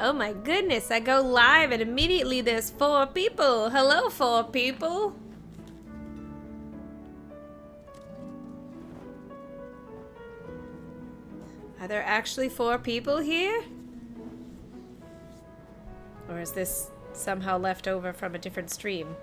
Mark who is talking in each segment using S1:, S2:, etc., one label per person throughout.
S1: Oh my goodness, I go live and immediately there's 4 people. Hello, 4 people. Are there actually 4 people here? Or is this somehow left over from a different stream?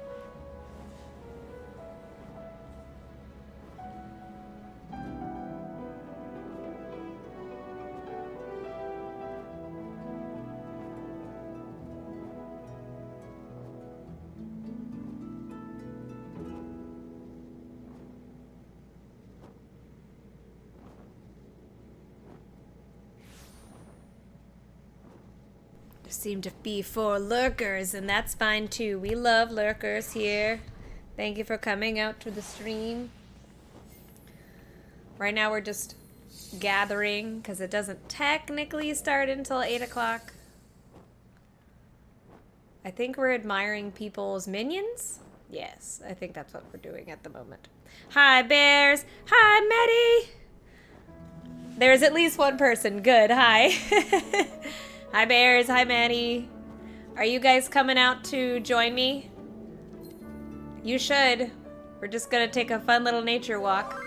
S1: Seem to be 4 lurkers, and that's fine too. We love lurkers here. Thank you for coming out to the stream. Right now we're just gathering because it doesn't technically start until 8 o'clock. I think we're admiring people's minions. Yes, I think that's what we're doing at the moment. Hi, bears. Hi, Maddie. There's at least one person. Good. Hi. Hi, bears. Hi, Maddie. Are you guys coming out to join me? You should. We're just gonna take a fun little nature walk.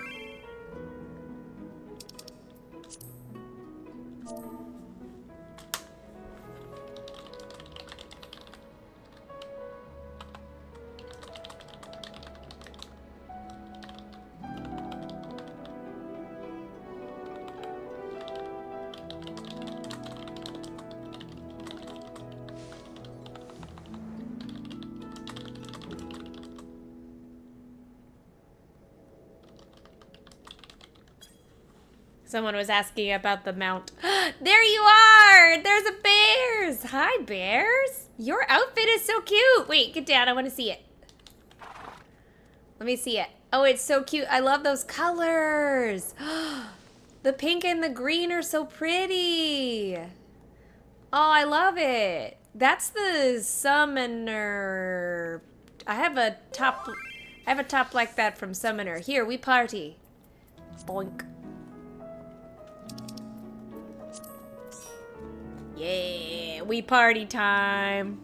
S1: Someone was asking about the mount. There you are! There's a bears! Hi, bears! Your outfit is so cute! Wait, get down. I want to see it. Let me see it. Oh, it's so cute. I love those colors. The pink and the green are so pretty. Oh, I love it. That's the summoner. I have a top like that from Summoner. Here, we party. Boink. Yeah, we party time.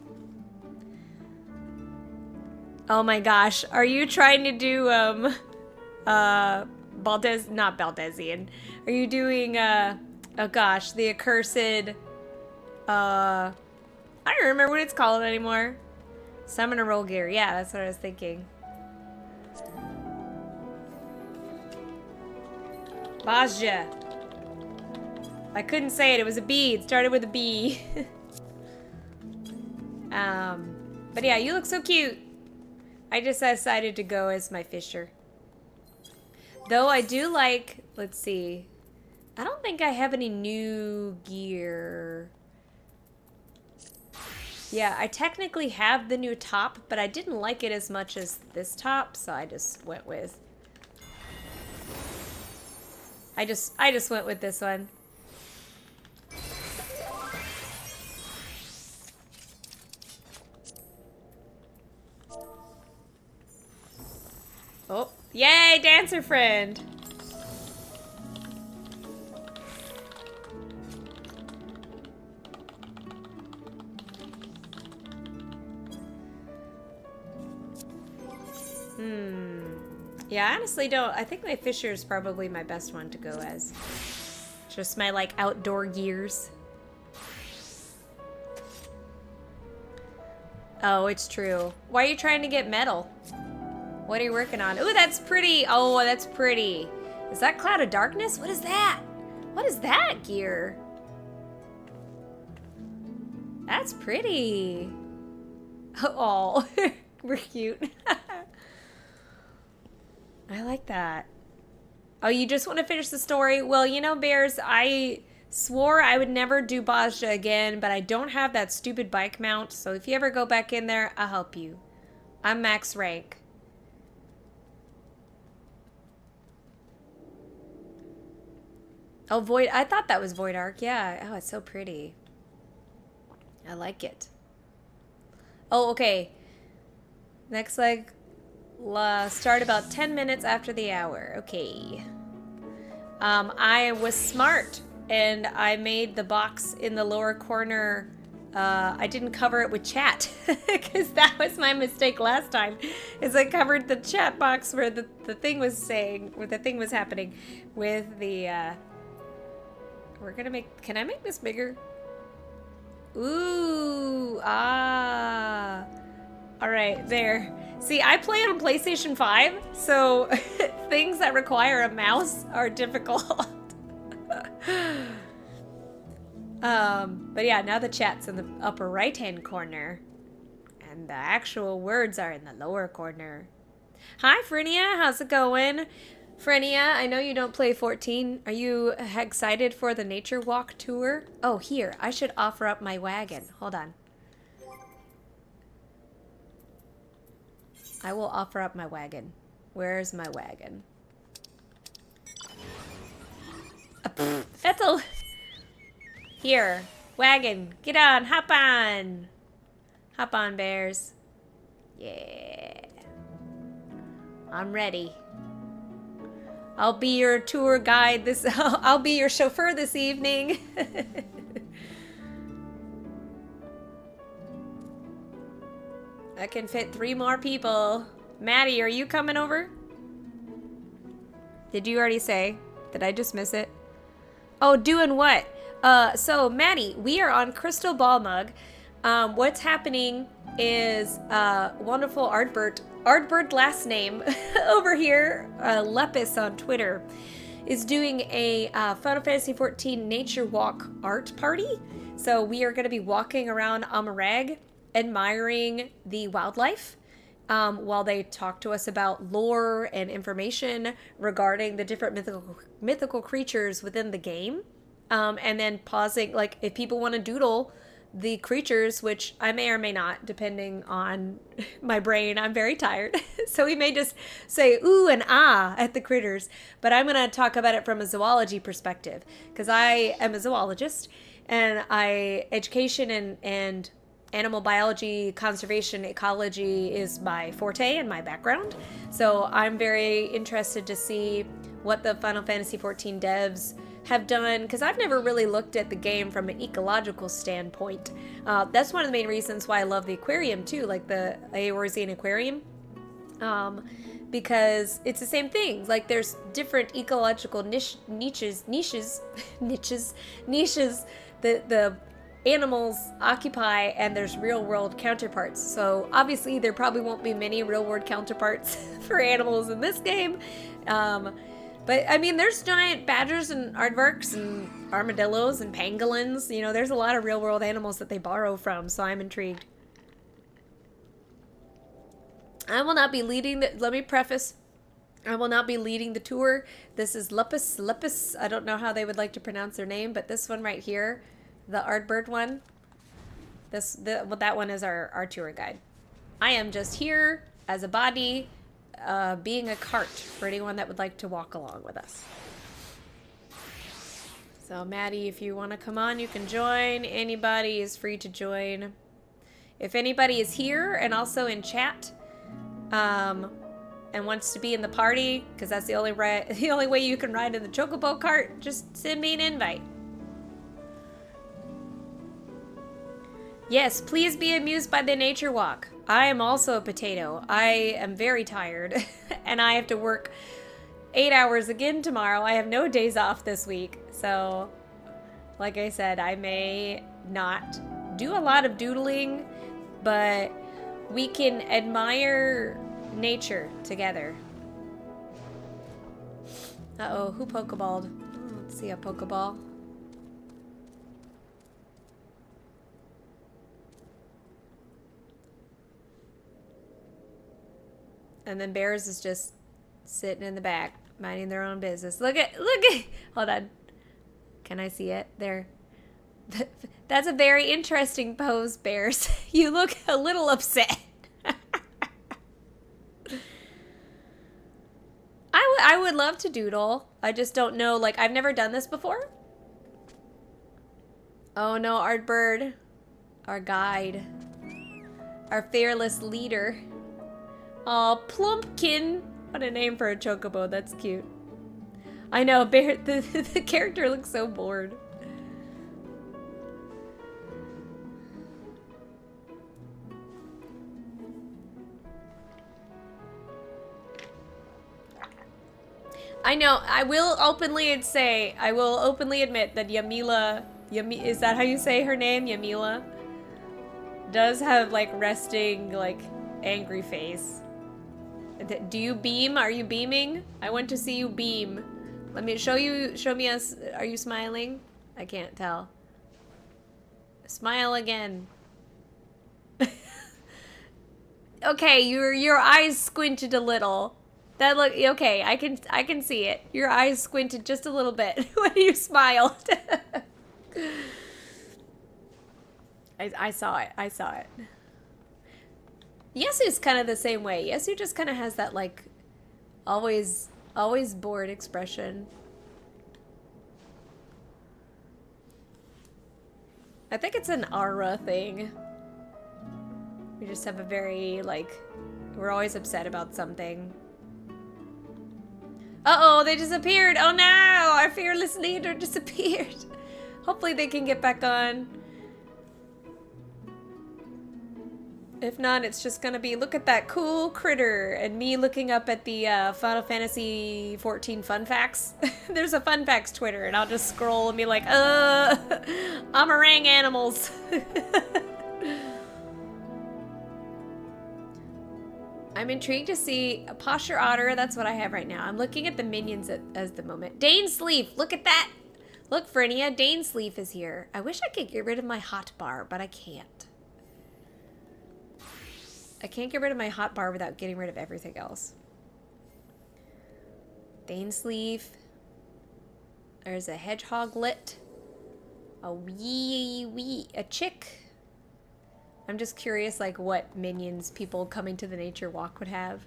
S1: Oh my gosh, are you trying to do, not Baldesian. Are you doing, oh gosh, the accursed, I don't remember what it's called anymore. Summoner roll gear, yeah, that's what I was thinking. Bajja. I couldn't say it. It was a B. It started with a B. But yeah, you look so cute. I just decided to go as my fisher. Though I do like, let's see. I don't think I have any new gear. Yeah, I technically have the new top, but I didn't like it as much as this top, so I just went with. I just went with this one. Oh, yay, dancer friend. Yeah, I honestly don't. I think my fisher is probably my best one to go as. Just my, like, outdoor gears. Oh, it's true. Why are you trying to get metal? What are you working on? Ooh, that's pretty. Oh, that's pretty. Is that Cloud of Darkness? What is that? What is that gear? That's pretty. Oh, we're cute. I like that. Oh, you just want to finish the story? Well, you know, bears, I swore I would never do Bajja again, but I don't have that stupid bike mount, so if you ever go back in there, I'll help you. I'm max rank. Oh, Void. I thought that was Void Arc. Yeah. Oh, it's so pretty. I like it. Oh, okay. Next leg. Start about 10 minutes after the hour. Okay. I was smart and I made the box in the lower corner I didn't cover it with chat because that was my mistake last time. Is I covered the chat box where the thing was saying, where the thing was happening with the. We're gonna make. Can I make this bigger? Ooh, ah. All right, there. See, I play on PlayStation 5, so things that require a mouse are difficult. But yeah, now the chat's in the upper right-hand corner, and the actual words are in the lower corner. Hi, Phrynia, how's it going? Phrynia, I know you don't play 14. Are you excited for the nature walk tour? Oh, here, I should offer up my wagon. Hold on. I will offer up my wagon. Where's my wagon? That's a... Here, wagon, get on, hop on. Hop on, bears. Yeah. I'm ready. I'll be your tour guide this, I'll be your chauffeur this evening. I can fit 3 more people. Maddie, are you coming over? Did you already say? Did I just miss it? Oh, doing what? So Maddie, we are on Crystal Ball Mug. What's happening is wonderful Ardbert last name over here, Lepus on Twitter, is doing a Final Fantasy XIV Nature Walk art party. So we are going to be walking around Amh Araeng, admiring the wildlife, while they talk to us about lore and information regarding the different mythical creatures within the game. And then pausing, like, if people want to doodle the creatures, which I may or may not, depending on my brain. I'm very tired. So we may just say ooh and ah at the critters. But I'm going to talk about it from a zoology perspective, because I am a zoologist, and education and animal biology, conservation, ecology is my forte and my background. So I'm very interested to see what the Final Fantasy XIV devs have done, because I've never really looked at the game from an ecological standpoint. That's one of the main reasons why I love the aquarium too, like the Eorzean aquarium, because it's the same thing. Like, there's different ecological niches that the animals occupy, and there's real world counterparts. So obviously there probably won't be many real world counterparts for animals in this game. But I mean, there's giant badgers and aardvarks and armadillos and pangolins. You know, there's a lot of real world animals that they borrow from, so I'm intrigued. I will not be leading the, let me preface, I will not be leading the tour. This is Lepus. I don't know how they would like to pronounce their name, but this one right here, the Ardbert one, that one is our tour guide. I am just here as a body, being a cart for anyone that would like to walk along with us. So Maddie, if you want to come on, you can join. Anybody is free to join. If anybody is here and also in chat, and wants to be in the party, because that's the only way you can ride in the chocobo cart, just send me an invite. Yes, please be amused by the nature walk. I am also a potato. I am very tired, and I have to work 8 hours again tomorrow. I have no days off this week. So, like I said, I may not do a lot of doodling, but we can admire nature together. Uh-oh, who pokeballed? Let's see a pokeball. And then Bears is just sitting in the back, minding their own business. Look at, hold on. Can I see it? There. That's a very interesting pose, Bears. You look a little upset. I would love to doodle. I just don't know, like, I've never done this before. Oh no, Ardbert, our guide, our fearless leader. Aw, Plumpkin. What a name for a chocobo. That's cute. I know, Bear. The character looks so bored. I know. I will openly admit that Yamila, is that how you say her name? Yamila? Does have, like, resting, like, angry face. Do you beam? Are you beaming? I want to see you beam. Let me show me us. Are you smiling? I can't tell. Smile again. Okay, your eyes squinted a little. That look okay. I can see it. Your eyes squinted just a little bit when you smiled. I saw it. I saw it. Yesu's kind of the same way. Yesu just kind of has that like always bored expression. I think it's an aura thing. We just have a very, like, we're always upset about something. Uh-oh, they disappeared! Oh no! Our fearless leader disappeared! Hopefully they can get back on. If not, it's just gonna be, look at that cool critter, and me looking up at the Final Fantasy XIV fun facts. There's a fun facts Twitter, and I'll just scroll and be like, Amh Araeng animals. I'm intrigued to see a posture otter. That's what I have right now. I'm looking at the minions as the moment. Dainsleif, look at that. Look, Frenia, Dainsleif is here. I wish I could get rid of my hot bar, but I can't. I can't get rid of my hot bar without getting rid of everything else. Dainsleif. There's a hedgehoglet. A chick. I'm just curious, like, what minions people coming to the nature walk would have.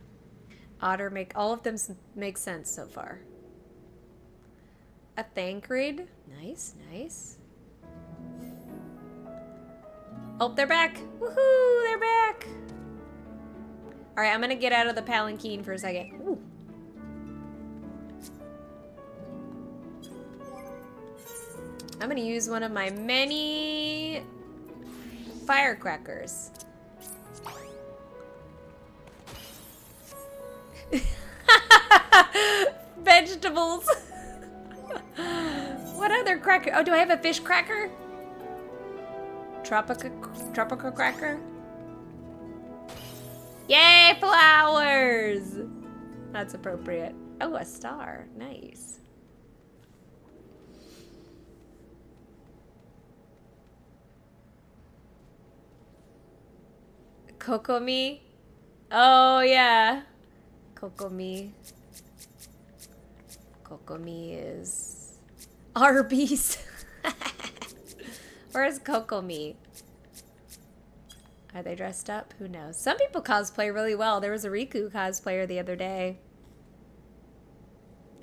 S1: Otter all of them make sense so far. A Thancred. Nice, nice. Oh, they're back. Woohoo, they're back. All right, I'm gonna get out of the palanquin for a second. Ooh. I'm gonna use one of my many firecrackers. Vegetables. What other cracker? Oh, do I have a fish cracker? Tropical cracker? Yay, flowers! That's appropriate. Oh, a star. Nice. Kokomi? Oh, yeah. Kokomi. Kokomi is Arby's. Where's Kokomi? Are they dressed up? Who knows? Some people cosplay really well. There was a Riku cosplayer the other day.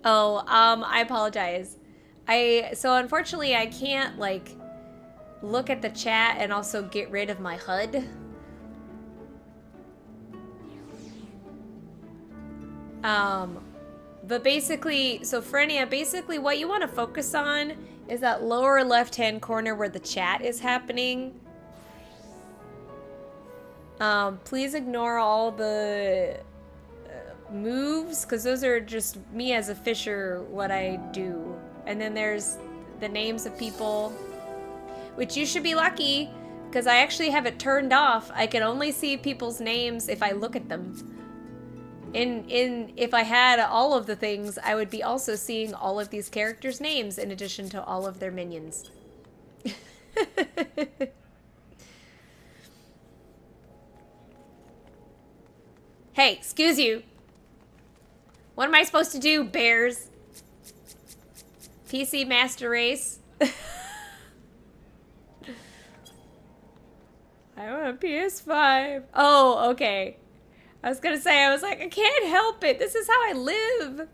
S1: Oh, I apologize. So unfortunately I can't, like, look at the chat and also get rid of my HUD. But basically, so Frenia, basically what you want to focus on is that lower left-hand corner where the chat is happening. Please ignore all the moves, because those are just me as a fisher, what I do. And then there's the names of people, which you should be lucky, because I actually have it turned off. I can only see people's names if I look at them. If I had all of the things, I would be also seeing all of these characters' names in addition to all of their minions. Hey, excuse you. What am I supposed to do, bears? PC Master Race? I want a PS5. Oh, okay. I was gonna say, I was like, I can't help it. This is how I live.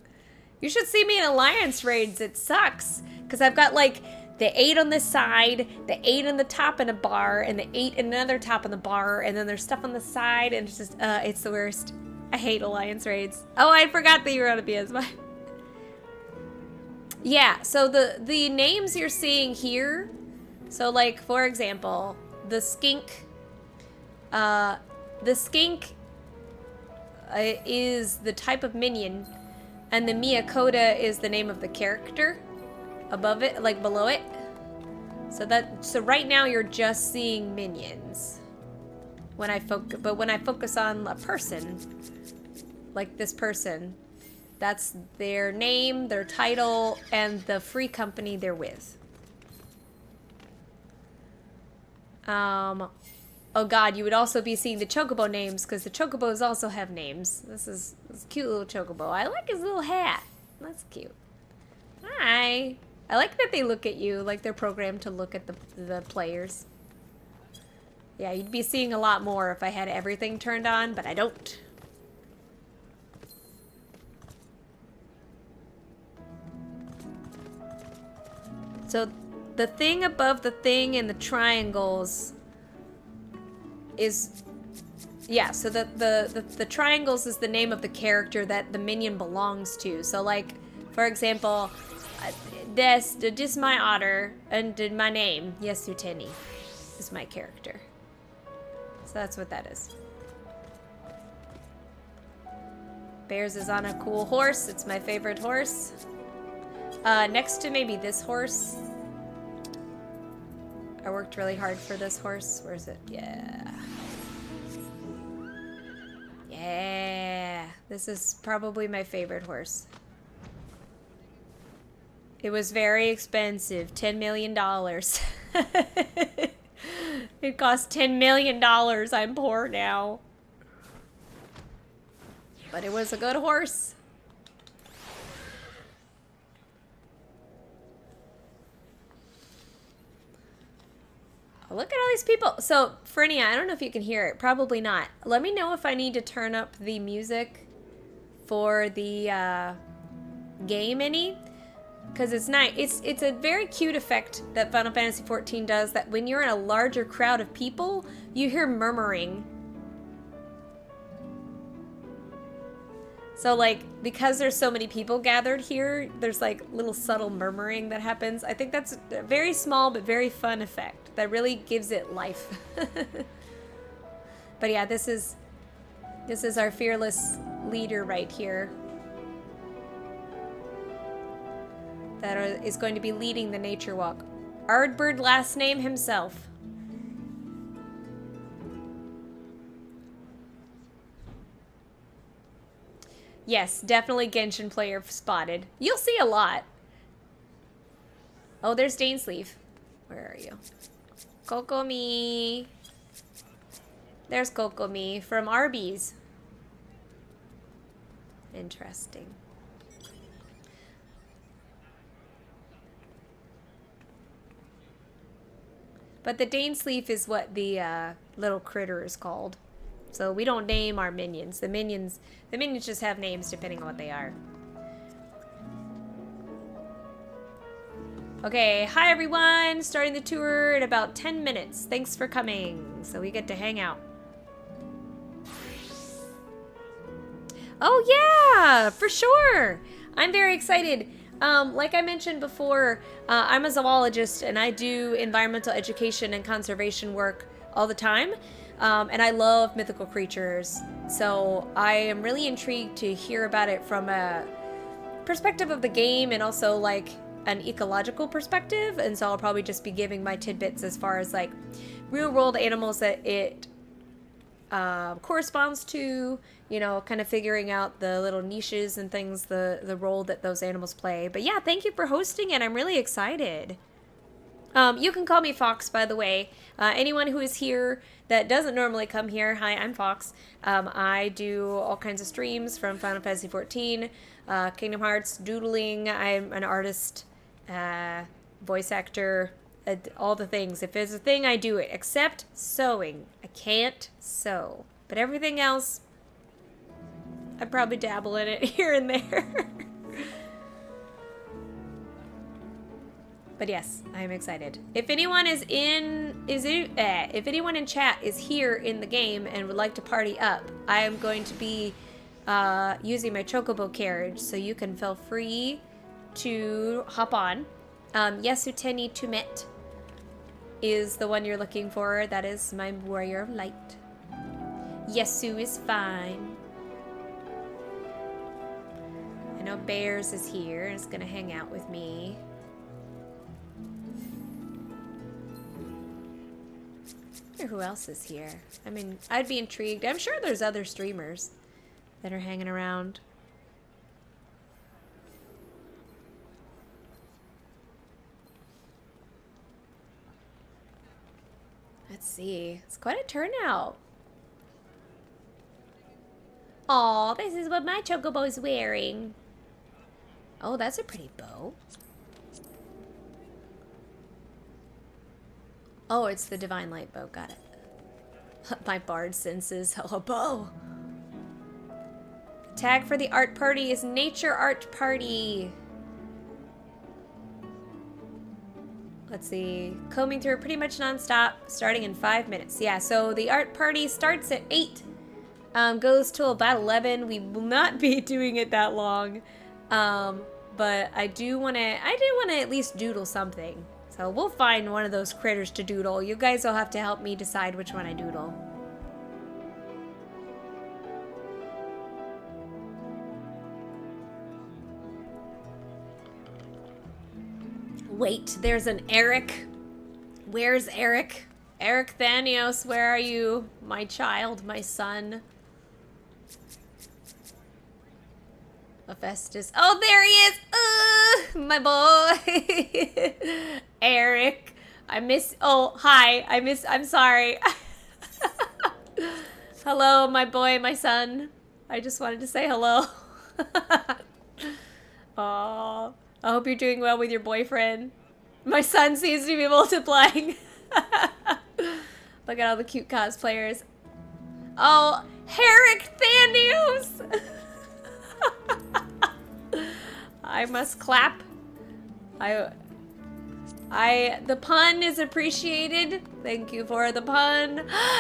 S1: You should see me in Alliance raids. It sucks. Because I've got like the 8 on this side, the 8 on the top in a bar, and the 8 in another top in the bar, and then there's stuff on the side, and it's just, it's the worst. I hate Alliance raids. Oh, I forgot that you were on a PS5. Yeah, so the names you're seeing here, so like, for example, the skink is the type of minion And the Miyakota is the name of the character above it, like below it. So right now you're just seeing minions. When I focus on a person, like this person, that's their name, their title, and the free company they're with. Oh god, you would also be seeing the chocobo names, because the chocobos also have names. This is a cute little chocobo. I like his little hat. That's cute. Hi. I like that they look at you, like they're programmed to look at the players. Yeah, you'd be seeing a lot more if I had everything turned on, but I don't. So the thing above the thing in the triangles is, yeah, so the triangles is the name of the character that the minion belongs to. So like, for example, this my otter, and my name, Yesuteni, is my character. So that's what that is. Bears is on a cool horse. It's my favorite horse. Next to maybe this horse. I worked really hard for this horse. Where is it? Yeah. Yeah. This is probably my favorite horse. It was very expensive. $10 million. It cost $10 million. I'm poor now. But it was a good horse. Look at all these people. So, Fernia, I don't know if you can hear it. Probably not. Let me know if I need to turn up the music for the game any. Because it's nice. It's a very cute effect that Final Fantasy XIV does, that when you're in a larger crowd of people, you hear murmuring. So, like, because there's so many people gathered here, there's, like, little subtle murmuring that happens. I think that's a very small but very fun effect that really gives it life. But yeah, this is our fearless leader right here. That is going to be leading the nature walk. Ardbert, last name himself. Yes, definitely Genshin player spotted. You'll see a lot. Oh, there's Dainsleaf. Where are you? Kokomi. There's Kokomi from Arby's. Interesting. But the Dainsleaf is what the little critter is called. So we don't name our minions. The minions just have names depending on what they are. Okay, hi everyone. Starting the tour in about 10 minutes. Thanks for coming. So we get to hang out. Oh yeah, for sure. I'm very excited. Like I mentioned before, I'm a zoologist and I do environmental education and conservation work all the time. And I love mythical creatures. So I am really intrigued to hear about it from a perspective of the game and also like an ecological perspective. And so I'll probably just be giving my tidbits as far as like real world animals that it corresponds to, you know, kind of figuring out the little niches and things, the role that those animals play. But yeah, thank you for hosting it. I'm really excited. You can call me Fox, by the way. Anyone who is here that doesn't normally come here, hi, I'm Fox. I do all kinds of streams from Final Fantasy XIV, Kingdom Hearts, doodling. I'm an artist, voice actor, all the things. If there's a thing, I do it, except sewing. I can't sew. But everything else, I probably dabble in it here and there. But yes, I am excited. If anyone if anyone in chat is here in the game and would like to party up, I am going to be using my chocobo carriage, so you can feel free to hop on. Yesuteni Tumet is the one you're looking for. That is my warrior of light. Yesu is fine. know Bears is here and is gonna hang out with me. I wonder who else is here. I mean, I'd be intrigued. I'm sure there's other streamers that are hanging around. Let's see. It's quite a turnout. Aw, this is what my chocobo's wearing. Oh, that's a pretty bow. Oh, it's the Divine Light bow. Got it. My bard senses a bow. Tag for the art party is Nature Art Party. Let's see. Combing through pretty much nonstop, starting in 5 minutes. Yeah, so the art party starts at 8. Goes till about 11. We will not be doing it that long. But I do want to at least doodle something. So we'll find one of those critters to doodle. You guys will have to help me decide which one I doodle. Wait, there's an Eric. Where's Eric? Eric Thanios, where are you? My child, my son. Hephaestus. Oh, there he is! My boy! Eric. I miss... Oh, hi. I'm sorry. Hello, my boy, my son. I just wanted to say hello. Aw. I hope you're doing well with your boyfriend. My son seems to be multiplying. Look at all the cute cosplayers. Oh, Herrick Thanios! I must clap. The pun is appreciated. Thank you for the pun.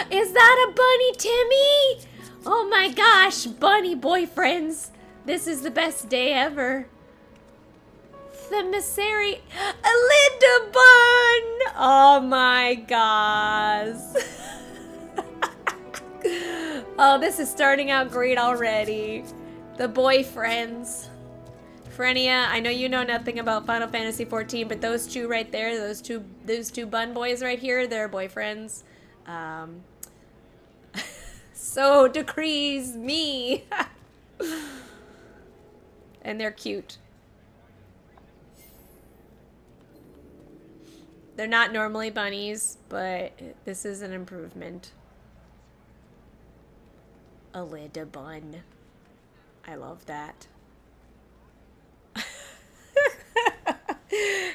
S1: Is that a bunny, Timmy? Oh my gosh, bunny boyfriends. This is the best day ever. The Misseri Alinda bun. Oh my gosh. Oh, this is starting out great already. The boyfriends. Frenia, I know you know nothing about Final Fantasy XIV, but those two right there, those two bun boys right here, they're boyfriends. So decrees me. And they're cute. They're not normally bunnies, but this is an improvement. Alinda bun. I love that.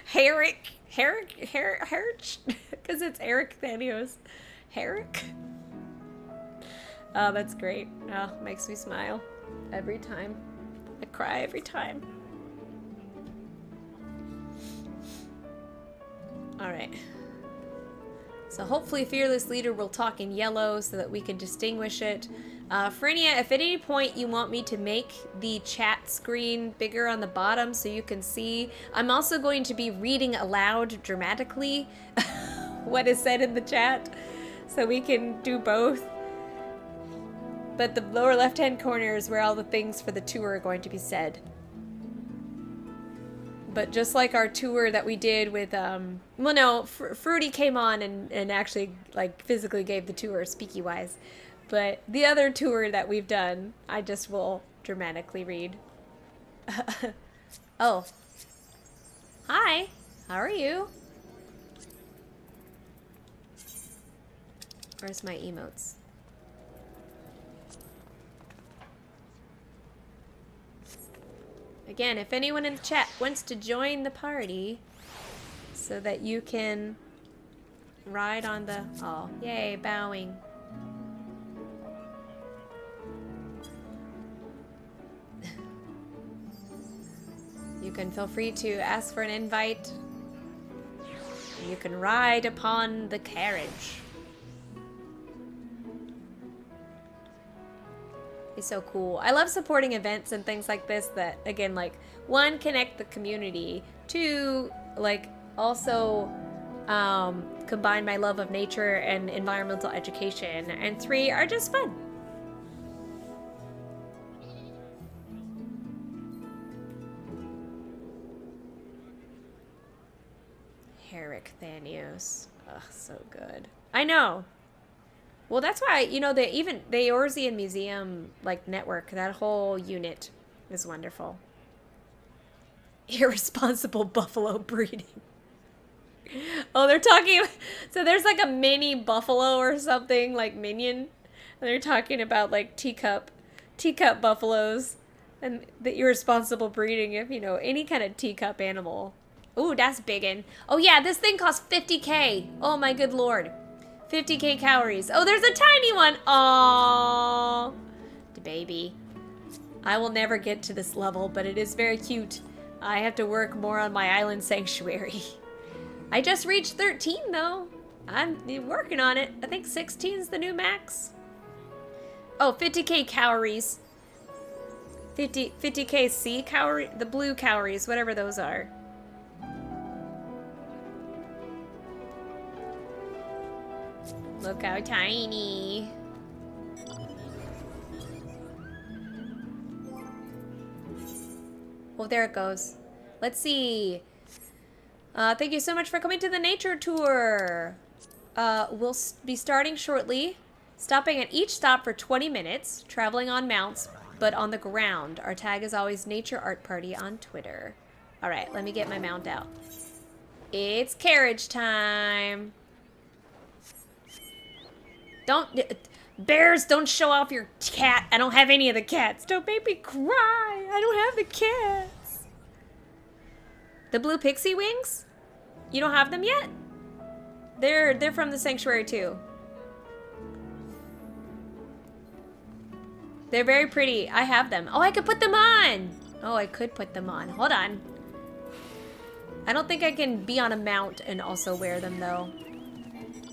S1: Herrick, because it's Eric Thanios. Herrick. Oh, that's great. Oh, makes me smile every time. I cry every time. All right. So hopefully Fearless Leader will talk in yellow so that we can distinguish it. Frenia, if at any point you want me to make the chat screen bigger on the bottom so you can see, I'm also going to be reading aloud dramatically what is said in the chat so we can do both. But the lower left-hand corner is where all the things for the tour are going to be said. But just like our tour that we did with, well, no, Fruity came on and actually, like, physically gave the tour, speaky-wise. But the other tour that we've done, I just will dramatically read. Oh. Hi. How are you? Where's my emotes? Again, if anyone in the chat wants to join the party so that you can ride on the... Oh, yay, bowing. You can feel free to ask for an invite. You can ride upon the carriage. It's so cool. I love supporting events and things like this that, again, like, one, connect the community, two, like, also combine my love of nature and environmental education, and three, are just fun. frick Thanios. Ugh, so good. I know. Well, that's why, you know, the Eorzean Museum, like, network, that whole unit is wonderful. Irresponsible buffalo breeding. Oh, they're talking. So there's like a mini buffalo or something, like minion. And they're talking about like teacup buffaloes and the irresponsible breeding of, you know, any kind of teacup animal. Ooh, that's biggin'. Oh yeah, this thing costs 50K. Oh my good lord. 50K calories. Oh, there's a tiny one. Aww. The baby. I will never get to this level, but it is very cute. I have to work more on my island sanctuary. I just reached 13 though. I'm working on it. I think 16 is the new max. Oh, 50K calories. 50K C calorie, the blue calories, whatever those are. Look how tiny. Oh, there it goes. Let's see. Thank you so much for coming to the nature tour. We'll be starting shortly, stopping at each stop for 20 minutes, traveling on mounts, but on the ground. Our tag is always Nature Art Party on Twitter. All right, let me get my mount out. It's carriage time. Bears, don't show off your cat. I don't have any of the cats. Don't make me cry. I don't have the cats. The blue pixie wings? You don't have them yet? They're from the sanctuary too. They're very pretty. I have them. Oh, I could put them on. Oh, I could put them on. Hold on. I don't think I can be on a mount and also wear them though.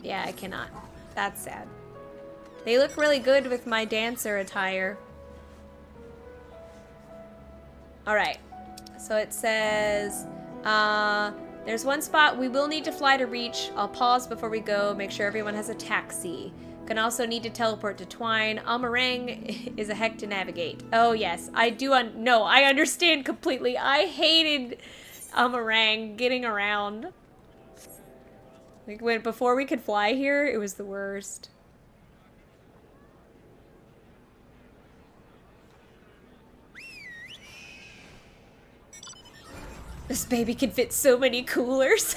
S1: Yeah, I cannot. That's sad. They look really good with my dancer attire. Alright. So it says, there's one spot we will need to fly to reach. I'll pause before we go, make sure everyone has a taxi. Can also need to teleport to Twine. Amh Araeng is a heck to navigate. Oh yes, I do. No, I understand completely. I hated Amh Araeng getting around. Like before we could fly here, it was the worst. This baby can fit so many coolers.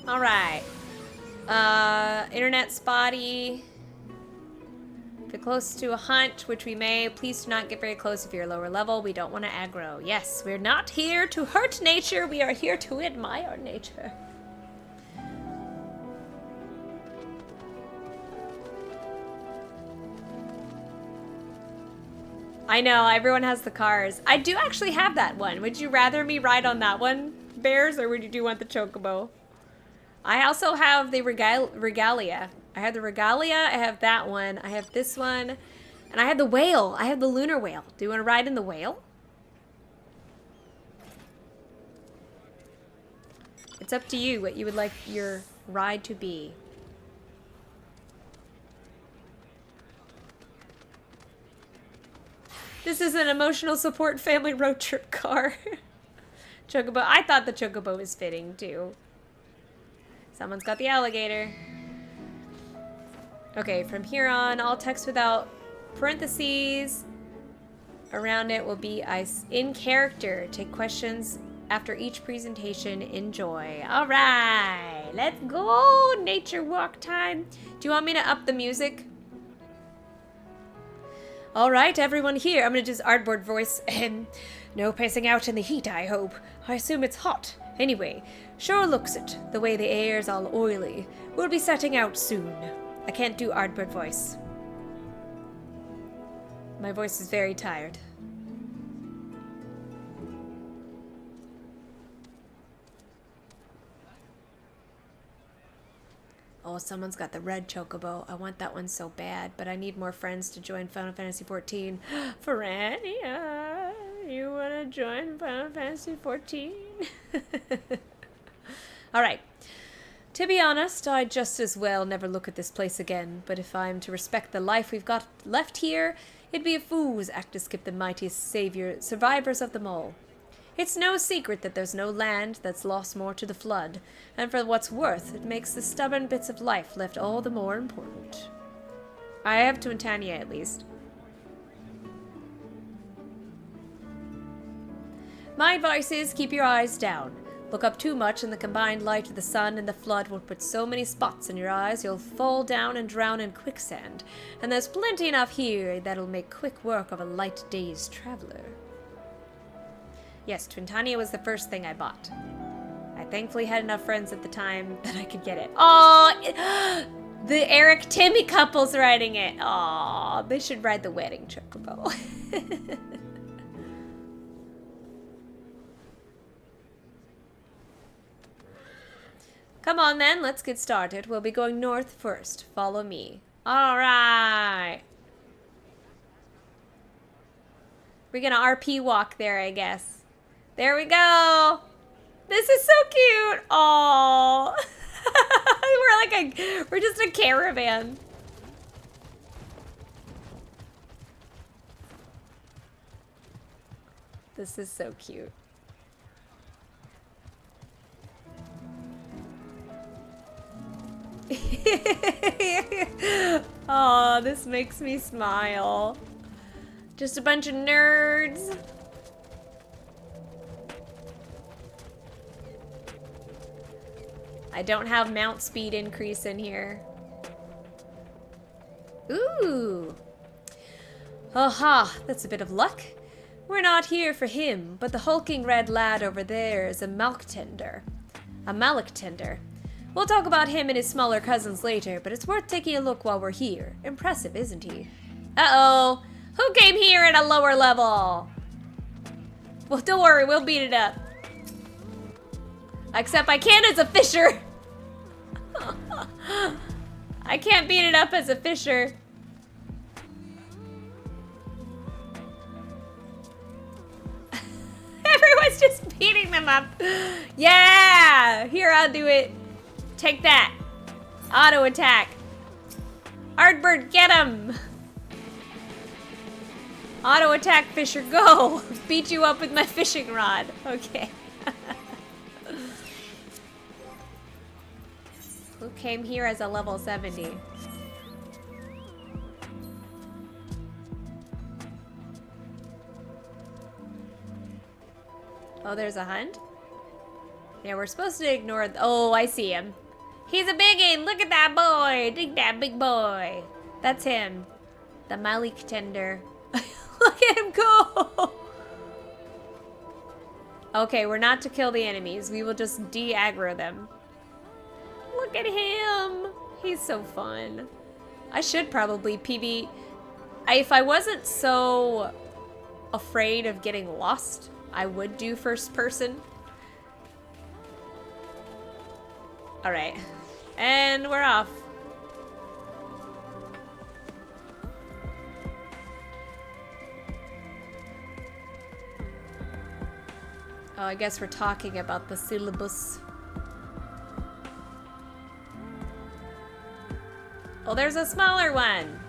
S1: All right. Internet spotty. If you're close to a hunt, which we may, please do not get very close if you're lower level. We don't want to aggro. Yes, we're not here to hurt nature. We are here to admire nature. I know, everyone has the cars. I do actually have that one. Would you rather me ride on that one, Bears, or would you want the chocobo? I also have the regalia. I have the regalia, I have that one, I have this one, and I have the whale. I have the lunar whale. Do you want to ride in the whale? It's up to you what you would like your ride to be. This is an emotional support family road trip car. Chocobo. I thought the chocobo was fitting too. Someone's got the alligator. Okay, from here on, all text without parentheses around it will be in character. Take questions after each presentation. Enjoy. All right, let's go. Nature walk time. Do you want me to up the music? All right, everyone here. I'm gonna just Ardbert voice. No passing out in the heat, I hope. I assume it's hot. Anyway, sure looks it, the way the air's all oily. We'll be setting out soon. I can't do Ardbert voice. My voice is very tired. Oh, someone's got the red chocobo. I want that one so bad, but I need more friends to join Final Fantasy XIV. Ferania, you want to join Final Fantasy XIV? Alright. To be honest, I'd just as well never look at this place again, but if I'm to respect the life we've got left here, it'd be a fool's act to skip the mightiest survivors of them all. It's no secret that there's no land that's lost more to the flood, and for what's worth, it makes the stubborn bits of life left all the more important. I have Twintania, at least. My advice is keep your eyes down. Look up too much and the combined light of the sun and the flood will put so many spots in your eyes you'll fall down and drown in quicksand, and there's plenty enough here that'll make quick work of a light day's traveler. Yes, Twintania was the first thing I bought. I thankfully had enough friends at the time that I could get it. Oh, the Eric Timmy couple's riding it. Oh, they should ride the wedding chocobo. Come on then, let's get started. We'll be going north first. Follow me. All right. We're gonna RP walk there, I guess. There we go. This is so cute. Oh, we're just a caravan. This is so cute. Oh, this makes me smile. Just a bunch of nerds. I don't have mount speed increase in here. Ooh. Aha, that's a bit of luck. We're not here for him, but the hulking red lad over there is a milk tender. A Malik tender. We'll talk about him and his smaller cousins later, but it's worth taking a look while we're here. Impressive, isn't he? Uh-oh. Who came here at a lower level? Well, don't worry, we'll beat it up. Except I can't as a fisher. I can't beat it up as a fisher. Everyone's just beating them up. Yeah! Here, I'll do it. Take that. Auto attack. Ardbert, get him. Auto attack, fisher, go. Beat you up with my fishing rod. Okay. Who came here as a level 70? Oh, there's a hunt? Yeah, we're supposed to ignore... Oh, I see him. He's a biggin! Look at that boy! Dig that big boy! That's him. The Malik tender. Look at him go! Okay, we're not to kill the enemies. We will just de-aggro them. Look at him! He's so fun. I should probably PV... If I wasn't so afraid of getting lost, I would do first person. Alright. And we're off. Oh, I guess we're talking about the syllabus. Oh, there's a smaller one.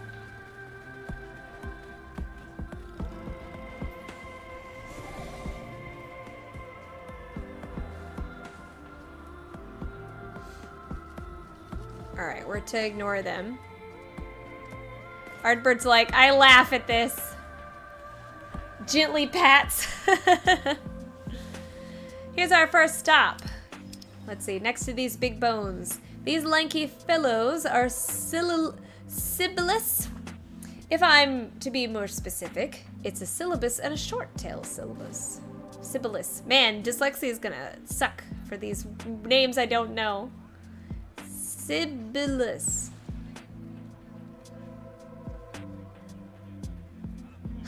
S1: Alright, we're to ignore them. Ardbert's like, I laugh at this. Gently pats. Here's our first stop. Let's see, next to these big bones. These lanky fellows are syllabus. If I'm to be more specific, it's a syllabus and a short tail syllabus. Syllabus. Man, dyslexia is gonna suck for these names I don't know. Syllabus.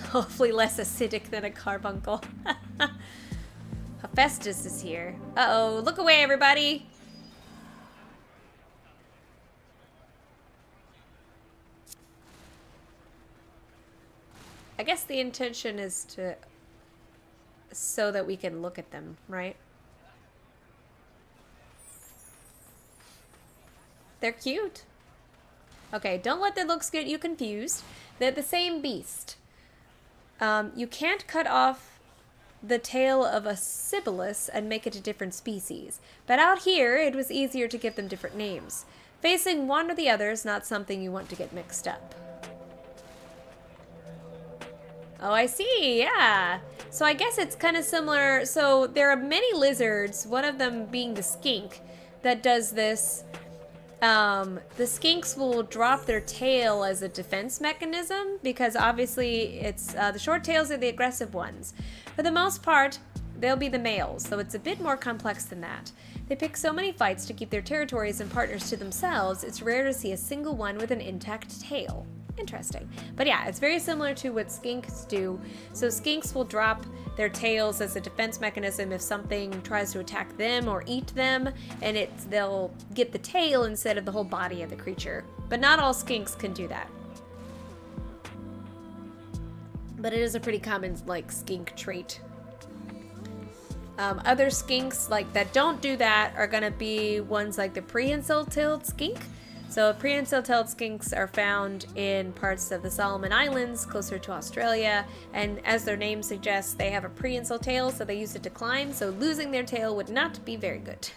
S1: Hopefully less acidic than a carbuncle. Hephaestus is here. Uh-oh, look away, everybody. I guess the intention is to, so that we can look at them, right? They're cute. Okay, don't let their looks get you confused. They're the same beast. You can't cut off the tail of a Sibyllus and make it a different species. But out here, it was easier to give them different names. Facing one or the other is not something you want to get mixed up. Oh, I see, yeah. So I guess it's kind of similar. So there are many lizards, one of them being the skink, that does this. The skinks will drop their tail as a defense mechanism because obviously it's the short tails are the aggressive ones. For the most part, they'll be the males, so it's a bit more complex than that. They pick so many fights to keep their territories and partners to themselves, it's rare to see a single one with an intact tail. Interesting. But yeah, it's very similar to what skinks do. So skinks will drop their tails as a defense mechanism if something tries to attack them or eat them, and they'll get the tail instead of the whole body of the creature. But not all skinks can do that. But it is a pretty common, like, skink trait. Other skinks, like, that don't do that are gonna be ones like the prehensile-tailed skink. So prehensile-tailed skinks are found in parts of the Solomon Islands, closer to Australia, and as their name suggests, they have a prehensile tail, so they use it to climb, so losing their tail would not be very good.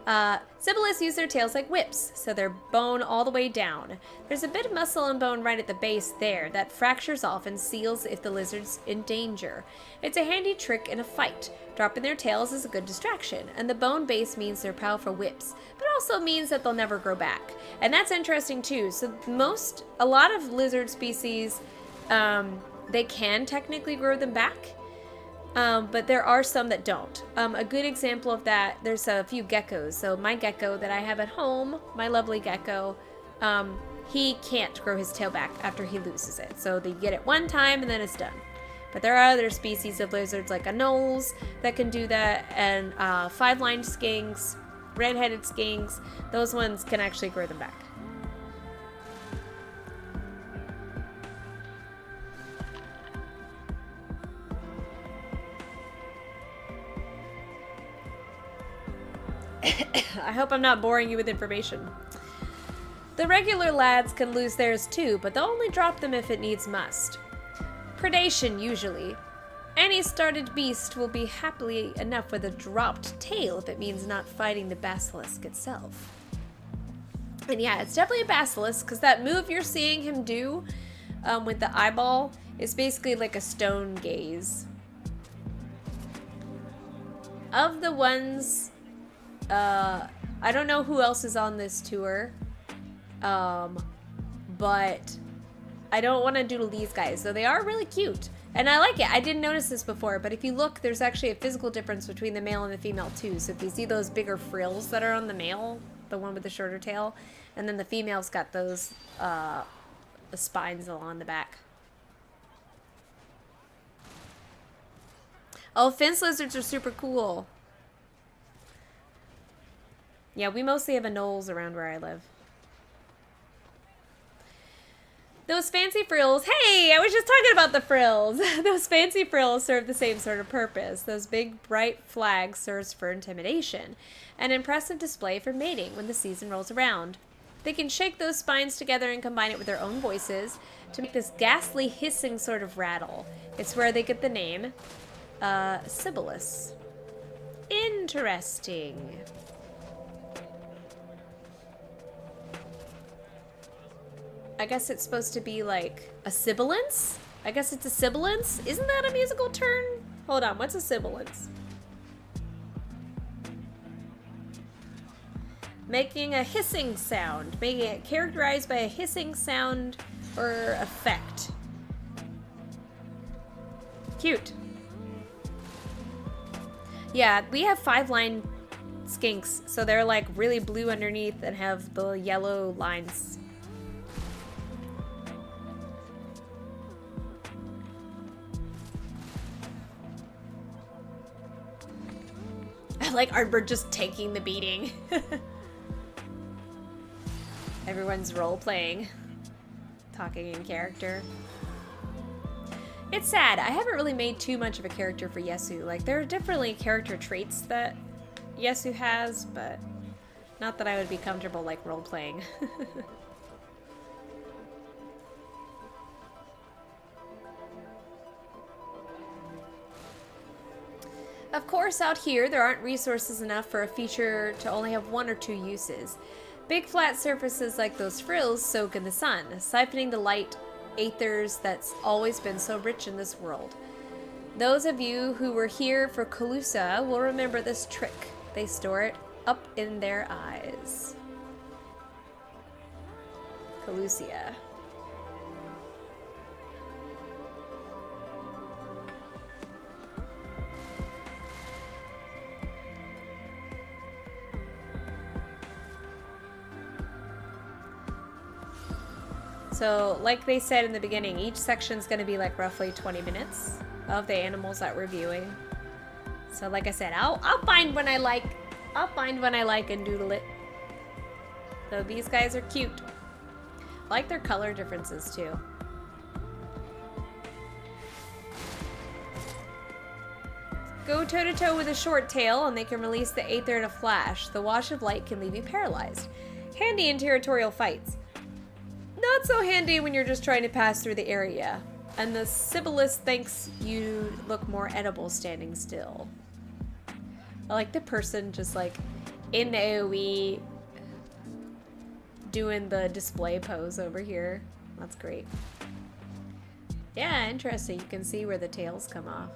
S1: Sibyllus use their tails like whips, so they're bone all the way down. There's a bit of muscle and bone right at the base there that fractures off and seals if the lizard's in danger. It's a handy trick in a fight. Dropping their tails is a good distraction, and the bone base means they're powerful whips, but also means that they'll never grow back. And that's interesting too. So a lot of lizard species, they can technically grow them back. But there are some that don't. A good example of that, there's a few geckos. So my gecko that I have at home, my lovely gecko, he can't grow his tail back after he loses it. So they get it one time and then it's done. But there are other species of lizards like anoles that can do that, and five-lined skinks, red-headed skinks, those ones can actually grow them back. I hope I'm not boring you with information. The regular lads can lose theirs too, but they'll only drop them if it needs must. Predation, usually. Any started beast will be happily enough with a dropped tail if it means not fighting the basilisk itself. And yeah, it's definitely a basilisk, because that move you're seeing him do with the eyeball is basically like a stone gaze. Of the ones... I don't know who else is on this tour, but I don't want to doodle these guys, so they are really cute, and I like it. I didn't notice this before, but if you look, there's actually a physical difference between the male and the female too. So if you see those bigger frills that are on the male, the one with the shorter tail, and then the female's got those the spines along the back. Oh, fence lizards are super cool. Yeah, we mostly have anoles around where I live. Those fancy frills, hey, I was just talking about the frills. Those fancy frills serve the same sort of purpose. Those big bright flags serves for intimidation, an impressive display for mating when the season rolls around. They can shake those spines together and combine it with their own voices to make this ghastly hissing sort of rattle. It's where they get the name, Sibyllus. Interesting. I guess it's supposed to be like a sibilance? I guess it's a sibilance? Isn't that a musical term? Hold on, what's a sibilance? Making a hissing sound. Making it characterized by a hissing sound or effect. Cute. Yeah, we have 5-line skinks, so they're like really blue underneath and have the yellow lines. I like Ardbert just taking the beating. Everyone's role-playing. talking in character. It's sad. I haven't really made too much of a character for Yesu. Like, there are definitely character traits that Yesu has, but not that I would be comfortable, like, role-playing. Of course, out here, there aren't resources enough for a feature to only have 1 or 2 uses. Big flat surfaces like those frills soak in the sun, siphoning the light aethers that's always been so rich in this world. Those of you who were here for Calusa will remember this trick. They store it up in their eyes. Calusia. So, like they said in the beginning, each section's going to be like roughly 20 minutes of the animals that we're viewing. So, like I said, I'll find when I like. I'll find when I like and doodle it. So these guys are cute. I like their color differences too. Go toe-to-toe with a short tail and they can release the aether in a flash. The wash of light can leave you paralyzed. Handy in territorial fights. Not so handy when you're just trying to pass through the area. And the Sibyllus thinks you look more edible standing still. I like the person just like in the AoE doing the display pose over here. That's great. Yeah, interesting. You can see where the tails come off.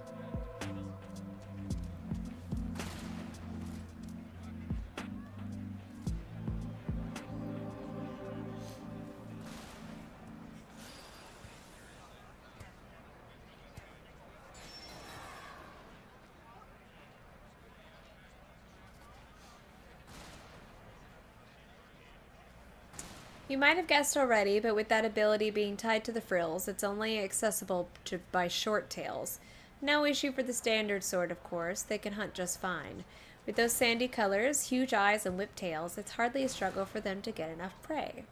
S1: You might have guessed already, but with that ability being tied to the frills, it's only accessible by short tails. No issue for the standard sword, of course. They can hunt just fine. With those sandy colors, huge eyes, and whipped tails, it's hardly a struggle for them to get enough prey.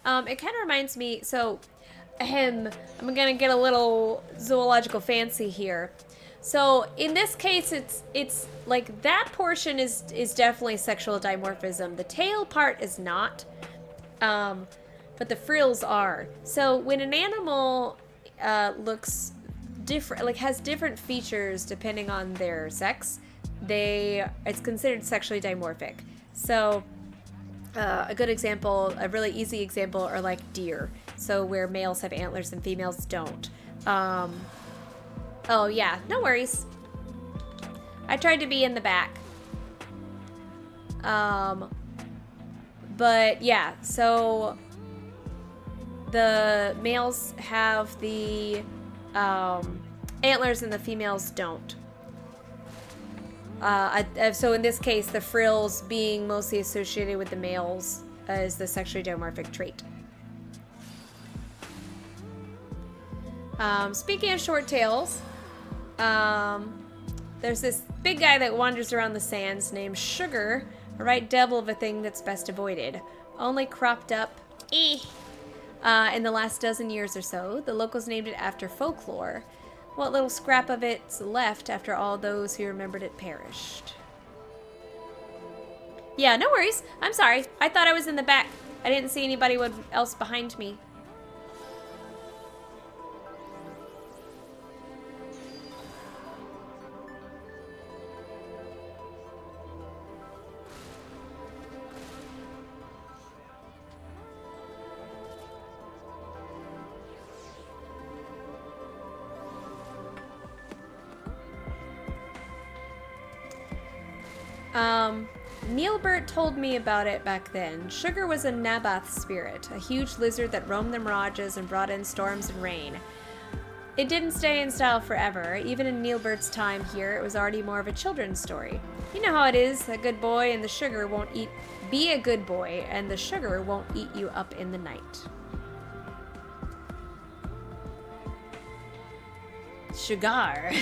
S1: It kind of reminds me, so, I'm gonna get a little zoological fancy here. So in this case, it's like that portion is definitely sexual dimorphism. The tail part is not, but the frills are. So when an animal looks different, like has different features depending on their sex, it's considered sexually dimorphic. So a good example, a really easy example, are like deer. So where males have antlers and females don't. Oh, yeah. No worries. I tried to be in the back. But, yeah. So, the males have the antlers and the females don't. So, in this case, the frills being mostly associated with the males is the sexually dimorphic trait. Speaking of short tails... there's this big guy that wanders around the sands named Sugar, a right devil of a thing that's best avoided. Only cropped up in the last dozen years or so. The locals named it after folklore. What little scrap of it's left after all those who remembered it perished. Yeah, no worries. I'm sorry. I thought I was in the back. I didn't see anybody else behind me. Ardbert told me about it back then. Sugar was a Naboth spirit, a huge lizard that roamed the mirages and brought in storms and rain. It didn't stay in style forever. Even in Ardbert's time here, it was already more of a children's story. You know how it is, a good boy and the sugar won't eat... Be a good boy, and the sugar won't eat you up in the night. Sugar.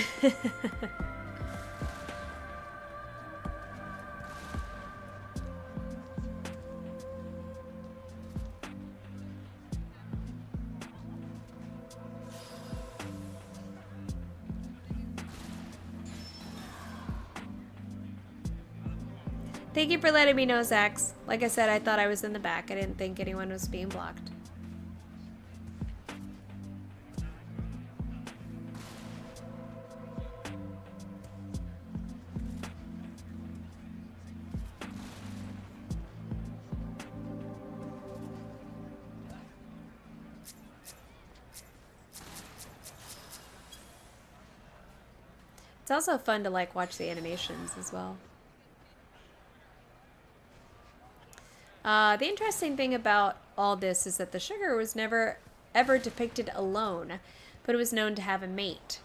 S1: Thank you for letting me know, Zax. Like I said, I thought I was in the back. I didn't think anyone was being blocked. It's also fun to like watch the animations as well. The interesting thing about all this is that the sugar was never ever depicted alone, but it was known to have a mate.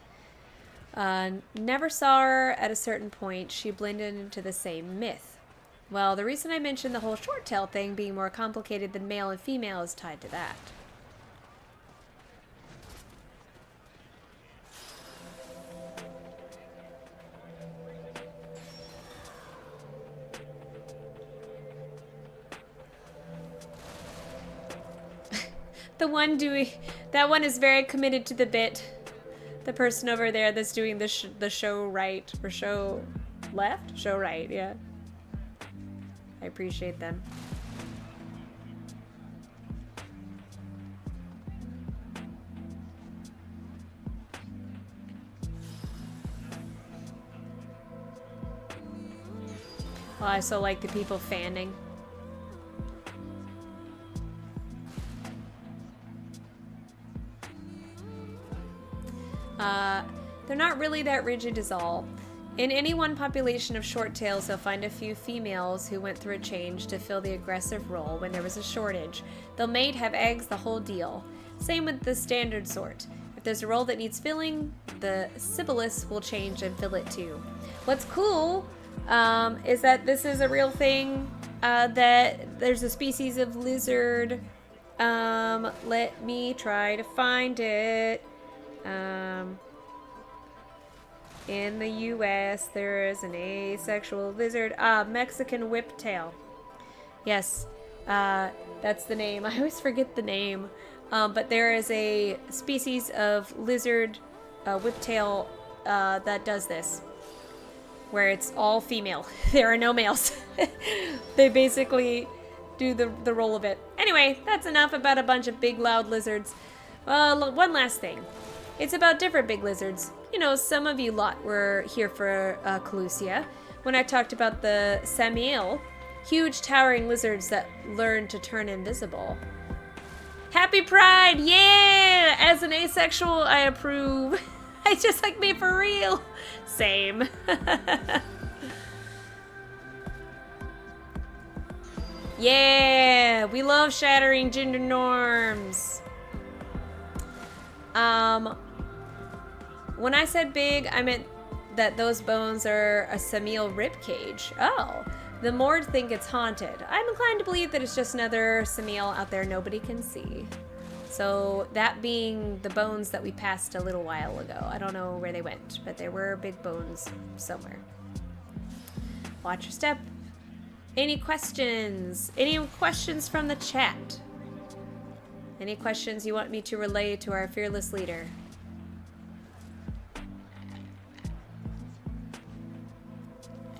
S1: Never saw her at a certain point. She blended into the same myth. Well, the reason I mentioned the whole short tail thing being more complicated than male and female is tied to that. The one doing that one is very committed to the bit. The person over there that's doing the show right or show left, show right, yeah. I appreciate them. Well, I so like the people fanning. They're not really that rigid is all. In any one population of short tails, they'll find a few females who went through a change to fill the aggressive role when there was a shortage. They'll mate, have eggs, the whole deal. Same with the standard sort. If there's a role that needs filling, the Sibyllus will change and fill it too. What's cool is that this is a real thing, that there's a species of lizard. Let me try to find it. In the U.S., there is an asexual lizard. Mexican whiptail. Yes, that's the name. I always forget the name. But there is a species of lizard, whiptail, that does this. Where it's all female. There are no males. They basically do the role of it. Anyway, that's enough about a bunch of big, loud lizards. One last thing. It's about different big lizards. You know, some of you lot were here for Calusia when I talked about the Samiel, huge towering lizards that learn to turn invisible. Happy Pride! Yeah! As an asexual, I approve. It's just like me for real. Same. Yeah! We love shattering gender norms. When I said big, I meant that those bones are a Samiel ribcage. Oh, the Mord think it's haunted. I'm inclined to believe that it's just another Samiel out there nobody can see. So that being the bones that we passed a little while ago. I don't know where they went, but there were big bones somewhere. Watch your step. Any questions? Any questions from the chat? Any questions you want me to relay to our fearless leader?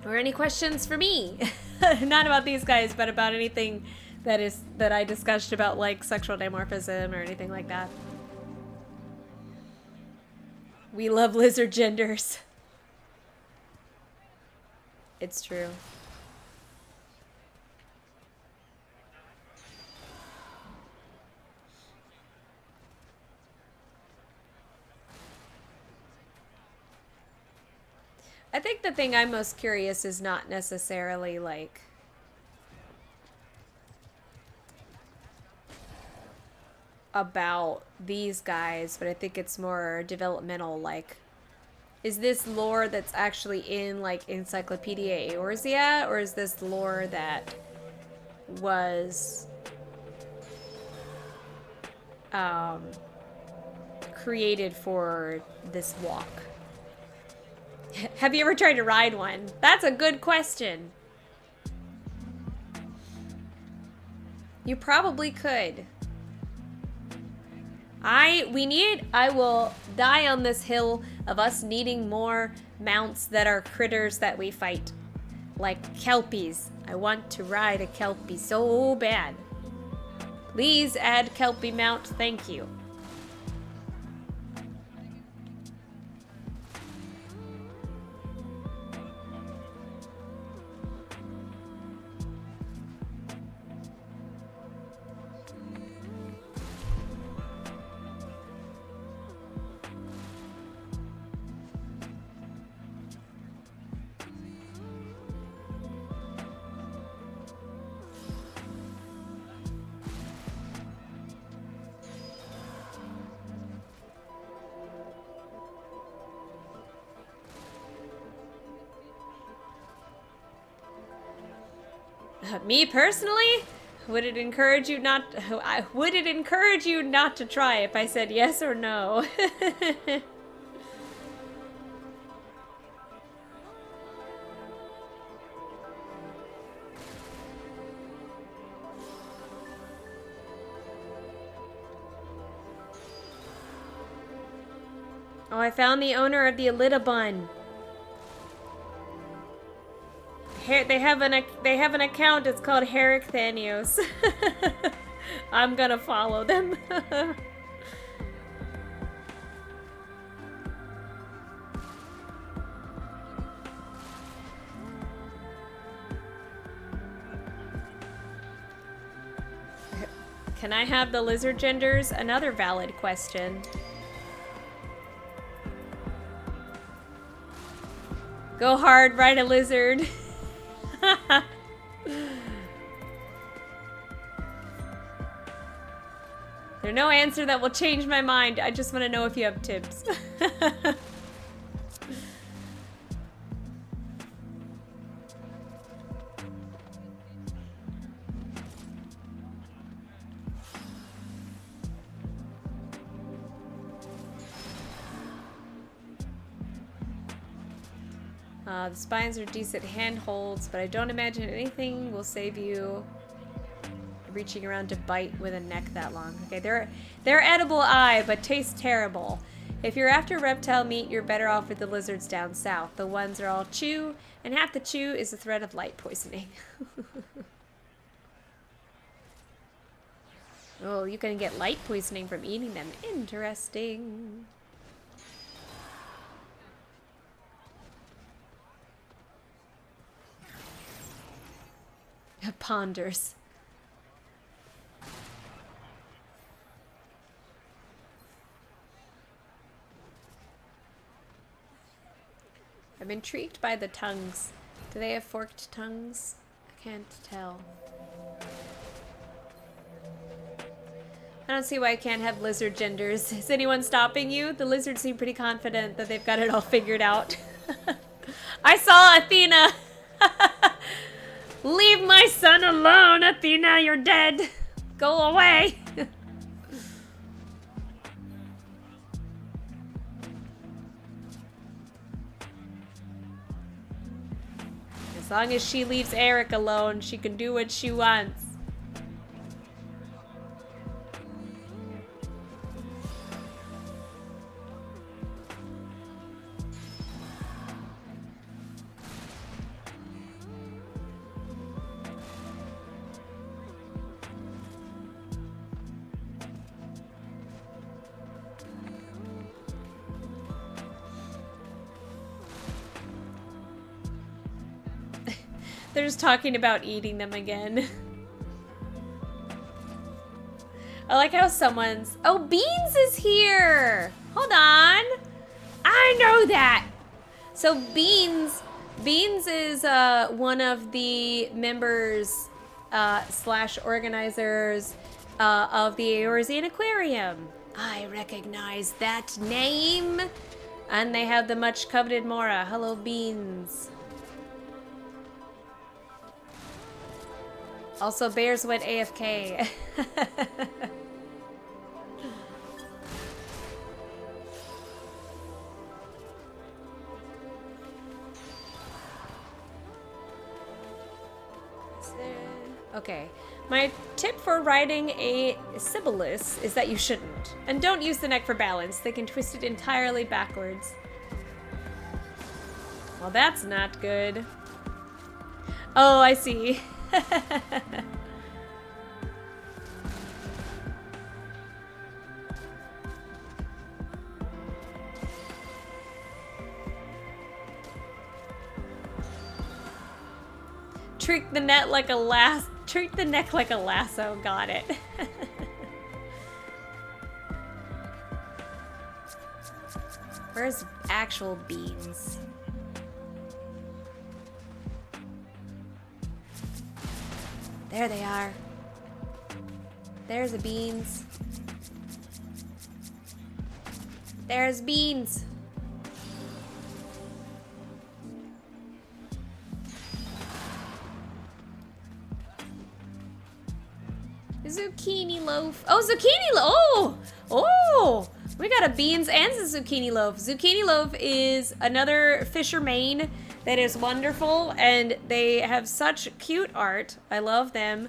S1: Or any questions for me? Not about these guys, but about anything that I discussed about like sexual dimorphism or anything like that. We love lizard genders. It's true. I think the thing I'm most curious is not necessarily like about these guys, but I think it's more developmental, like is this lore that's actually in like Encyclopedia Eorzea, or is this lore that was created for this walk? Have you ever tried to ride one? That's a good question. You probably could. I will die on this hill of us needing more mounts that are critters that we fight. Like kelpies. I want to ride a kelpie so bad. Please add kelpie mount, thank you. Me personally, would it encourage you not to try if I said yes or no? Oh, I found the owner of the Alita bun. They have an account. It's called Herrick Thanios. I'm gonna follow them. Can I have the lizard genders? Another valid question. Go hard, ride a lizard. There's no answer that will change my mind. I just want to know if you have tips. The spines are decent handholds, but I don't imagine anything will save you reaching around to bite with a neck that long. Okay, they're edible but taste terrible. If you're after reptile meat, you're better off with the lizards down south. The ones are all chew, and half the chew is a threat of light poisoning. Oh, you can get light poisoning from eating them. Interesting. Ponders. I'm intrigued by the tongues. Do they have forked tongues? I can't tell. I don't see why I can't have lizard genders. Is anyone stopping you? The lizards seem pretty confident that they've got it all figured out. I saw Athena! Leave my son alone, Athena, you're dead. Go away. As long as she leaves Eric alone, she can do what she wants. They're just talking about eating them again. I like how someone's... Oh, Beans is here! Hold on. I know that! So Beans is one of the members / organizers of the Eorzean Aquarium. I recognize that name. And they have the much coveted Mora. Hello, Beans. Also, Bears went AFK. Okay. My tip for riding a Sibyllus is that you shouldn't. And don't use the neck for balance. They can twist it entirely backwards. Well, that's not good. Oh, I see. Trick the neck like a lasso. Got it. Where's actual beans? There they are. There's the beans. There's beans. Zucchini loaf. Oh, zucchini loaf. Oh, oh. We got a beans and a zucchini loaf. Zucchini loaf is another Fisher Maine that is wonderful, and they have such cute art. I love them.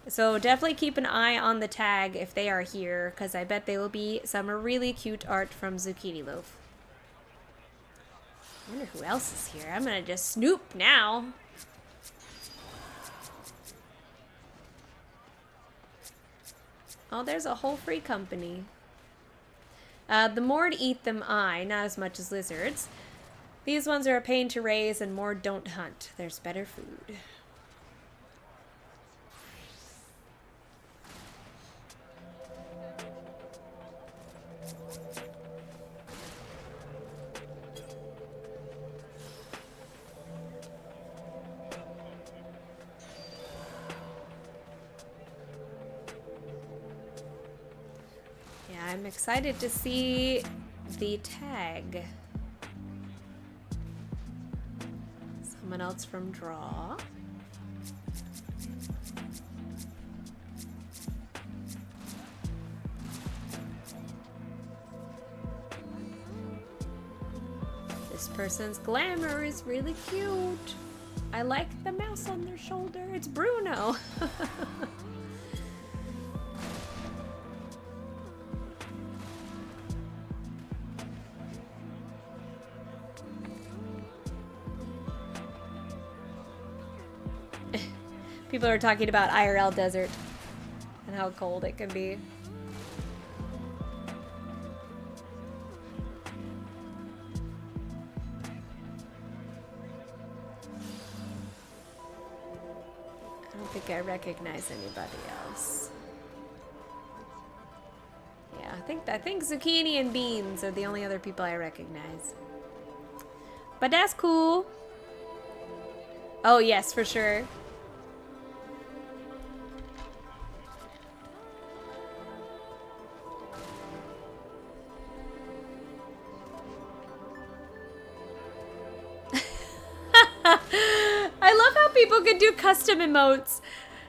S1: So definitely keep an eye on the tag if they are here, because I bet there will be some really cute art from zucchini loaf. I wonder who else is here. I'm gonna just snoop now. Oh, there's a whole free company. The more to eat them I, not as much as lizards. These ones are a pain to raise and more don't hunt. There's better food. I'm excited to see the tag. Someone else from Draw. This person's glamour is really cute. I like the mouse on their shoulder. It's Bruno. People are talking about IRL desert and how cold it can be. I don't think I recognize anybody else. Yeah, I think zucchini and beans are the only other people I recognize. But that's cool. Oh yes, for sure. I love how people could do custom emotes.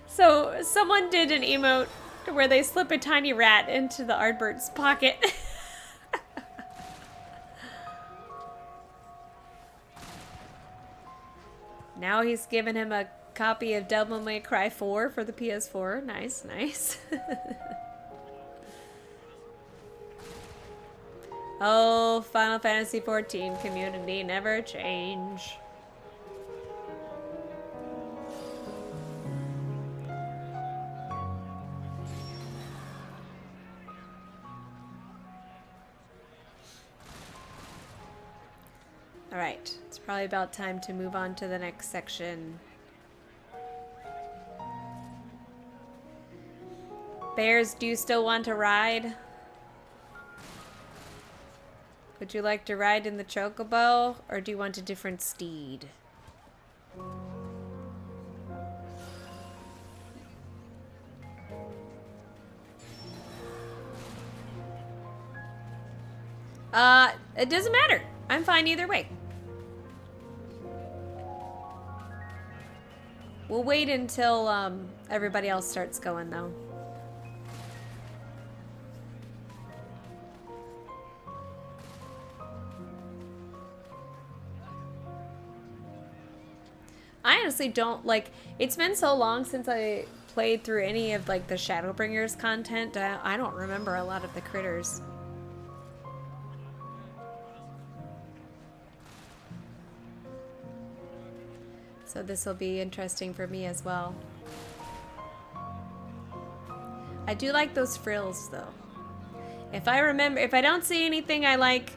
S1: So someone did an emote where they slip a tiny rat into the Ardbert's pocket. Now he's given him a copy of Devil May Cry 4 for the PS4. Nice, nice. Oh, Final Fantasy XIV community never change. Alright, it's probably about time to move on to the next section. Bears, do you still want to ride? Would you like to ride in the chocobo, or do you want a different steed? It doesn't matter. I'm fine either way. We'll wait until everybody else starts going, though. I honestly don't, like, it's been so long since I played through any of, like, the Shadowbringers content. I don't remember a lot of the critters. So this will be interesting for me as well. I do like those frills though. If I don't see anything I like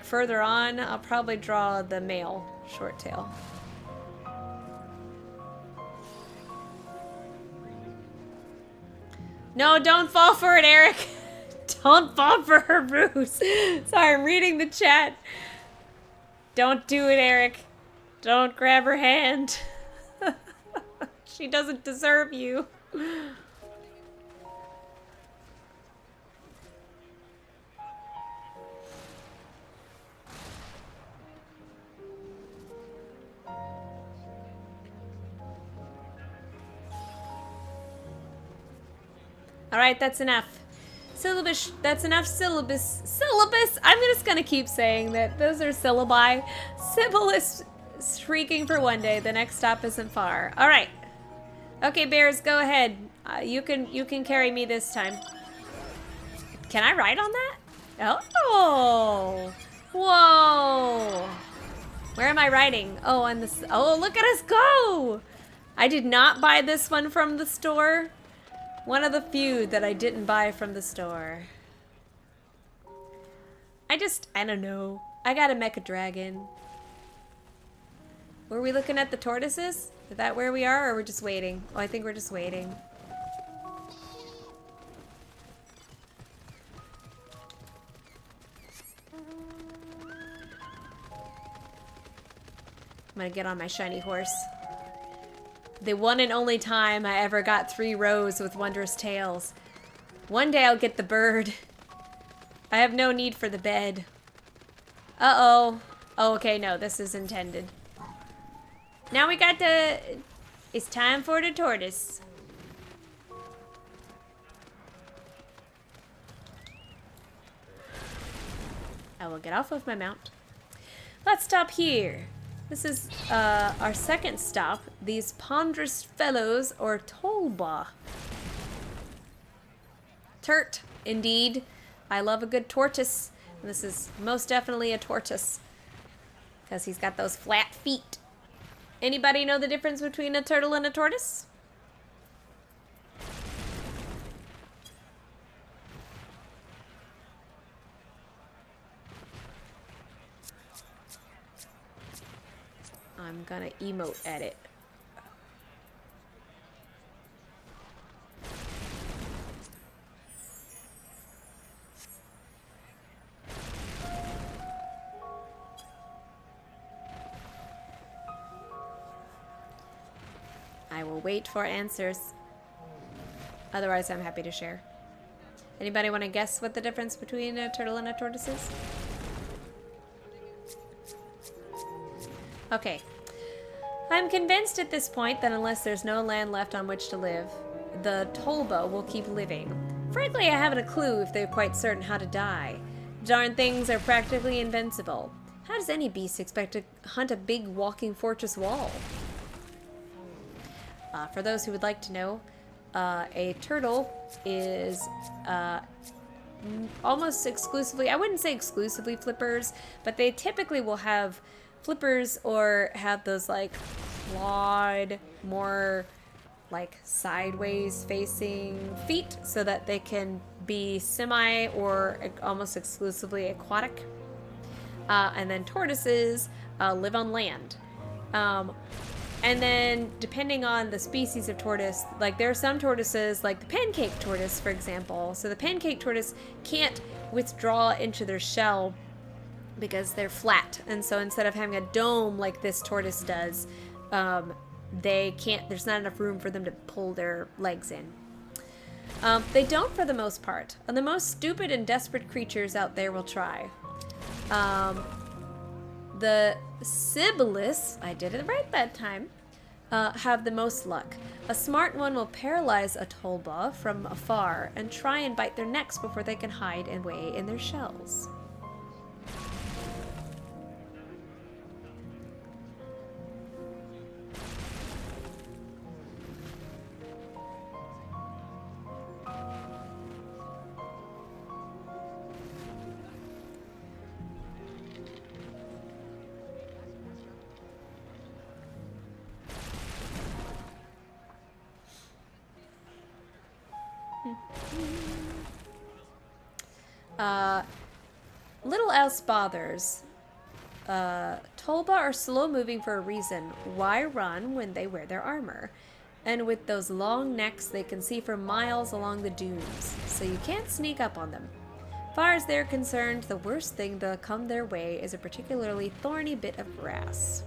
S1: further on, I'll probably draw the male short tail. No, don't fall for it, Eric. Don't fall for her ruse. Sorry, I'm reading the chat. Don't do it, Eric. Don't grab her hand. She doesn't deserve you. All right, that's enough. Syllabus, that's enough syllabus. Syllabus, I'm just gonna keep saying that. Those are syllabi. Syllabus shrieking for one day. The next stop isn't far. All right. Okay, bears, go ahead. You can carry me this time. Can I ride on that? Oh. Whoa. Where am I riding? Oh, on this. Oh, look at us go. I did not buy this one from the store. One of the few that I didn't buy from the store. I don't know. I got a mecha dragon. Were we looking at the tortoises? Is that where we are, or we're just waiting? Oh, I think we're just waiting. I'm gonna get on my shiny horse. The one and only time I ever got 3 rows with wondrous tails. One day I'll get the bird. I have no need for the bed. Uh-oh. Oh, okay, no, this is intended. Now we got the... It's time for the tortoise. I will get off of my mount. Let's stop here. This is our second stop. These ponderous fellows, or tolba. Turt, indeed. I love a good tortoise. And this is most definitely a tortoise. Because he's got those flat feet. Anybody know the difference between a turtle and a tortoise? I'm gonna emote at it. I will wait for answers. Otherwise, I'm happy to share. Anybody want to guess what the difference between a turtle and a tortoise is? Okay. I'm convinced at this point that unless there's no land left on which to live, the Tolba will keep living. Frankly, I haven't a clue if they're quite certain how to die. Darn things are practically invincible. How does any beast expect to hunt a big walking fortress wall? For those who would like to know, a turtle is almost exclusively, I wouldn't say exclusively flippers, but they typically will have flippers or have those like clawed, more like sideways facing feet so that they can be semi or almost exclusively aquatic. And then tortoises live on land. And then depending on the species of tortoise, like there are some tortoises, like the pancake tortoise, for example. So the pancake tortoise can't withdraw into their shell because they're flat. And so instead of having a dome like this tortoise does, they can't, there's not enough room for them to pull their legs in. They don't for the most part. And the most stupid and desperate creatures out there will try. The Sibylis, I did it right that time, have the most luck. A smart one will paralyze a Tolba from afar and try and bite their necks before they can hide away in their shells. Little else bothers. Tolba are slow moving for a reason. Why run when they wear their armor? And with those long necks, they can see for miles along the dunes, so you can't sneak up on them. Far as they're concerned, the worst thing to come their way is a particularly thorny bit of grass.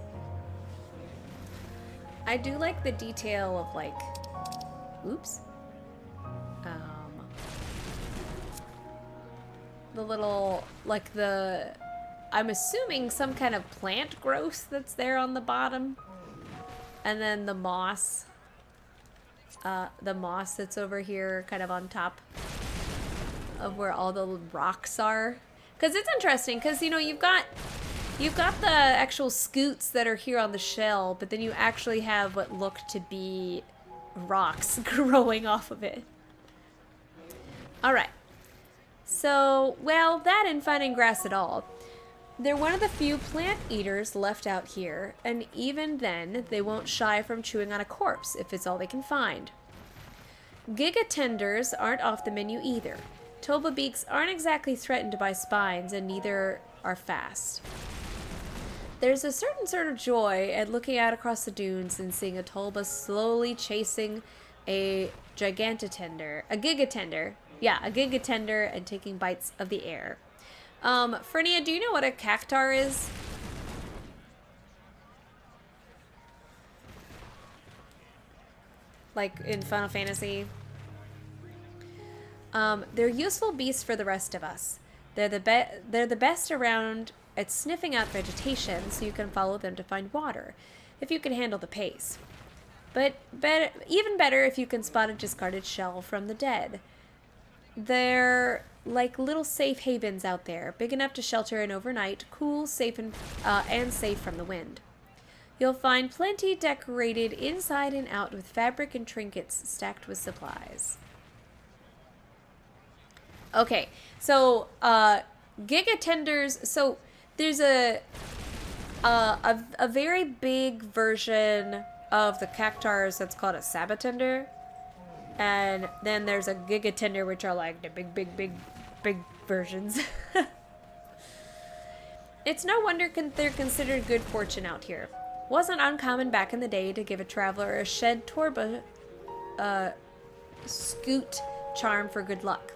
S1: I do like the detail of, like, oops. The little, like I'm assuming some kind of plant growth that's there on the bottom. And then the moss. The moss that's over here kind of on top of where all the rocks are. Because it's interesting, because, you know, you've got the actual scoots that are here on the shell, but then you actually have what look to be rocks growing off of it. Alright. So, well, that and finding grass at all. They're one of the few plant eaters left out here, and even then, they won't shy from chewing on a corpse if it's all they can find. Gigatenders aren't off the menu either. Tolba beaks aren't exactly threatened by spines, and neither are fast. There's a certain sort of joy at looking out across the dunes and seeing a Tolba slowly chasing a gigatender, and taking bites of the air. Fernia, do you know what a cactar is? Like in Final Fantasy? They're useful beasts for the rest of us. They're the best around at sniffing out vegetation, so you can follow them to find water, if you can handle the pace. But even better if you can spot a discarded shell from the dead. They're like little safe havens out there, big enough to shelter an overnight, cool, safe, and safe from the wind. You'll find plenty decorated inside and out with fabric and trinkets stacked with supplies. Okay, so gigatenders. So there's a very big version of the cactars that's called a sabatender. And then there's a gigatender, which are like the big versions. It's no wonder they're considered good fortune out here. Wasn't uncommon back in the day to give a traveler a shed torba scoot charm for good luck.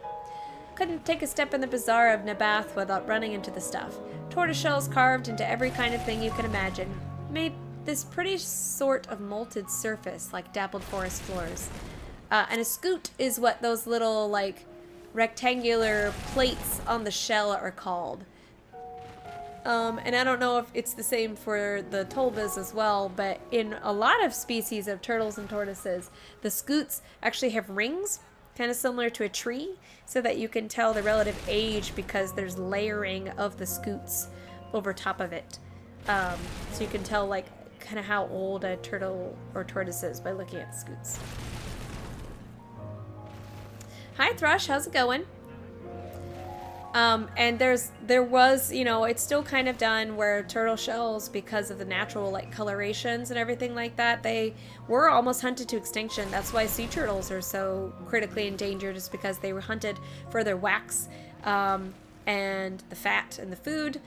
S1: Couldn't take a step in the bazaar of Nabath without running into the stuff. Tortoiseshells carved into every kind of thing you can imagine. Made this pretty sort of molted surface like dappled forest floors. And a scoot is what those little, like, rectangular plates on the shell are called. And I don't know if it's the same for the tolbas as well, but in a lot of species of turtles and tortoises, the scoots actually have rings, kind of similar to a tree, so that you can tell the relative age because there's layering of the scoots over top of it. So you can tell, like, kind of how old a turtle or tortoise is by looking at the scoots. Hi Thrush, how's it going? And there was, you know, it's still kind of done where turtle shells, because of the natural, like, colorations and everything like that, they were almost hunted to extinction. That's why sea turtles are so critically endangered, is because they were hunted for their wax, and the fat and the food,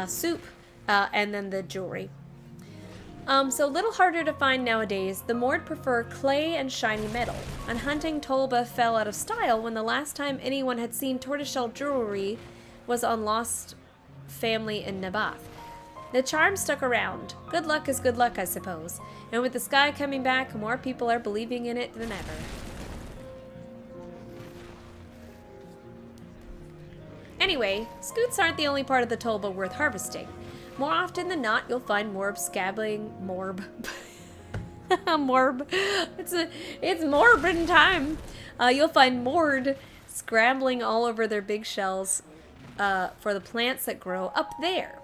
S1: soup, and then the jewelry. So a little harder to find nowadays. The Mord prefer clay and shiny metal, and hunting Tolba fell out of style when the last time anyone had seen tortoiseshell jewelry was on Lost Family in Nabath. The charm stuck around. Good luck is good luck, I suppose, and with the sky coming back, more people are believing in it than ever. Anyway, scoots aren't the only part of the Tolba worth harvesting. More often than not, you'll find morb scabbling morb. Morb. It's morbid time. You'll find mord scrambling all over their big shells for the plants that grow up there.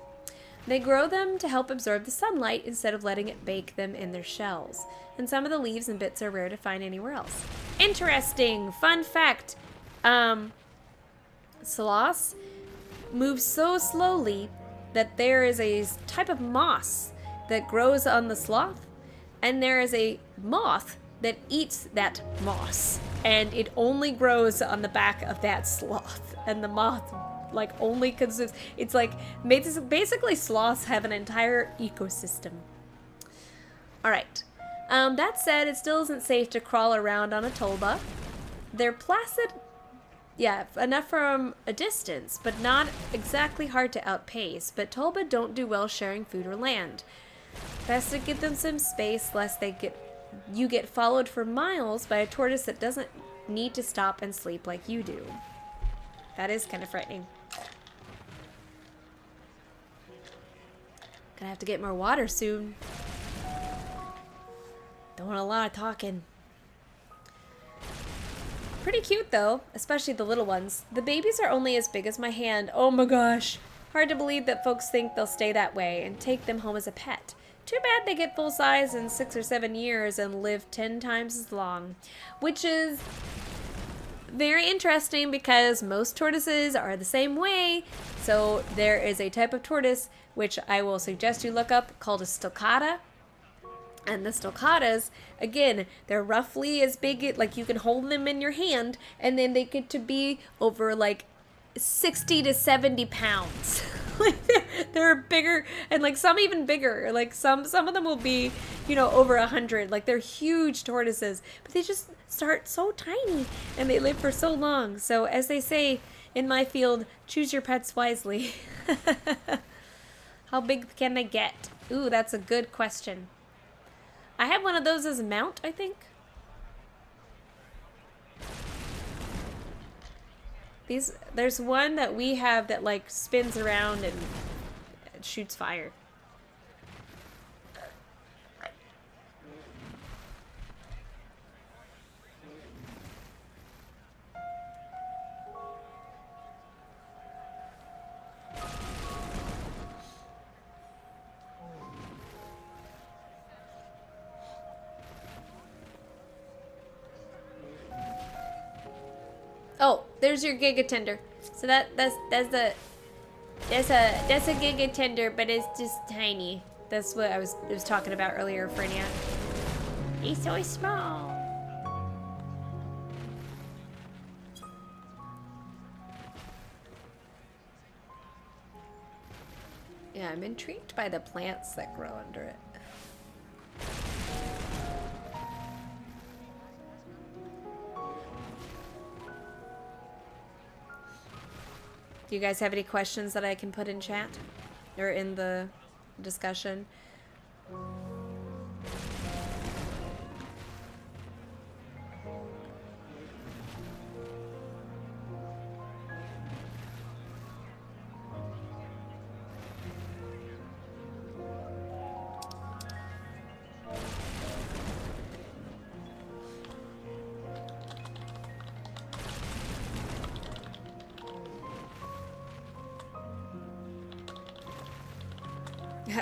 S1: They grow them to help absorb the sunlight instead of letting it bake them in their shells. And some of the leaves and bits are rare to find anywhere else. Interesting! Fun fact. Sloths move so slowly that there is a type of moss that grows on the sloth, and there is a moth that eats that moss, and it only grows on the back of that sloth, and the moth like only consumes. It's like basically sloths have an entire ecosystem. All right. That said, it still isn't safe to crawl around on a tulba. They're placid, yeah, enough from a distance, but not exactly hard to outpace. But tulba don't do well sharing food or land. Best to give them some space, lest you get followed for miles by a tortoise that doesn't need to stop and sleep like you do. That is kind of frightening. Gonna have to get more water soon. Don't want a lot of talking. Pretty cute though, especially the little ones. The babies are only as big as my hand. Oh my gosh. Hard to believe that folks think they'll stay that way and take them home as a pet. Too bad they get full size in 6 or 7 years and live 10 times as long. Which is very interesting because most tortoises are the same way. So there is a type of tortoise which I will suggest you look up called a stoccata. And the stoccatas, again, they're roughly as big, like you can hold them in your hand, and then they get to be over like 60 to 70 pounds. Like they're bigger, and like some even bigger. Like some of them will be, over 100. Like they're huge tortoises, but they just start so tiny, and they live for so long. So as they say in my field, choose your pets wisely. How big can they get? Ooh, that's a good question. I have one of those as a mount, I think. There's one that we have that like spins around and shoots fire. Oh, there's your Giga Tender. So that's a Giga Tender, but it's just tiny. That's what I was talking about earlier, Frenia. He's so small. Yeah, I'm intrigued by the plants that grow under it. Do you guys have any questions that I can put in chat or in the discussion?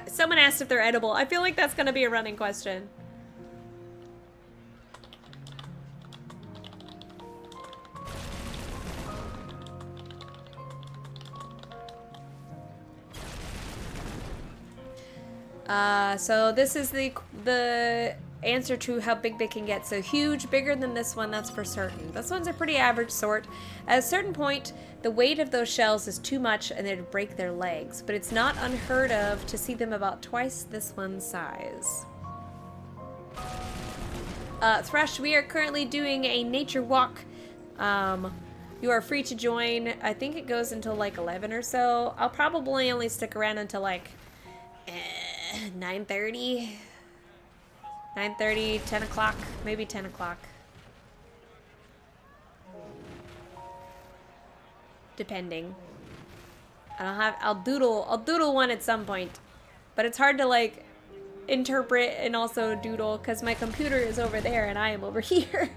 S1: Someone asked if they're edible. I feel like that's going to be a running question. So this is the answer to how big they can get. So huge, bigger than this one, that's for certain. This one's a pretty average sort. At a certain point, the weight of those shells is too much and they'd break their legs, but it's not unheard of to see them about twice this one's size. Thrush, we are currently doing a nature walk. You are free to join. I think it goes until like 11 or so. I'll probably only stick around until like 9:30. 9:30, 10 o'clock, maybe 10 o'clock. Depending. I'll doodle one at some point. But it's hard to like interpret and also doodle because my computer is over there and I am over here.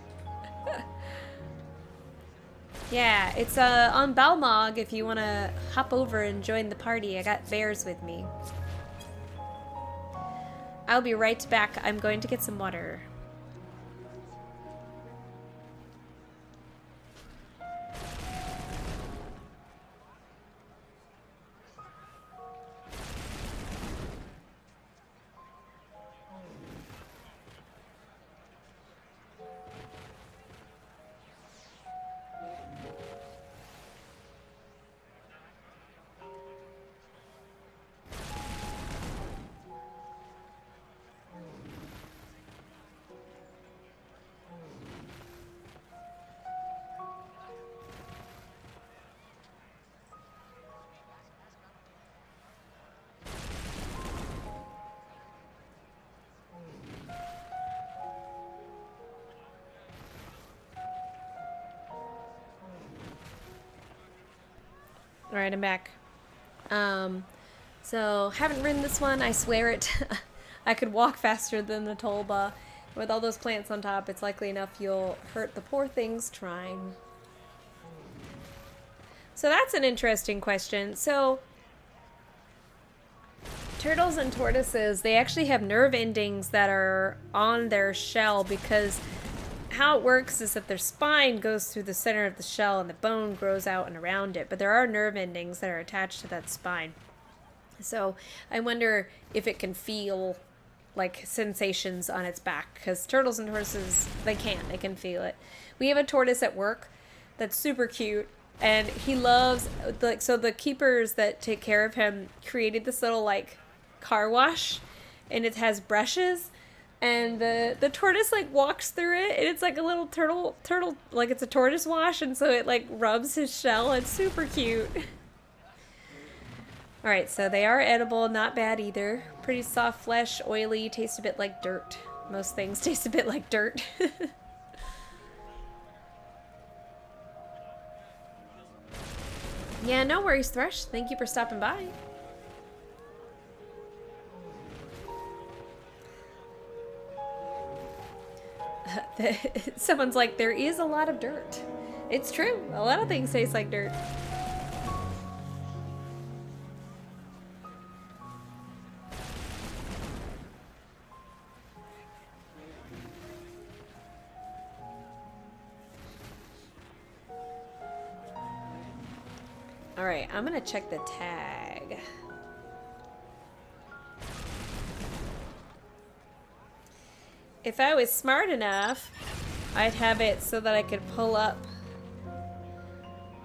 S1: Yeah, it's on Balmog if you want to hop over and join the party. I got bears with me. I'll be right back. I'm going to get some water. All right, I'm back. So haven't ridden this one. I swear it. I could walk faster than the Tolba. With all those plants on top, it's likely enough you'll hurt the poor things trying. So that's an interesting question. So turtles and tortoises, they actually have nerve endings that are on their shell, because how it works is that their spine goes through the center of the shell and the bone grows out and around it, but there are nerve endings that are attached to that spine. So I wonder if it can feel like sensations on its back, because turtles and tortoises, they can feel it. We have a tortoise at work that's super cute, and he loves, like, so the keepers that take care of him created this little like car wash, and it has brushes, and the tortoise like walks through it, and it's like a little turtle like it's a tortoise wash, and so it like rubs his shell. It's super cute. All right, so they are edible, not bad either. Pretty soft flesh, oily, tastes a bit like dirt. Most things taste a bit like dirt. Yeah, no worries, Thresh. Thank you for stopping by. Someone's like, there is a lot of dirt. It's true. A lot of things taste like dirt. All right, I'm gonna check the tag. If I was smart enough, I'd have it so that I could pull up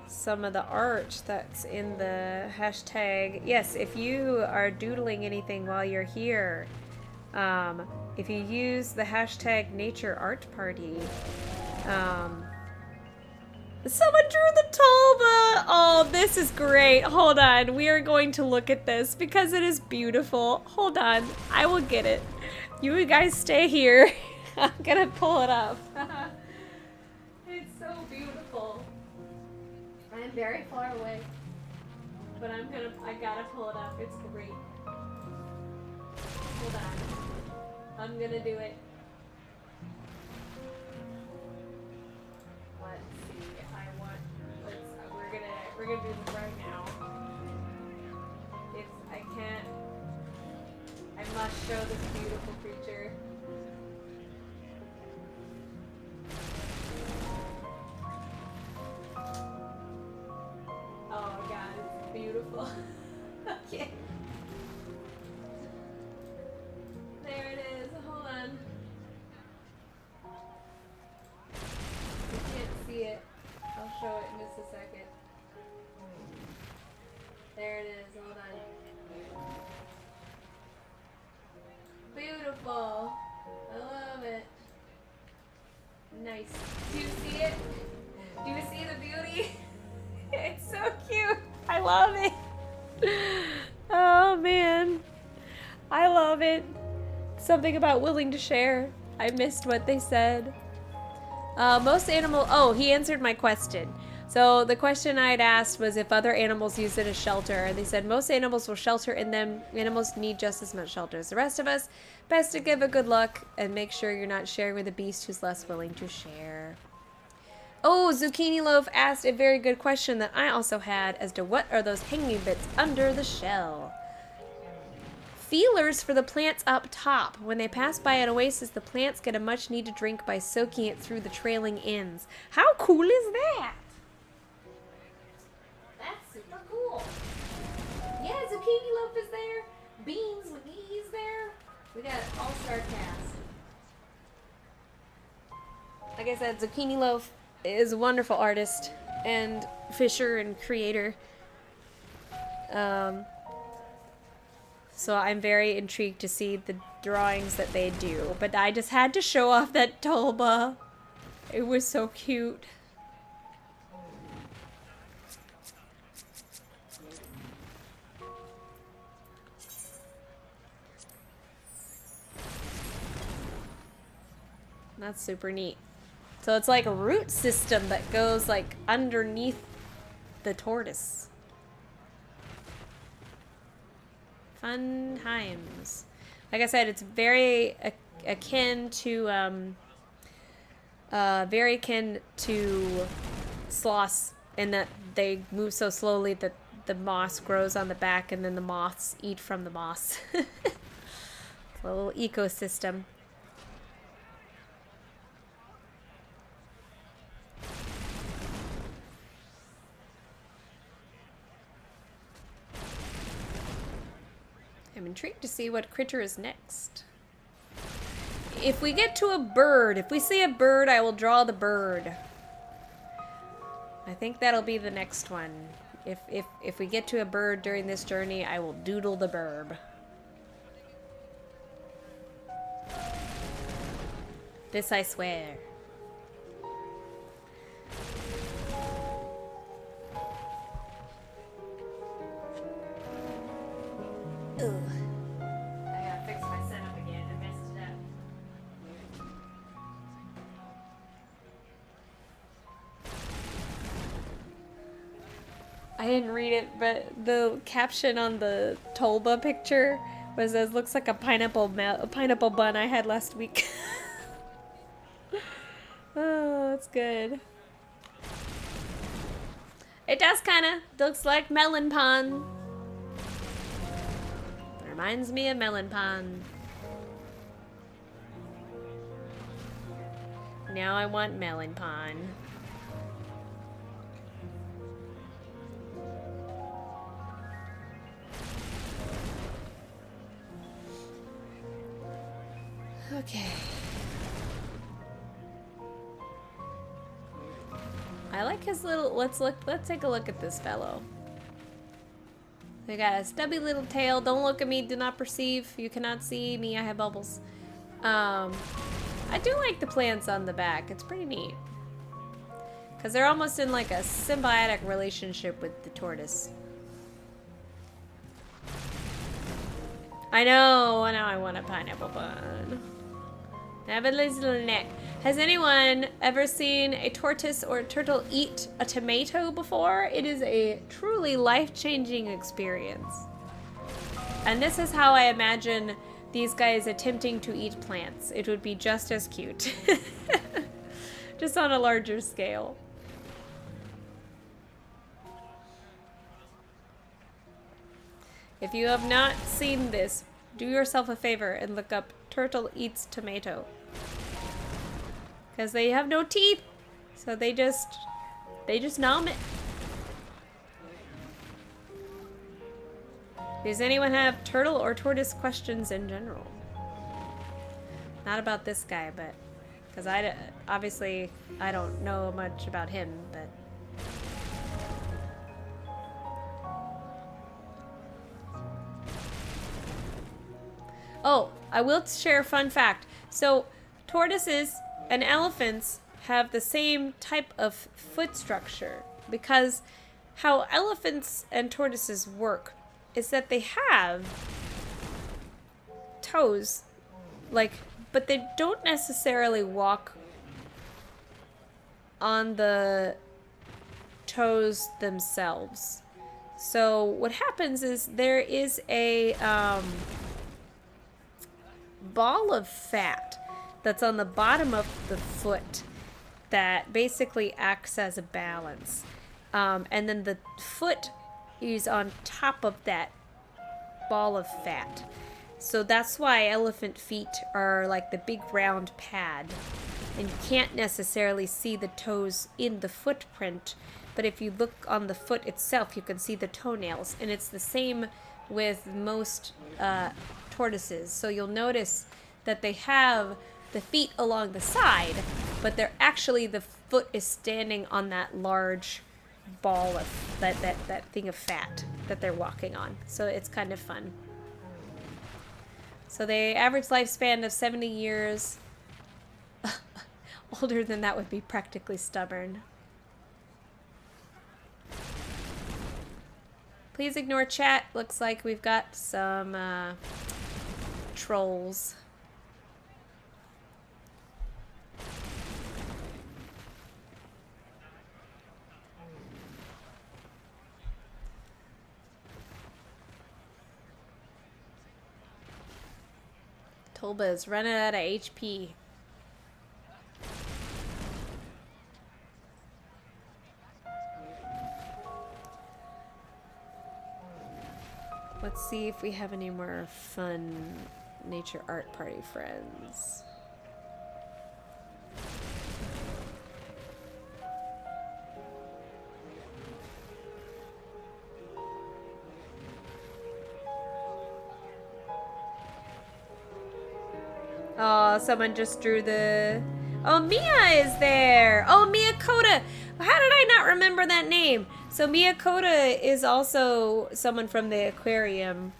S1: some of the art that's in the hashtag. Yes, if you are doodling anything while you're here, if you use the hashtag Nature Art Party, someone drew the Tolba! Oh, this is great. Hold on. We are going to look at this because it is beautiful. Hold on. I will get it. You guys stay here. I'm gonna pull it up. It's so beautiful. I am very far away. But I gotta pull it up. It's great. Hold on. I'm gonna do it. We're gonna do this right now. If I can't, I must show this beautiful creature. Oh god, it's beautiful. Okay. There it is. Hold on. You can't see it. I'll show it in just a second. There it is, hold on. Beautiful. I love it. Nice. Do you see it? Do you see the beauty? It's so cute. I love it. Oh man. I love it. Something about willing to share. I missed what they said. Most animal, oh, he answered my question. So the question I'd asked was if other animals use it as shelter, and they said most animals will shelter in them. Animals need just as much shelter as the rest of us. Best to give a good look and make sure you're not sharing with a beast who's less willing to share. Oh, Zucchini Loaf asked a very good question that I also had as to what are those hanging bits under the shell. Feelers for the plants up top. When they pass by an oasis, the plants get a much needed drink by soaking it through the trailing ends. How cool is that? That's super cool. Yeah, Zucchini Loaf is there. Beans McGee's there. We got an all-star cast. Like I said, Zucchini Loaf is a wonderful artist and fisher and creator. So I'm very intrigued to see the drawings that they do. But I just had to show off that Tolba. It was so cute. That's super neat. So it's like a root system that goes like underneath the tortoise. Fun times. Like I said, it's very akin to sloths in that they move so slowly that the moss grows on the back and then the moths eat from the moss. A little ecosystem. I'm intrigued to see what critter is next. If we get to a bird, if we see a bird, I will draw the bird. I think that'll be the next one. If we get to a bird during this journey, I will doodle the burb. This I swear. Ugh. I gotta fix my setup again. I messed it up. I didn't read it, but the caption on the Tolba picture was "It looks like a pineapple bun I had last week." Oh, that's good. It does kinda. Looks like melon pond. Reminds me of melon pond. Now I want melon pond. Okay. I like his little, let's take a look at this fellow. They got a stubby little tail. Don't look at me, do not perceive. You cannot see me, I have bubbles. I do like the plants on the back. It's pretty neat. Because they're almost in like a symbiotic relationship with the tortoise. I know I want a pineapple bun. Have a little neck. Has anyone ever seen a tortoise or a turtle eat a tomato before? It is a truly life-changing experience. And this is how I imagine these guys attempting to eat plants. It would be just as cute. Just on a larger scale. If you have not seen this, do yourself a favor and look up turtle eats tomato. Because they have no teeth, so they just nom it. Does anyone have turtle or tortoise questions in general? Not about this guy, but because obviously I don't know much about him, but. Oh, I will share a fun fact. So, tortoises and elephants have the same type of foot structure because how elephants and tortoises work is that they have toes, but they don't necessarily walk on the toes themselves. So what happens is there is a ball of fat that's on the bottom of the foot that basically acts as a balance. And then the foot is on top of that ball of fat. So that's why elephant feet are like the big round pad. And you can't necessarily see the toes in the footprint, but if you look on the foot itself, you can see the toenails. And it's the same with most tortoises. So you'll notice that they have the feet along the side, but they're actually, the foot is standing on that large ball of that thing of fat that they're walking on. So it's kind of fun. So the average lifespan of 70 years. Older than that would be practically stubborn. Please ignore chat. Looks like we've got some trolls. Tolba is running out of HP. Let's see if we have any more fun nature art party friends. Oh, someone just drew the... Oh, Mia is there! Oh, Mia Koda! How did I not remember that name? So Mia Koda is also someone from the aquarium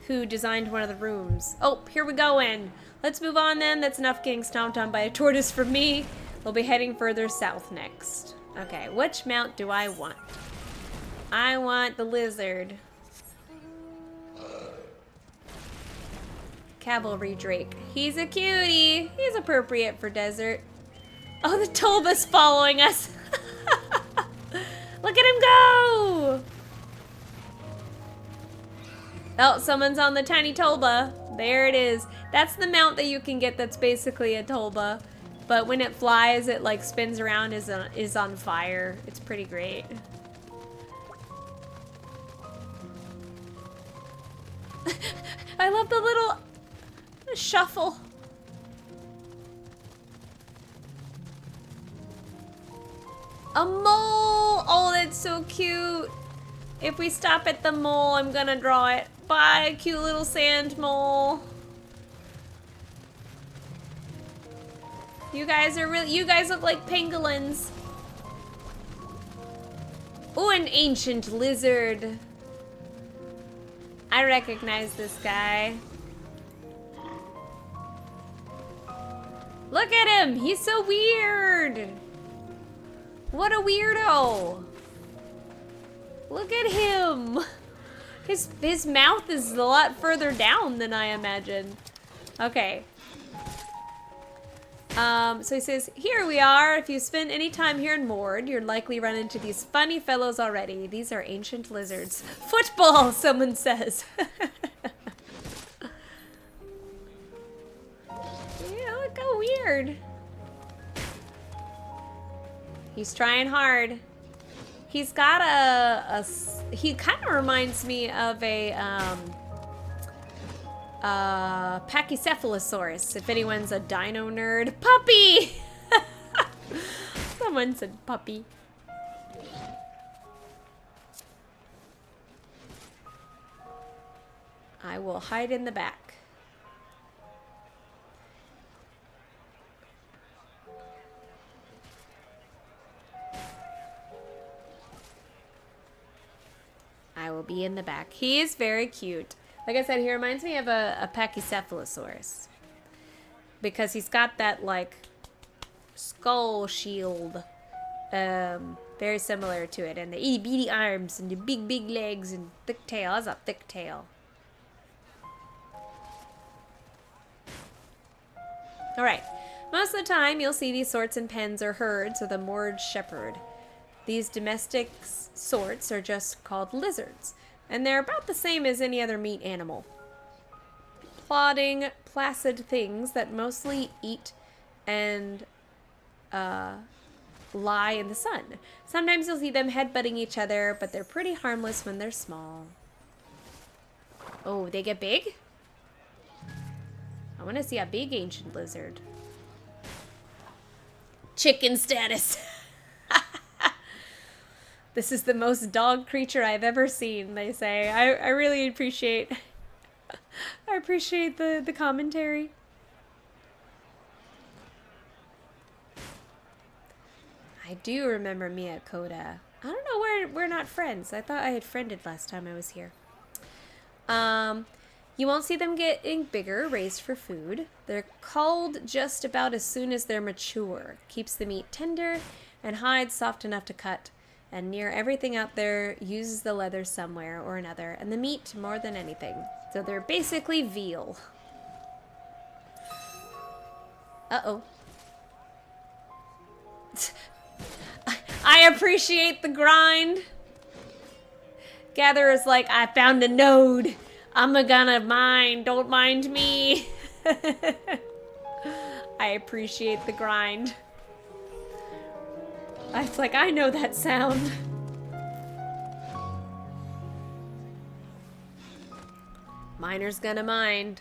S1: who designed one of the rooms. Oh, here we go in. Let's move on then. That's enough getting stomped on by a tortoise for me. We'll be heading further south next. Okay, which mount do I want? I want the lizard. Cavalry Drake. He's a cutie. He's appropriate for desert. Oh, the Tolba's following us. Look at him go. Oh, someone's on the tiny Tolba. There it is. That's the mount that you can get that's basically a Tolba. But when it flies, it like spins around, is on fire. It's pretty great. I love the little shuffle. A mole! Oh, that's so cute. If we stop at the mole, I'm gonna draw it. Bye, cute little sand mole. You guys are really, you guys look like pangolins. Oh, an ancient lizard. I recognize this guy. Look at him, he's so weird. What a weirdo. Look at him. His mouth is a lot further down than I imagined. Okay. So he says, here we are. If you spend any time here in Mord, you'll likely run into these funny fellows already. These are ancient lizards. Football, someone says. Yeah, look how weird. He's trying hard. He's got he kind of reminds me of a Pachycephalosaurus, if anyone's a dino nerd. Puppy! Someone said puppy. I will hide in the back. I will be in the back. He is very cute. Like I said, he reminds me of a Pachycephalosaurus. Because he's got that, like, skull shield. Very similar to it. And the itty bitty arms and the big, big legs and thick tail. That's a thick tail. Alright. Most of the time, you'll see these sorts in pens or herds with a moored shepherd. These domestic sorts are just called lizards, and they're about the same as any other meat animal. Plodding, placid things that mostly eat and lie in the sun. Sometimes you'll see them headbutting each other, but they're pretty harmless when they're small. Oh, they get big? I want to see a big ancient lizard. Chicken status. This is the most dog creature I've ever seen, they say. I really appreciate the commentary. I do remember Mia Koda. I don't know, we're not friends. I thought I had friended last time I was here. You won't see them getting bigger, raised for food. They're culled just about as soon as they're mature. Keeps the meat tender and hides soft enough to cut. And near everything out there uses the leather somewhere or another, and the meat more than anything. So they're basically veal. Uh-oh. I appreciate the grind. Gatherer's like, I found a node. I'm gonna mind. Don't mind me. I appreciate the grind. It's like, I know that sound. Miner's gonna mind.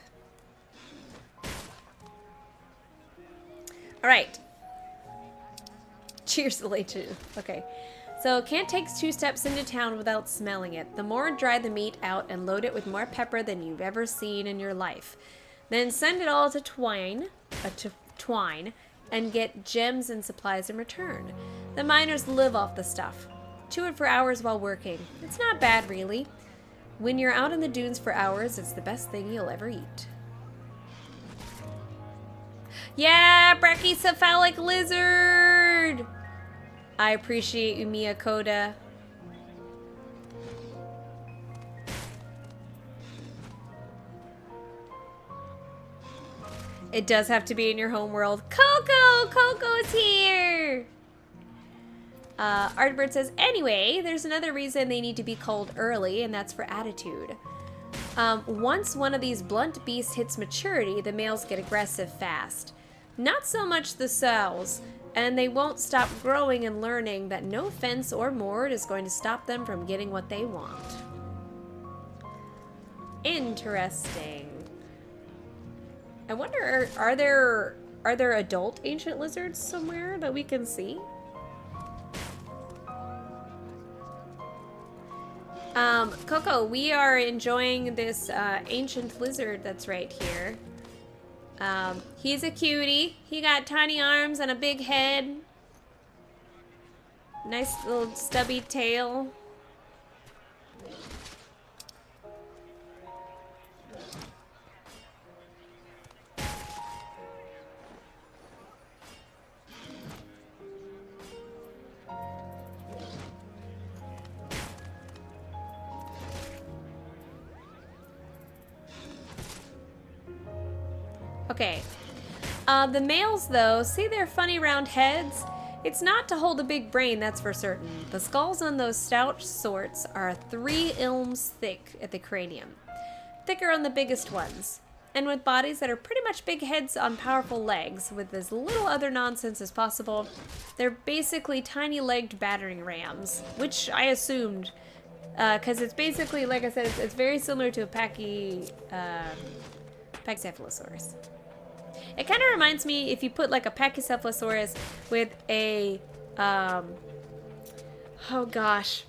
S1: Alright. Cheers, Lechu. Okay. So, can't take 2 steps into town without smelling it. The more dry the meat out and load it with more pepper than you've ever seen in your life. Then send it all to Twine, and get gems and supplies in return. The miners live off the stuff. Chew it for hours while working. It's not bad, really. When you're out in the dunes for hours, it's the best thing you'll ever eat. Yeah, brachycephalic lizard! I appreciate you, Miyakoda. It does have to be in your home world. Coco! Coco's here! Ardbert says, anyway, there's another reason they need to be culled early, and that's for attitude. Once one of these blunt beasts hits maturity, the males get aggressive fast. Not so much the sows, and they won't stop growing and learning that no fence or moord is going to stop them from getting what they want. Interesting. I wonder, are there adult ancient lizards somewhere that we can see? Coco, we are enjoying this ancient lizard that's right here. He's a cutie. He got tiny arms and a big head. Nice little stubby tail. Okay. The males, though, see their funny round heads? It's not to hold a big brain, that's for certain. The skulls on those stout sorts are 3 ilms thick at the cranium. Thicker on the biggest ones. And with bodies that are pretty much big heads on powerful legs, with as little other nonsense as possible, they're basically tiny-legged battering rams, which I assumed, because it's basically, like I said, it's very similar to a Pachycephalosaurus. It kind of reminds me if you put like a Pachycephalosaurus with a, oh gosh,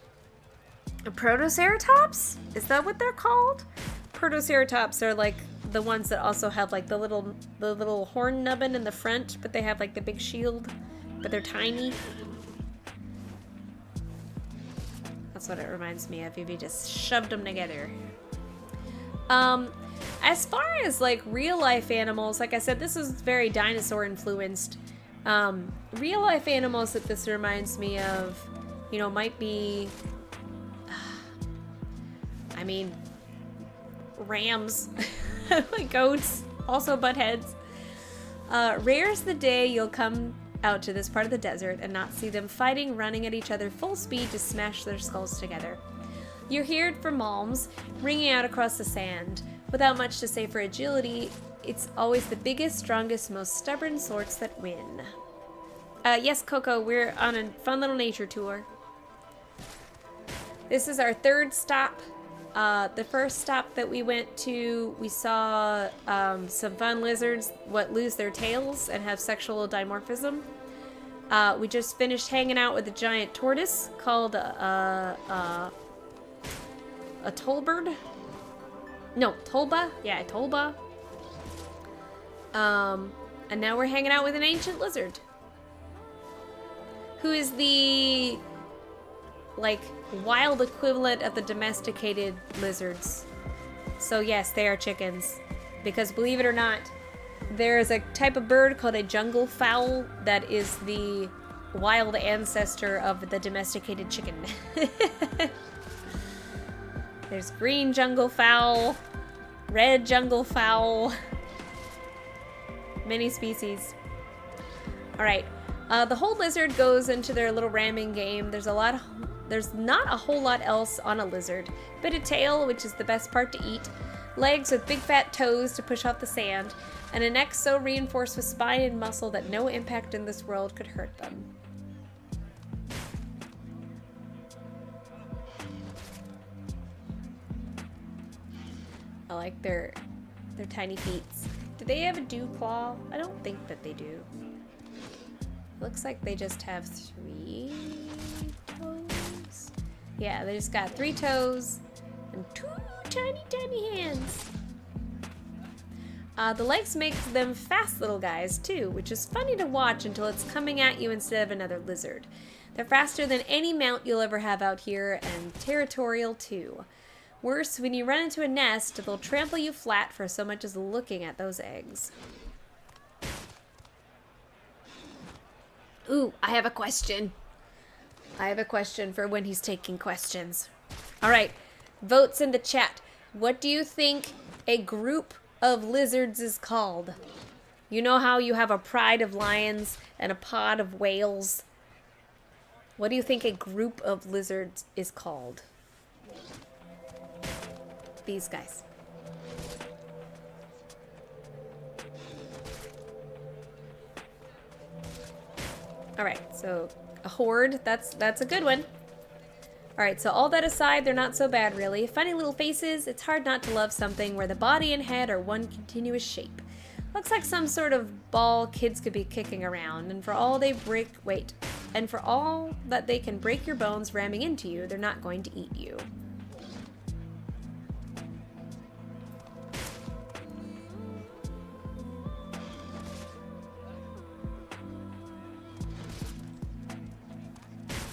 S1: a Protoceratops? Is that what they're called? Protoceratops are like the ones that also have like the little horn nubbin in the front, but they have like the big shield, but they're tiny. That's what it reminds me of if you just shoved them together. As far as like real life animals, like I said, this is very dinosaur influenced. Real life animals that this reminds me of, you know, might be, I mean, rams, like goats, also butt heads. Rare's the day you'll come out to this part of the desert and not see them fighting, running at each other full speed to smash their skulls together. You're heard for malms, ringing out across the sand. Without much to say for agility, it's always the biggest, strongest, most stubborn sorts that win. Yes, Coco, we're on a fun little nature tour. This is our 3rd stop. The first stop that we went to, we saw some fun lizards lose their tails and have sexual dimorphism. We just finished hanging out with a giant tortoise called a tollbird. No, Tolba? Yeah, Tolba. And now we're hanging out with an ancient lizard. Who is the, like, wild equivalent of the domesticated lizards. So yes, they are chickens. Because believe it or not, there is a type of bird called a jungle fowl that is the wild ancestor of the domesticated chicken. There's green jungle fowl, red jungle fowl, many species. All right, the whole lizard goes into their little ramming game. There's a lot of There's not a whole lot else on a lizard. Bit of tail, which is the best part to eat. Legs with big fat toes to push off the sand. And a neck so reinforced with spine and muscle that no impact in this world could hurt them. I like their tiny feet. Do they have a dew claw? I don't think that they do. Looks like they just have 3 toes. Yeah, they just got 3 toes and 2 tiny hands. The legs make them fast little guys too, which is funny to watch until it's coming at you instead of another lizard. They're faster than any mount you'll ever have out here, and territorial too. Worse, when you run into a nest, they'll trample you flat for so much as looking at those eggs. Ooh, I have a question. I have a question for when he's taking questions. All right, votes in the chat. What do you think a group of lizards is called? You know how you have a pride of lions and a pod of whales? What do you think a group of lizards is called? These guys. All right, so a horde, that's a good one. All right, so all that aside, they're not so bad really. Funny little faces, it's hard not to love something where the body and head are one continuous shape. Looks like some sort of ball kids could be kicking around, and for all that they can break your bones ramming into you, they're not going to eat you.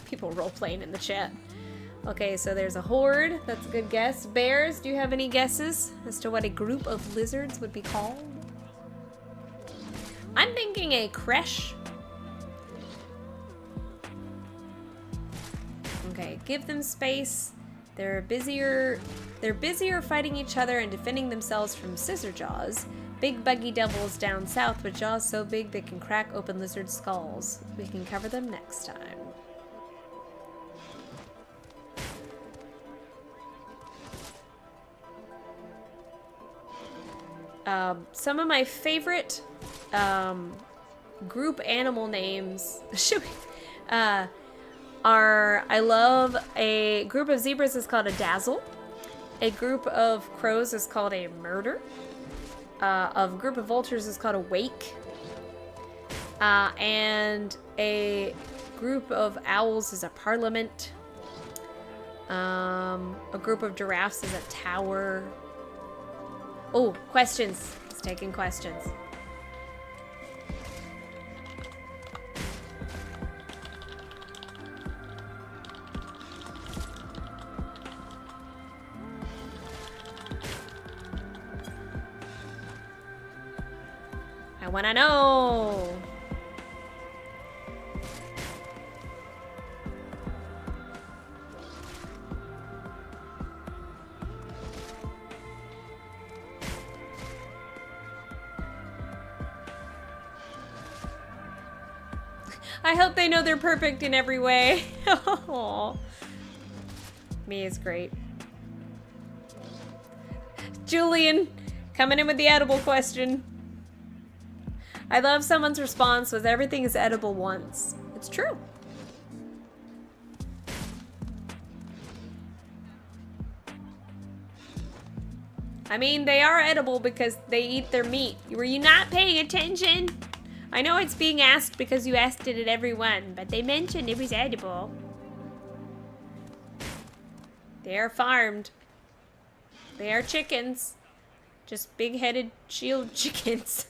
S1: People role-playing in the chat. Okay, so there's a horde. That's a good guess. Bears, do you have any guesses as to what a group of lizards would be called? I'm thinking a creche. Okay, give them space. They're busier fighting each other and defending themselves from scissor jaws. Big buggy devils down south with jaws so big they can crack open lizard skulls. We can cover them next time. Some of my favorite group animal names are, I love a group of zebras is called a dazzle. A group of crows is called a murder. A group of vultures is called a wake. And a group of owls is a parliament. A group of giraffes is a tower. Oh, questions. It's taking questions. I wanna know. I hope they know they're perfect in every way. Aww. Me is great. Julian, coming in with the edible question. I love someone's response with everything is edible once. It's true. I mean, they are edible because they eat their meat. Were you not paying attention? I know it's being asked because you asked it at every one, but they mentioned it was edible. They are farmed. They are chickens. Just big-headed shield chickens.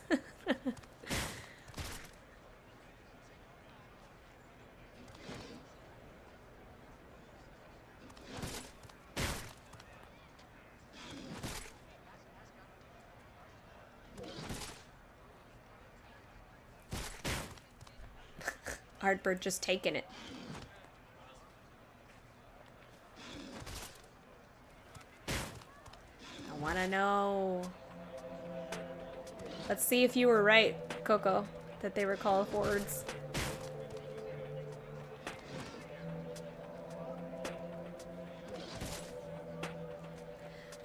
S1: Ardbert just taking it. I wanna know. Let's see if you were right, Coco, that they were called hordes.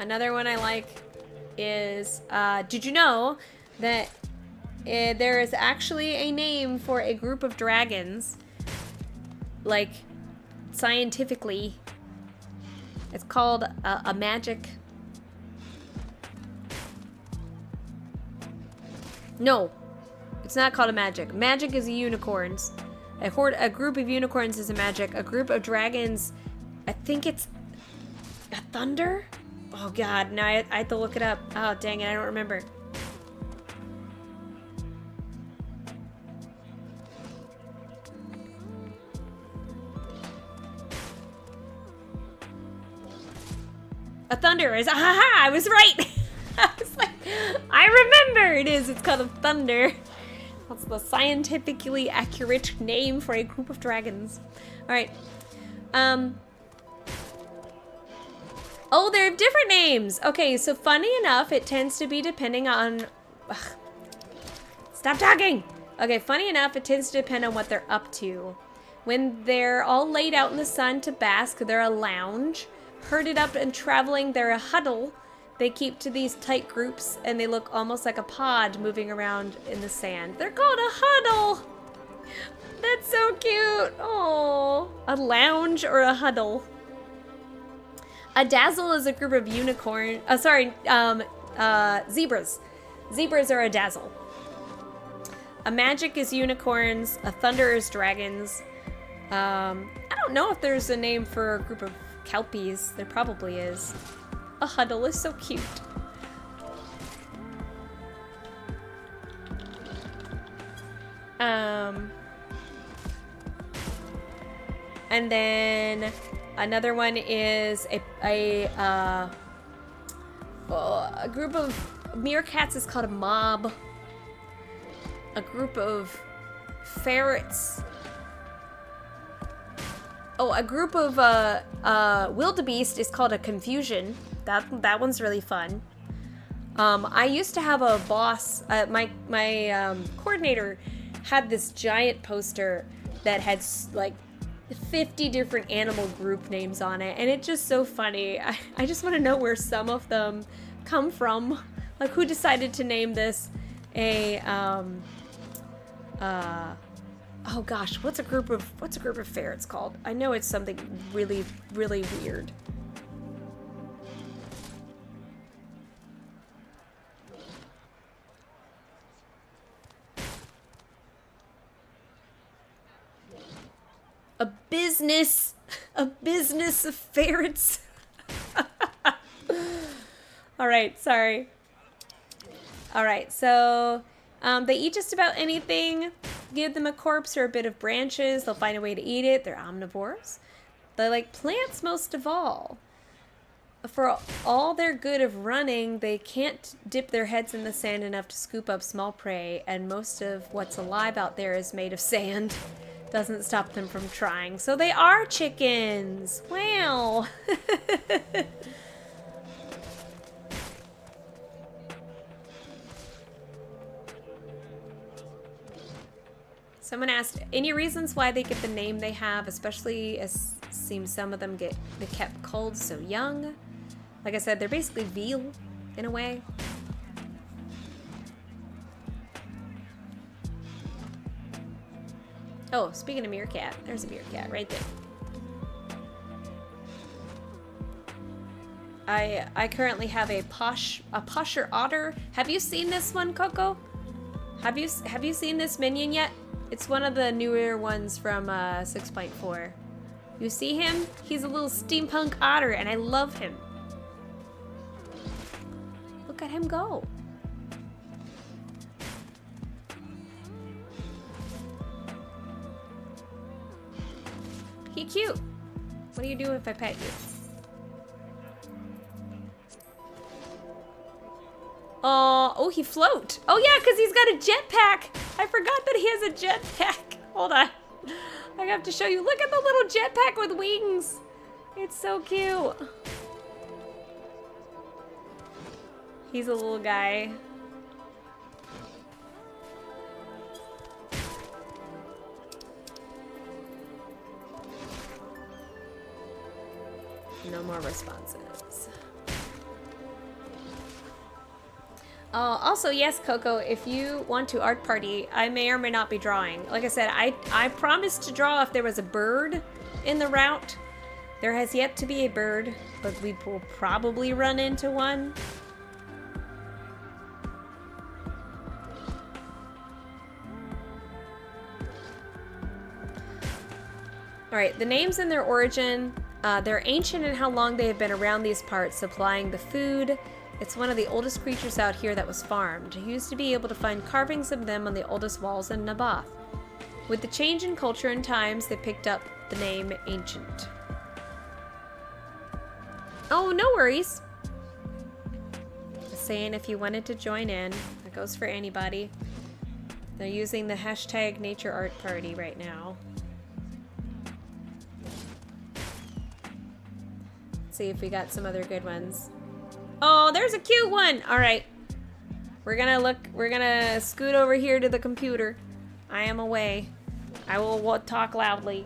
S1: Another one I like is, did you know that there is actually a name for a group of dragons? Like, scientifically. It's called a magic. No, it's not called a magic. Magic is unicorns. A group of unicorns is a magic. A group of dragons, I think it's a thunder? Oh god, now I have to look it up. Oh dang it, I don't remember. A thunder is, haha, I was right. I was like, I remember it is. It's called a thunder. That's the scientifically accurate name for a group of dragons. All right. Oh, they're different names. Okay, so funny enough, it tends to be depending on... Ugh. Stop talking. Okay, funny enough, it tends to depend on what they're up to. When they're all laid out in the sun to bask, they're a lounge. Herded up and traveling, they're a huddle. They keep to these tight groups, and they look almost like a pod moving around in the sand. They're called a huddle. That's so cute. Oh, a lounge or a huddle. A dazzle is a group of zebras. Zebras are a dazzle. A magic is unicorns. A thunder is dragons. I don't know if there's a name for a group of kelpies. There probably is. A huddle is so cute. And then another one is a group of meerkats is called a mob. A group of ferrets. Oh, a group of wildebeest is called a confusion. That one's really fun. I used to have a boss. My coordinator had this giant poster that had like 50 different animal group names on it, and it's just so funny. I just want to know where some of them come from. Like, who decided to name this a oh gosh, what's a group of ferrets called? I know it's something really, really weird. A business of ferrets. All right, sorry. All right, so they eat just about anything. Give them a corpse or a bit of branches, they'll find a way to eat it. They're omnivores. They like plants most of all. For all their good of running, they can't dip their heads in the sand enough to scoop up small prey, and most of what's alive out there is made of sand. Doesn't stop them from trying. So they are chickens. Wow. Someone asked, any reasons why they get the name they have, especially as it seems some of them get kept cold so young? Like I said, they're basically veal in a way. Oh, speaking of meerkat, there's a meerkat right there. I currently have a posher otter. Have you seen this one, Coco? Have you seen this minion yet? It's one of the newer ones from 6.4. You see him? He's a little steampunk otter, and I love him. Look at him go. He cute. What do you do if I pet you? Oh, he float. Oh yeah, because he's got a jetpack. I forgot that he has a jetpack. Hold on. I have to show you. Look at the little jetpack with wings. It's so cute. He's a little guy. No more responses. Also, yes, Coco, if you want to art party, I may or may not be drawing. Like I said, I promised to draw if there was a bird in the route. There has yet to be a bird, but we will probably run into one. Alright, the names and their origin. They're ancient in how long they have been around these parts, supplying the food. It's one of the oldest creatures out here that was farmed. You used to be able to find carvings of them on the oldest walls in Naboth. With the change in culture and times, they picked up the name Ancient. Oh, no worries. Just saying if you wanted to join in. That goes for anybody. They're using the hashtag Nature Art Party right now. Let's see if we got some other good ones. Oh, there's a cute one. All right. We're gonna scoot over here to the computer. I am away. I will talk loudly.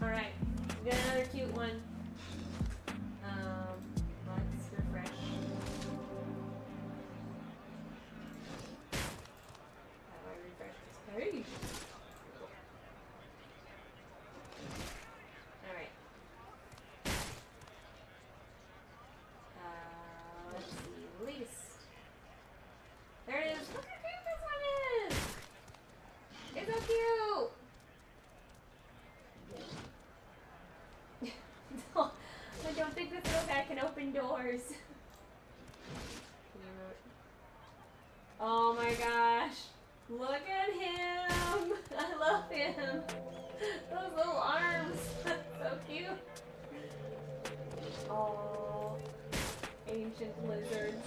S1: All right. We got another cute one. Let's refresh. How do I refresh this page? All right. Let's see, least. There it is. Look how cute this one is. It's so cute. No, I don't think this little guy can open doors. Oh my gosh. Look at him. I love him. Those little arms. So cute. Oh. Ancient lizards.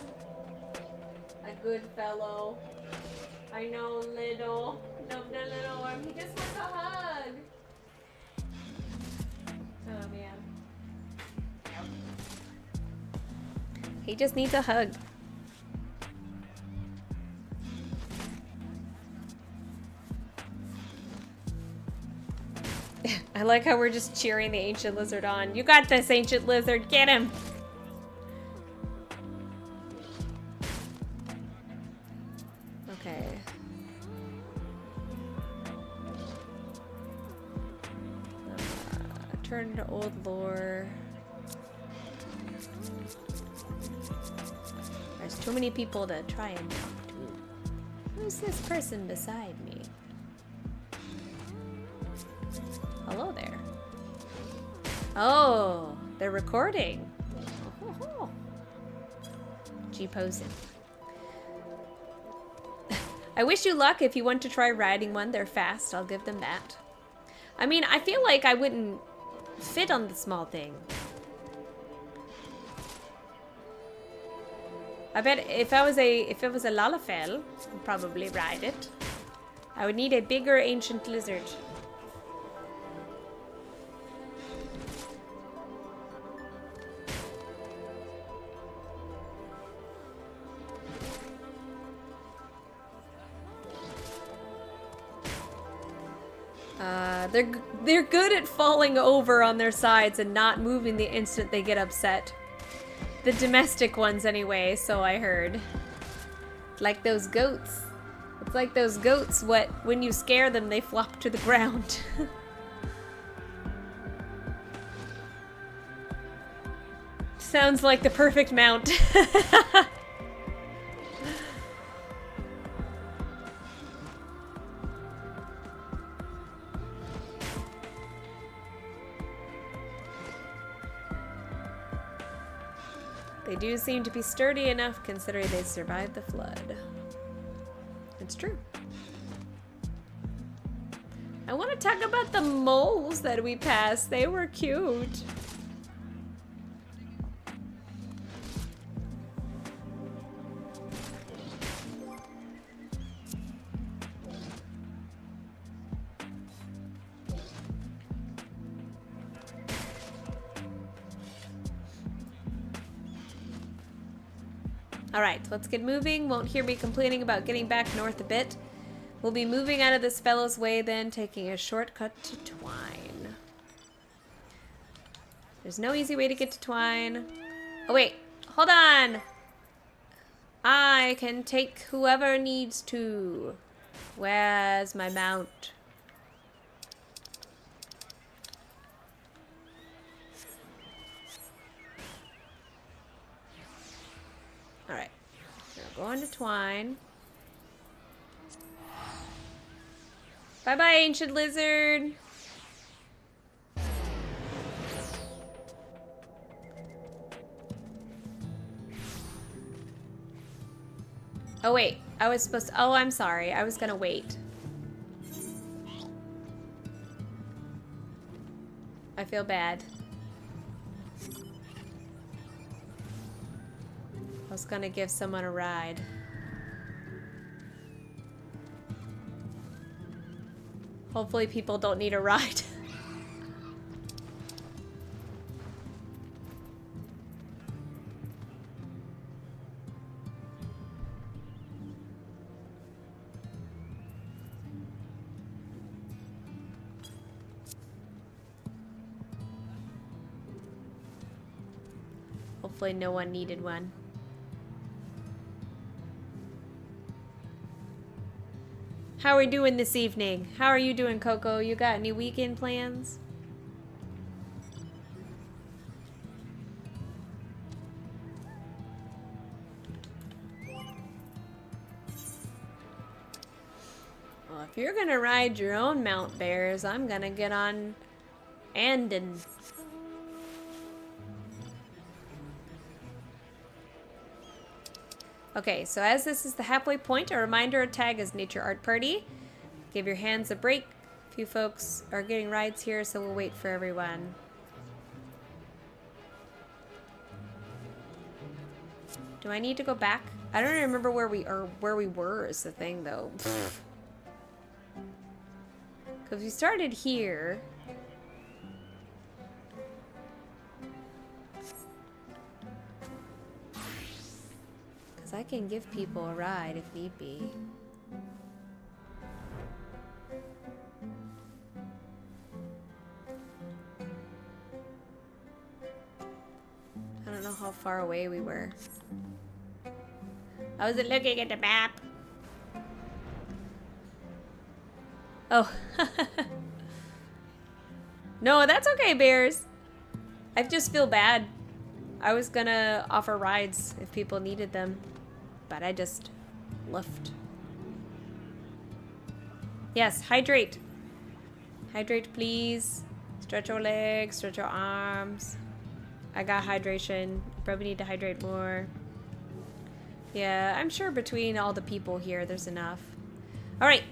S1: A good fellow. I know, little. No arm. He just wants a hug. Oh man. He just needs a hug. I like how we're just cheering the ancient lizard on. You got this, ancient lizard. Get him. Okay. Turn to old lore. There's too many people to try and talk to. Who's this person beside me? Hello there. Oh, they're recording. Oh. G-posing. I wish you luck if you want to try riding one. They're fast. I'll give them that. I mean, I feel like I wouldn't fit on the small thing. I bet if it was a Lalafell, I'd probably ride it. I would need a bigger ancient lizard. They're good at falling over on their sides and not moving the instant they get upset. The domestic ones anyway, so I heard. Like those goats. It's like those goats, when you scare them, they flop to the ground. Sounds like the perfect mount. They do seem to be sturdy enough considering they survived the flood. It's true. I want to talk about the moles that we passed. They were cute. Alright, let's get moving. Won't hear me complaining about getting back north a bit. We'll be moving out of this fellow's way then, taking a shortcut to Twine. There's no easy way to get to Twine. Oh wait, hold on! I can take whoever needs to. Where's my mount? Alright. Now go on to Twine. Bye-bye, Ancient Lizard. Oh, wait. I was supposed to... Oh, I'm sorry. I was gonna wait. I feel bad. I was gonna give someone a ride. Hopefully people don't need a ride. Hopefully no one needed one. How are we doing this evening? How are you doing, Coco? You got any weekend plans? Well, if you're gonna ride your own mount, bears, I'm gonna get on Andon. Okay, so as this is the halfway point, a reminder to tag as Nature Art Party. Give your hands a break. A few folks are getting rides here, so we'll wait for everyone. Do I need to go back? I don't remember where we were is the thing though. Because we started here. I can give people a ride if need be. I don't know how far away we were. I wasn't looking at the map. Oh. No, that's okay, bears. I just feel bad. I was gonna offer rides if people needed them. But I just left. Yes, hydrate. Hydrate, please. Stretch your legs, stretch your arms. I got hydration. Probably need to hydrate more. Yeah, I'm sure between all the people here, there's enough. All right,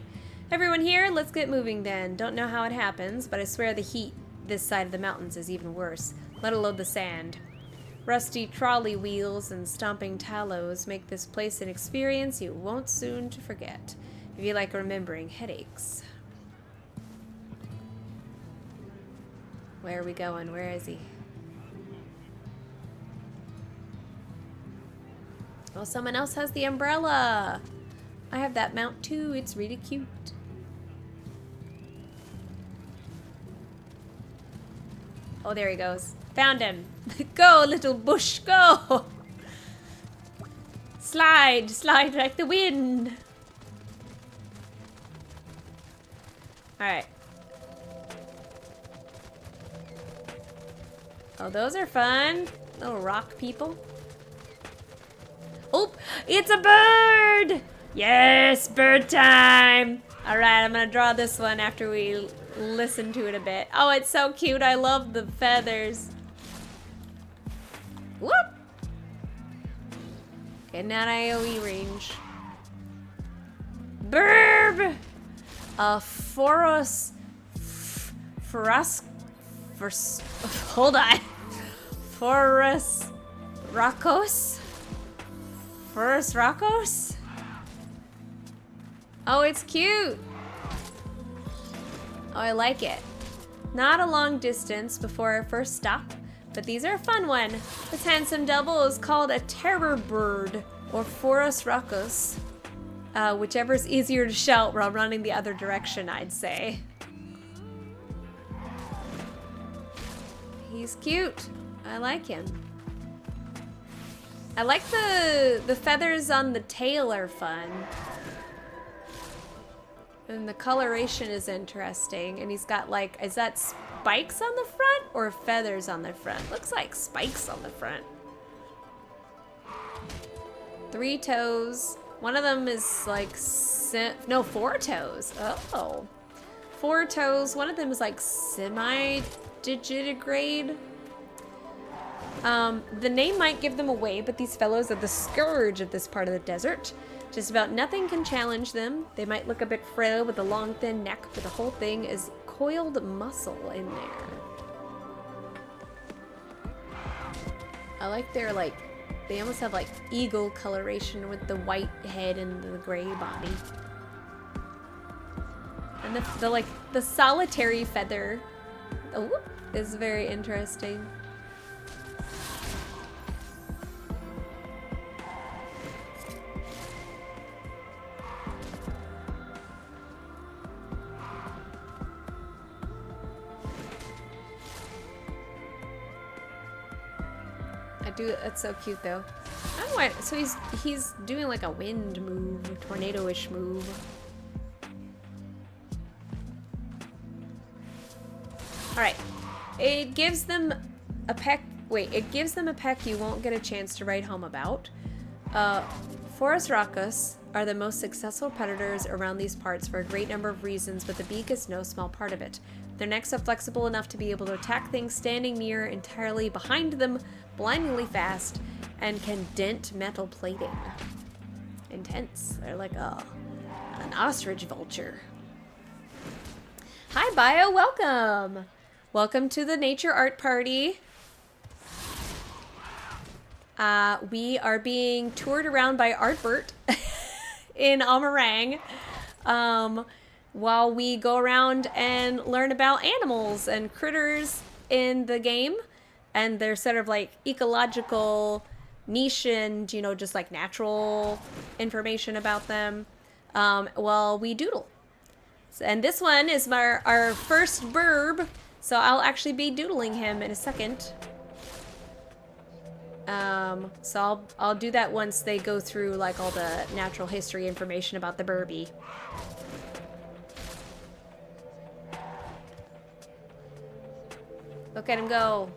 S1: everyone here, let's get moving then. Don't know how it happens, but I swear the heat this side of the mountains is even worse, let alone the sand. Rusty trolley wheels and stomping tallows make this place an experience you won't soon to forget, if you like remembering headaches. Where are we going? Where is he? Oh, someone else has the umbrella. I have that mount too. It's really cute. Oh, there he goes. Found him. Go, little bush, go! Slide, slide like the wind. Alright. Oh, those are fun. Little rock people. Oh, it's a bird! Yes, bird time! Alright, I'm gonna draw this one after we listen to it a bit. Oh, it's so cute. I love the feathers. Whoop! Getting out AoE range. Burb! Hold on. Forus Rocos? Forus Rocos? Oh, it's cute. Oh, I like it. Not a long distance before our first stop, but these are a fun one. This handsome double is called a terror bird, or Forus Rocos. Whichever's easier to shout while running the other direction, I'd say. He's cute. I like him. I like the feathers on the tail are fun. And the coloration is interesting. And he's got like, is that spikes on the front or feathers on the front? Looks like spikes on the front. 3 toes. One of them is like, no, 4 toes. Oh. 4 toes. One of them is like semi-digitigrade. The name might give them away, but these fellows are the scourge of this part of the desert. Just about nothing can challenge them. They might look a bit frail with a long, thin neck, but the whole thing is coiled muscle in there. I like their, like, they almost have, like, eagle coloration with the white head and the gray body. And the like, the solitary feather, oh, is very interesting. That's so cute though. I don't know why, so he's doing like a wind move, a tornado-ish move. Alright. It gives them a peck. Wait, it gives them a peck you won't get a chance to write home about. Forest raccoons are the most successful predators around these parts for a great number of reasons, but the beak is no small part of it. Their necks are flexible enough to be able to attack things standing near, entirely behind them, blindingly fast, and can dent metal plating. Intense. They're like an ostrich vulture. Hi, Bio. Welcome. Welcome to the nature art party. We are being toured around by Ardbert in Amh Araeng while we go around and learn about animals and critters in the game and their sort of like ecological niche and, you know, just like natural information about them while we doodle. And this one is our first burb, so I'll actually be doodling him in a second. So I'll do that once they go through like all the natural history information about the Burbie. Look at him go.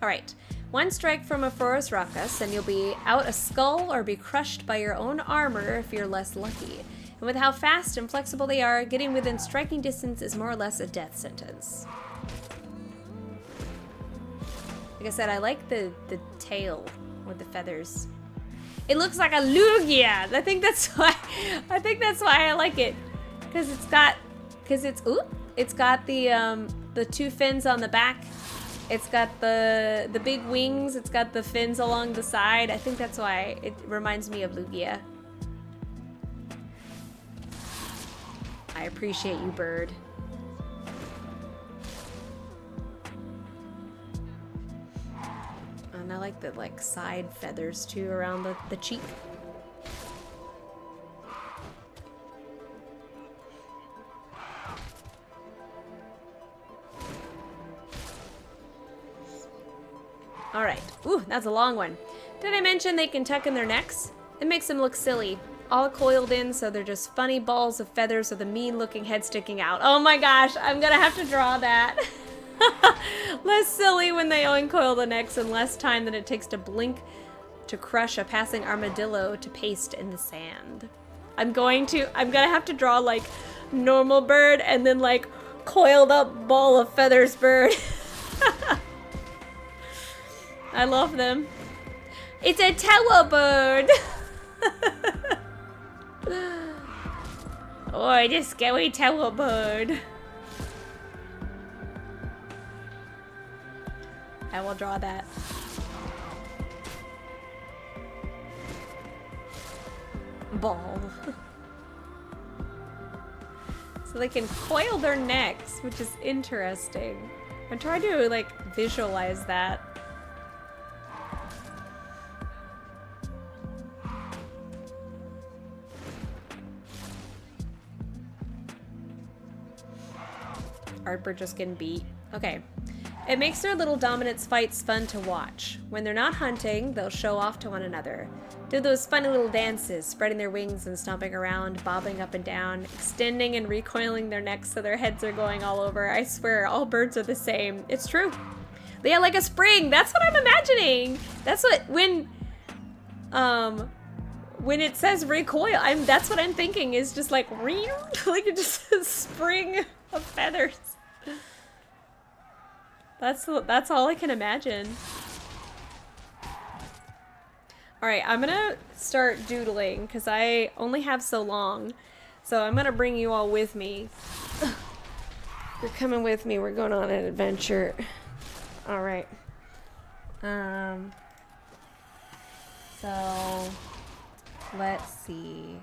S1: Alright, one strike from a forest raccoon and you'll be out a skull or be crushed by your own armor if you're less lucky. And with how fast and flexible they are, getting within striking distance is more or less a death sentence. Like I said, I like the tail with the feathers. It looks like a Lugia. I think that's why I like it. It's got the 2 fins on the back. It's got the big wings. It's got the fins along the side. I think that's why it reminds me of Lugia. I appreciate you, bird. And I like the side feathers too around the cheek. All right. Ooh, that's a long one. Did I mention they can tuck in their necks? It makes them look silly. All coiled in, so they're just funny balls of feathers with a mean-looking head sticking out. Oh my gosh, I'm gonna have to draw that. Less silly when they uncoil the necks and less time than it takes to blink to crush a passing armadillo to paste in the sand. I'm gonna have to draw like normal bird and then like coiled up ball of feathers bird. I love them. It's a tower bird. Oh, just scary tower bird. I will draw that. Ball. So they can coil their necks, which is interesting. I'm trying to like visualize that. Ardbert just getting beat. Okay. It makes their little dominance fights fun to watch. When they're not hunting, they'll show off to one another. Do those funny little dances, spreading their wings and stomping around, bobbing up and down, extending and recoiling their necks so their heads are going all over. I swear, all birds are the same. It's true. Yeah, like a spring. That's what I'm imagining. That's what, when it says recoil, that's what I'm thinking is just like, like just a spring of feathers. That's all I can imagine. All right, I'm gonna start doodling because I only have so long. So I'm gonna bring you all with me. You're coming with me. We're going on an adventure. All right. So let's see.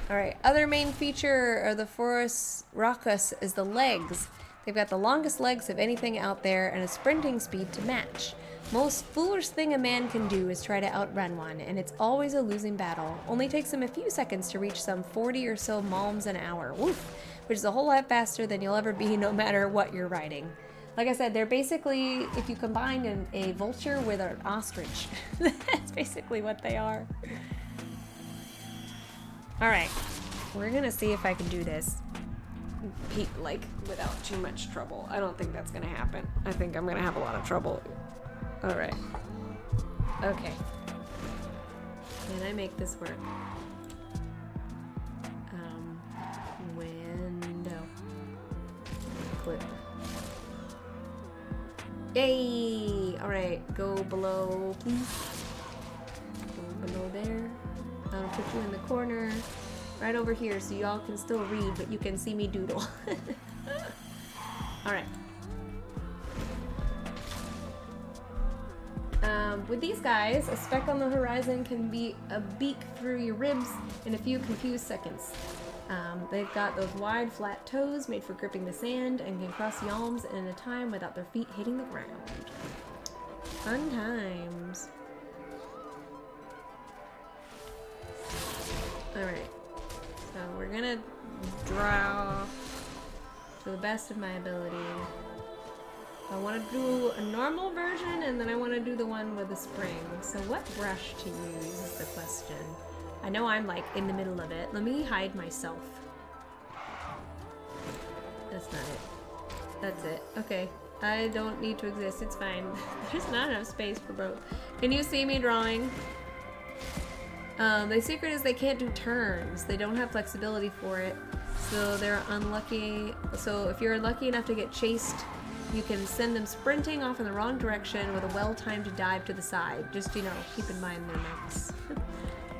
S1: All right. Other main feature of the Forus raucus is the legs. They've got the longest legs of anything out there and a sprinting speed to match. Most foolish thing a man can do is try to outrun one, and it's always a losing battle. Only takes him a few seconds to reach some 40 or so malms an hour. Woof! Which is a whole lot faster than you'll ever be no matter what you're riding. Like I said, they're basically, if you combine a vulture with an ostrich, that's basically what they are. All right, we're gonna see if I can do this. Like, without too much trouble. I don't think that's gonna happen. I think I'm gonna have a lot of trouble. All right. Okay. Can I make this work? Window. Clip. Yay! All right, go below, please. Go below there. I'll put you in the corner. Right over here so y'all can still read, but you can see me doodle. Alright. With these guys, a speck on the horizon can be a beak through your ribs in a few confused seconds. They've got those wide, flat toes made for gripping the sand and can cross yalms in a time without their feet hitting the ground. Fun times. Alright. So we're gonna draw to the best of my ability. I want to do a normal version and then I want to do the one with the spring. So what brush to use is the question. I know I'm like in the middle of it. Let me hide myself. That's not it. That's it. Okay. I don't need to exist. It's fine. There's not enough space for both. Can you see me drawing? The secret is they can't do turns. They don't have flexibility for it. So they're unlucky. So if you're unlucky enough to get chased, you can send them sprinting off in the wrong direction with a well-timed dive to the side. Just, you know, keep in mind their necks.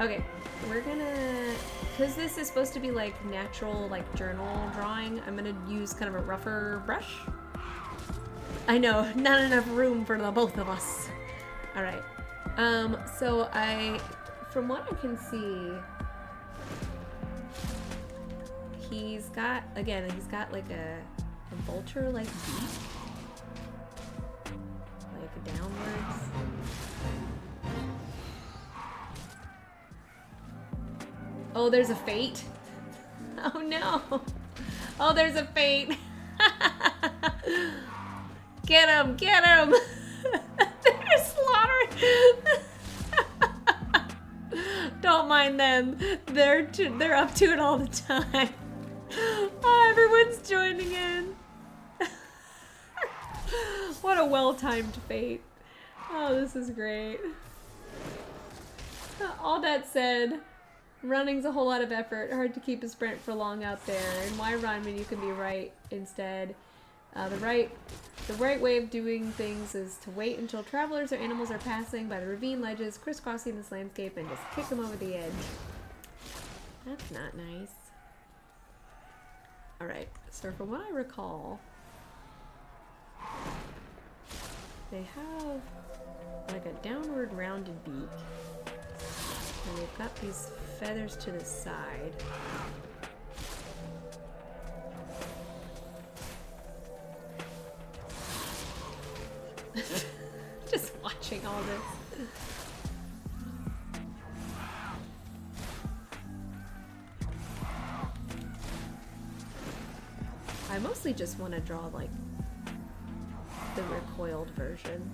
S1: Okay, we're gonna, because this is supposed to be like natural, like journal drawing, I'm gonna use kind of a rougher brush. I know, not enough room for the both of us. All right, so from what I can see, he's got like a vulture-like beak, like downwards. Oh, there's a fate. Oh no. Oh, there's a fate. Get him, get him. They're slaughtering. Don't mind them. They're up to it all the time. Oh, everyone's joining in. What a well-timed fate. Oh, this is great. All that said, running's a whole lot of effort. Hard to keep a sprint for long out there. And why run when you can be right instead? The right way of doing things is to wait until travelers or animals are passing by the ravine ledges, crisscrossing this landscape, and just kick them over the edge. That's not nice. Alright, so from what I recall, they have like a downward rounded beak, and they've got these feathers to the side. Just watching all this. I mostly just want to draw like the recoiled version.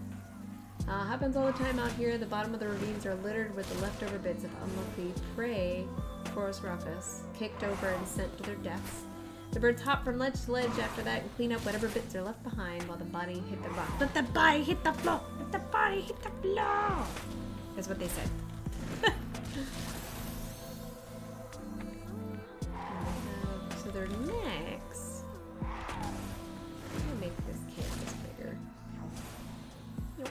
S1: Happens all the time out here. The bottom of the ravines are littered with the leftover bits of unlucky prey, Forest Raucous, kicked over and sent to their deaths. The birds hop from ledge to ledge after that and clean up whatever bits are left behind while the body hit the rock. Let the body hit the floor! Let the body hit the floor! That's what they said. So their necks. I'm gonna make this canvas bigger. Nope.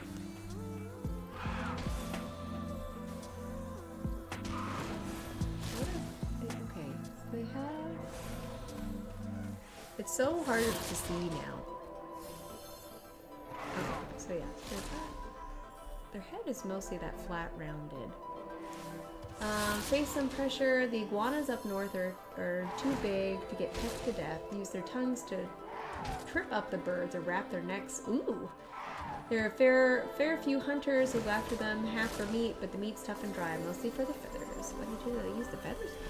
S1: Okay, they have. It's so hard to see now. Okay, so yeah, their head is mostly that flat rounded. Face some pressure. The iguanas up north are too big to get pecked to death. Use their tongues to trip up the birds or wrap their necks. Ooh! There are fair few hunters who go after them, half for meat, but the meat's tough and dry, mostly for the feathers. What do they use the feathers for?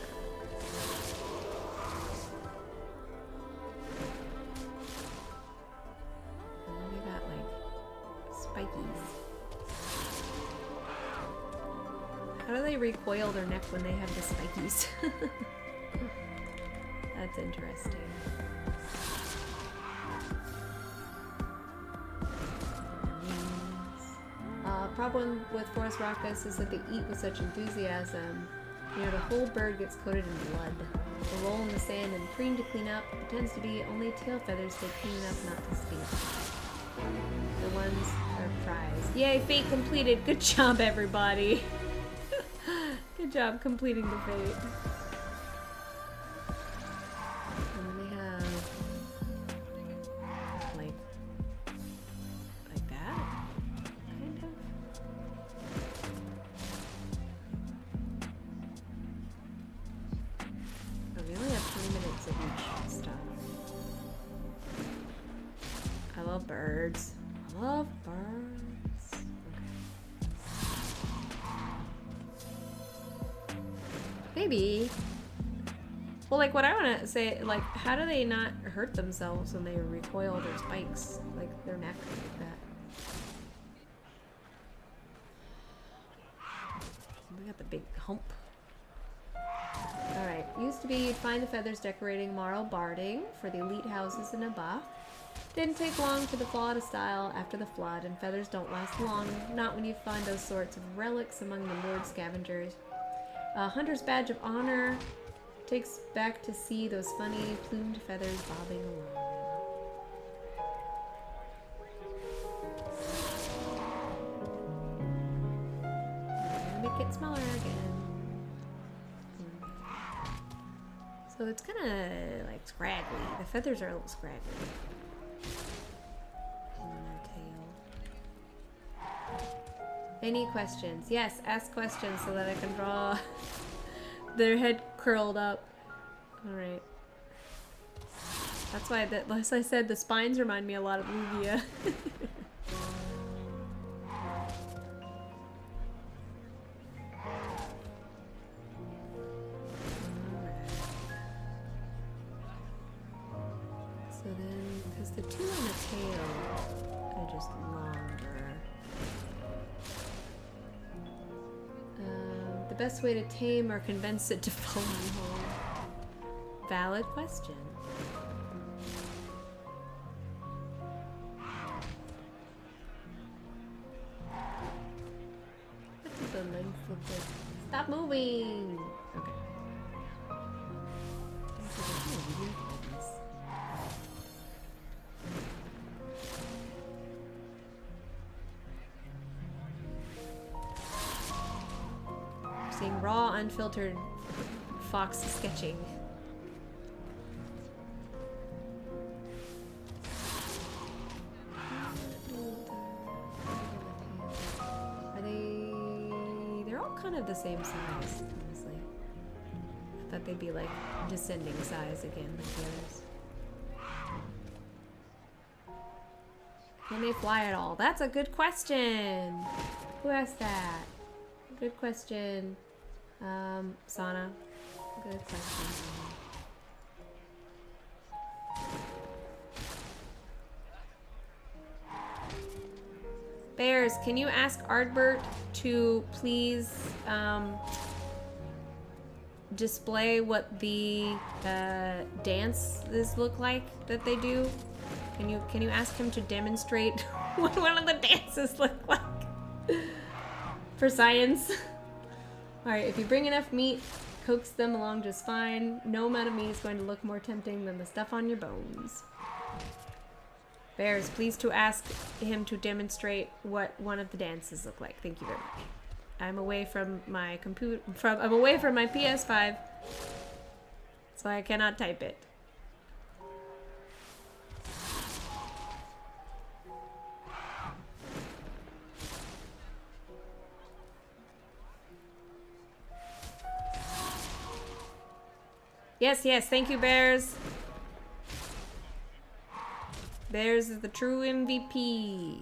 S1: And then they got like spikies. How do they recoil their neck when they have the spikies? That's interesting. Problem with Forest Raucous is that they eat with such enthusiasm. You know, the whole bird gets coated in blood. They roll in the sand and preen to clean up. It tends to be only tail feathers they clean up, not to stink. The ones are prized. Yay, fate completed. Good job, everybody. Good job completing the fate. And then they have like that, kind of. Oh, we only have 20 minutes of each stuff. I love birds. I love birds. Maybe. Well, like, what I want to say, like, how do they not hurt themselves when they recoil their spikes? Like, their neck, like that. We got the big hump. Alright, used to be you'd find the feathers decorating marl barding for the elite houses in Abba. Didn't take long for the flaw to style after the flood, and feathers don't last long, not when you find those sorts of relics among the moored scavengers. Hunter's badge of honor takes back to see those funny plumed feathers bobbing along. I'm gonna make it smaller again. So it's kind of like scraggly. The feathers are a little scraggly. Any questions? Yes, ask questions so that I can draw their head curled up. Alright. That's why, as I said, the spines remind me a lot of Lugia. So then, because the two on the tail are just longer. The best way to tame or convince it to follow you home? Valid question. What did the length look like? Stop moving! Okay. Seeing raw, unfiltered Fox sketching. Are they... They're all kind of the same size, honestly. I thought they'd be like descending size again, like the others. Can they fly at all? That's a good question! Who asked that? Good question. Sana. Good question. Bears, can you ask Ardbert to please display what the dances look like that they do? Can you ask him to demonstrate what one of the dances look like? For science. Alright, if you bring enough meat, coax them along just fine. No amount of meat is going to look more tempting than the stuff on your bones. Bears, please to ask him to demonstrate what one of the dances look like. Thank you very much. I'm away from my computer. I'm away from my PS5, so I cannot type it. Yes, yes, thank you, Bears. Bears is the true MVP.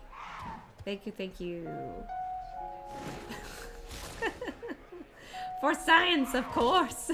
S1: Thank you, thank you. For science, of course.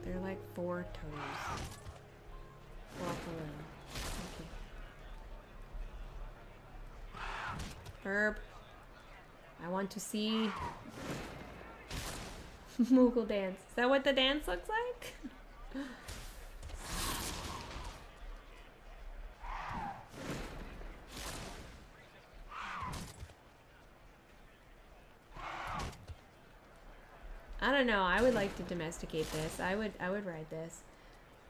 S1: They're like 4 toes. Walk around. Okay. Herb. I want to see Moogle dance. Is that what the dance looks like? I don't know. I would like to domesticate this. I would ride this.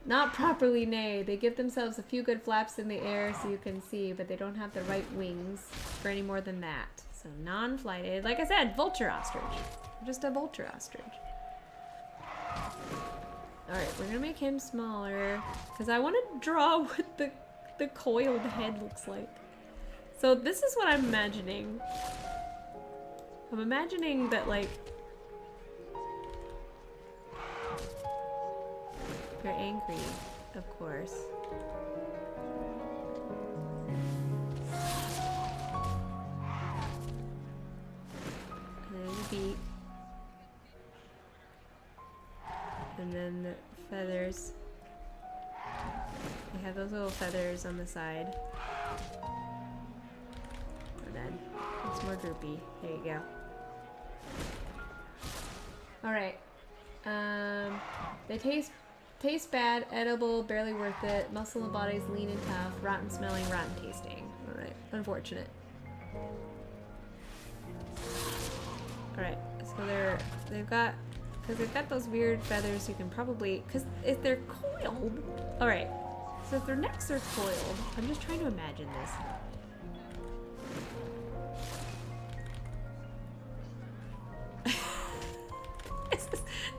S1: Not properly, nay. They give themselves a few good flaps in the air so you can see, but they don't have the right wings for any more than that. So non-flighted. Like I said, vulture ostrich. Just a vulture ostrich. Alright, we're gonna make him smaller because I want to draw what the coiled head looks like. So this is what I'm imagining. I'm imagining that, like, they're angry, of course. And then the beak. And then the feathers. They have those little feathers on the side. And then it's more droopy. There you go. Alright. They taste bad, edible, barely worth it. Muscle and body's lean and tough, rotten smelling, rotten tasting. Alright, unfortunate. Alright, so they've got those weird feathers, you can probably, because if they're coiled, alright, so if their necks are coiled, I'm just trying to imagine this.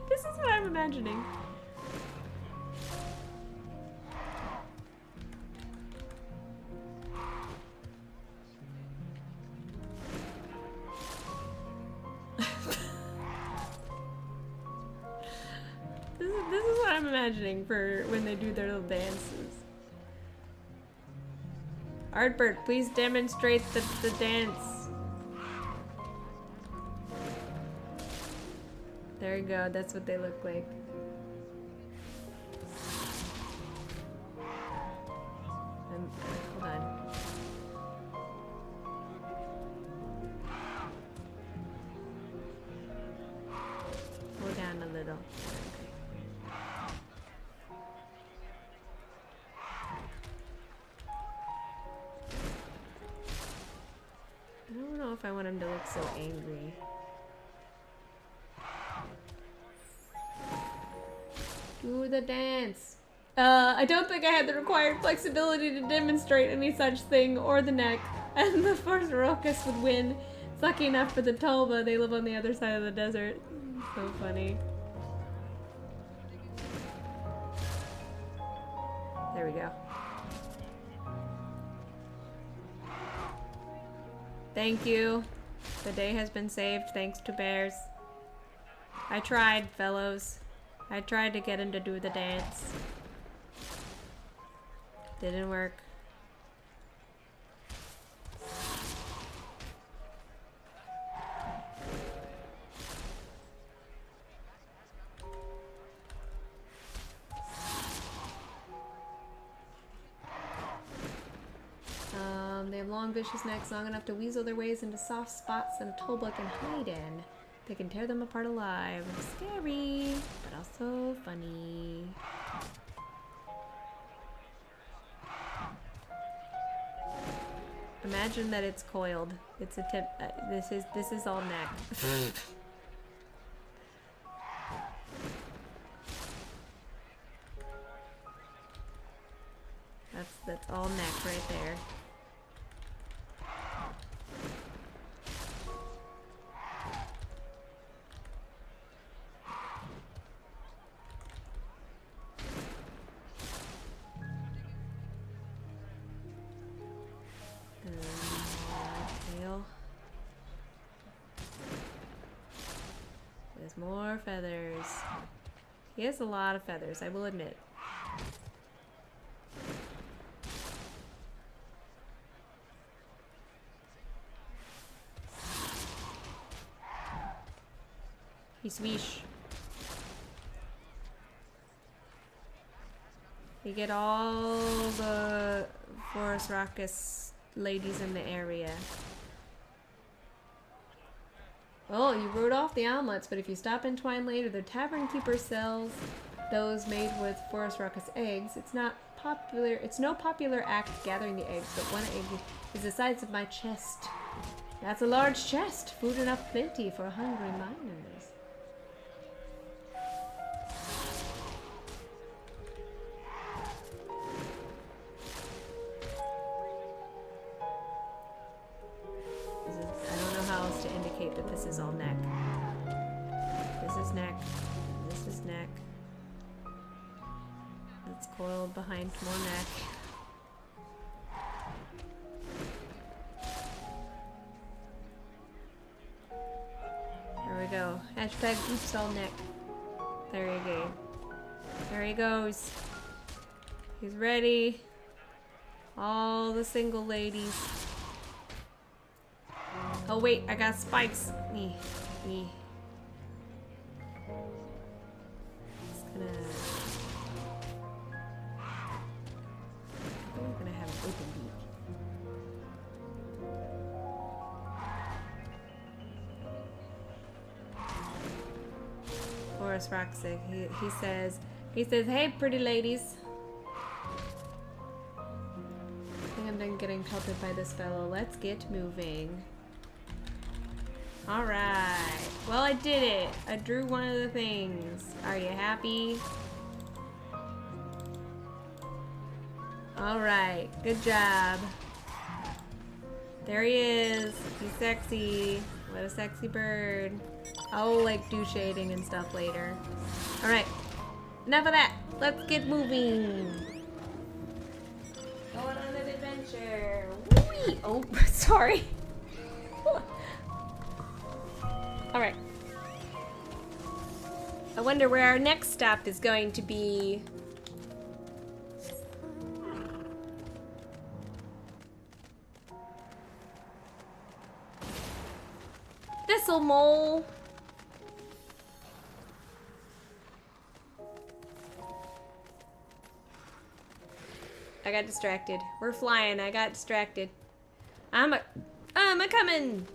S1: This is what I'm imagining. This is what I'm imagining for when they do their little dances. Ardbert, please demonstrate the dance. There you go, that's what they look like. Hold on. Go down a little. I don't know if I want him to look so angry. Do the dance. I don't think I had the required flexibility to demonstrate any such thing, or the neck. And the first Rocus would win. It's lucky enough for the Tulba, they live on the other side of the desert. So funny. There we go. Thank you. The day has been saved thanks to bears. I tried, fellows. I tried to get him to do the dance. Didn't work. They have long, vicious necks, long enough to weasel their ways into soft spots and a tollbug can hide in. They can tear them apart alive. Scary, but also funny. Imagine that it's coiled. It's a tip. This is all neck. That's all neck right there. Tail. There's more feathers. He has a lot of feathers, I will admit. He's swish. You get all the Forest Raucous ladies in the area. Oh, you wrote off the omelets, but if you stop in Twine later, the tavern keeper sells those made with Forest Raucous eggs. It's no popular act gathering the eggs, but one egg is the size of my chest. That's a large chest. Food enough plenty for hungry miners. That this is all neck. This is neck. This is neck. It's coiled behind more neck. There we go. Hashtag oops all neck. There you go. There he goes. He's ready. All the single ladies. Oh wait, I got spikes. Just gonna... I'm gonna have an open beak. Forest Raucous, he says, hey pretty ladies. I think I'm done getting pelted by this fellow. Let's get moving. Alright. Well, I did it. I drew one of the things. Are you happy? Alright. Good job. There he is. He's sexy. What a sexy bird. I'll like do shading and stuff later. Alright. Enough of that. Let's get moving. Going on an adventure. Whee! Oh, sorry. Alright. I wonder where our next stop is going to be. This'll mole. I got distracted. We're flying. I got distracted. I'm a-coming.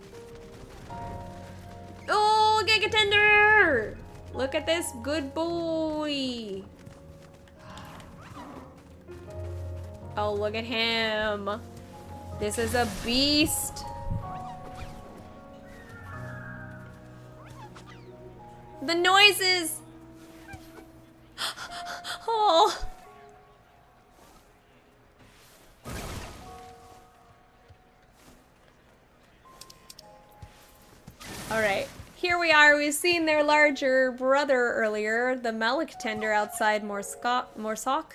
S1: Oh, Giga Tender! Look at this good boy. Oh, look at him. This is a beast. The noises. Oh. All right. Here we are. We've seen their larger brother earlier, the Malik Tender outside Morsock.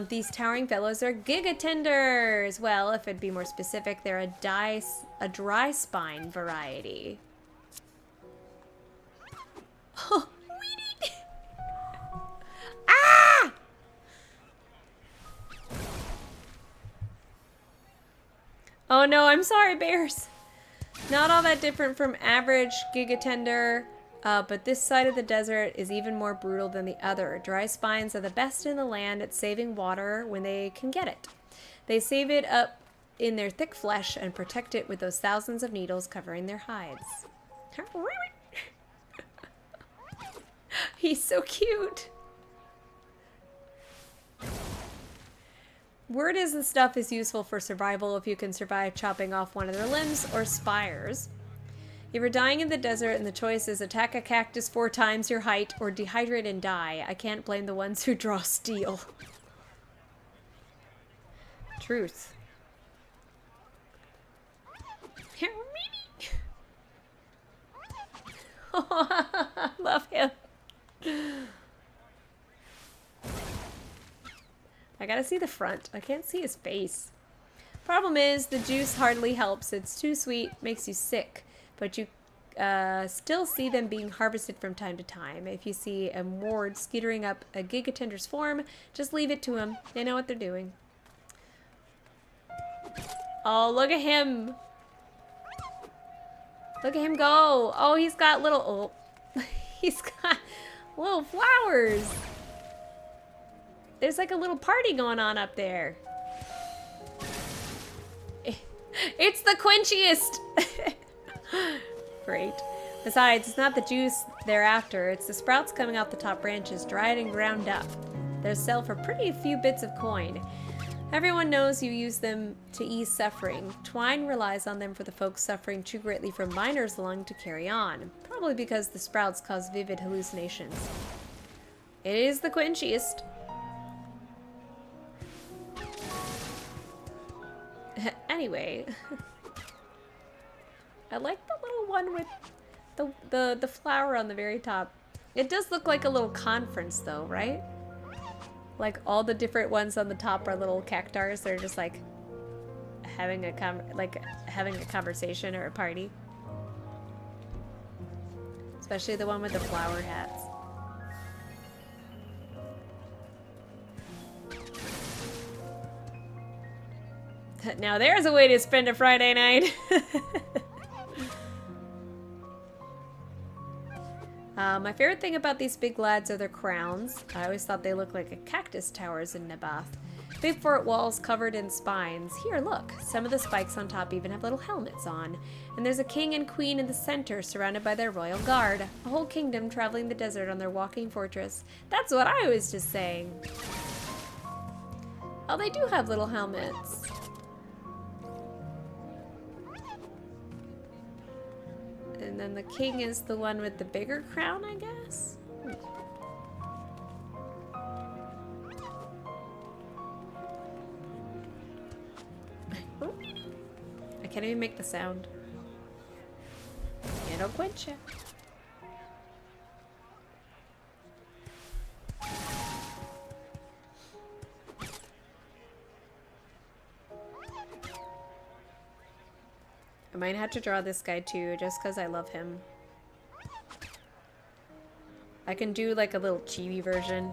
S1: These towering fellows are Giga Tenders. Well, if it'd be more specific, they're a dry spine variety. Oh, Oh no, I'm sorry, bears. Not all that different from average gigatender, but this side of the desert is even more brutal than the other. Dry spines are the best in the land at saving water when they can get it. They save it up in their thick flesh and protect it with those thousands of needles covering their hides. He's so cute. Word is the stuff is useful for survival if you can survive chopping off one of their limbs or spires. If you're dying in the desert and the choice is attack a cactus 4 times your height or dehydrate and die, I can't blame the ones who draw steel. Truth. Oh, love him. I gotta see the front. I can't see his face. Problem is, the juice hardly helps. It's too sweet, makes you sick. But you still see them being harvested from time to time. If you see a ward skittering up a gigatender's form, just leave it to them. They know what they're doing. Oh, look at him. Look at him go. Oh, he's got little... Oh, he's got little flowers. There's like a little party going on up there. It's the quenchiest! Great. Besides, it's not the juice they're after. It's the sprouts coming out the top branches, dried and ground up. They sell for pretty few bits of coin. Everyone knows you use them to ease suffering. Twine relies on them for the folks suffering too greatly from miner's lung to carry on. Probably because the sprouts cause vivid hallucinations. It is the quenchiest. Anyway, I like the little one with the flower on the very top. It does look like a little conference though, right? Like all the different ones on the top are little cactars. They're just like having a conversation or a party. Especially the one with the flower hats. Now there's a way to spend a Friday night. My favorite thing about these big lads are their crowns. I always thought they looked like a cactus towers in Naboth. Big fort walls covered in spines. Here, look. Some of the spikes on top even have little helmets on. And there's a king and queen in the center, surrounded by their royal guard. A whole kingdom traveling the desert on their walking fortress. That's what I was just saying. Oh, they do have little helmets. And then the king is the one with the bigger crown, I guess? I can't even make the sound. It'll quench you. I might have to draw this guy too, just because I love him. I can do like a little chibi version.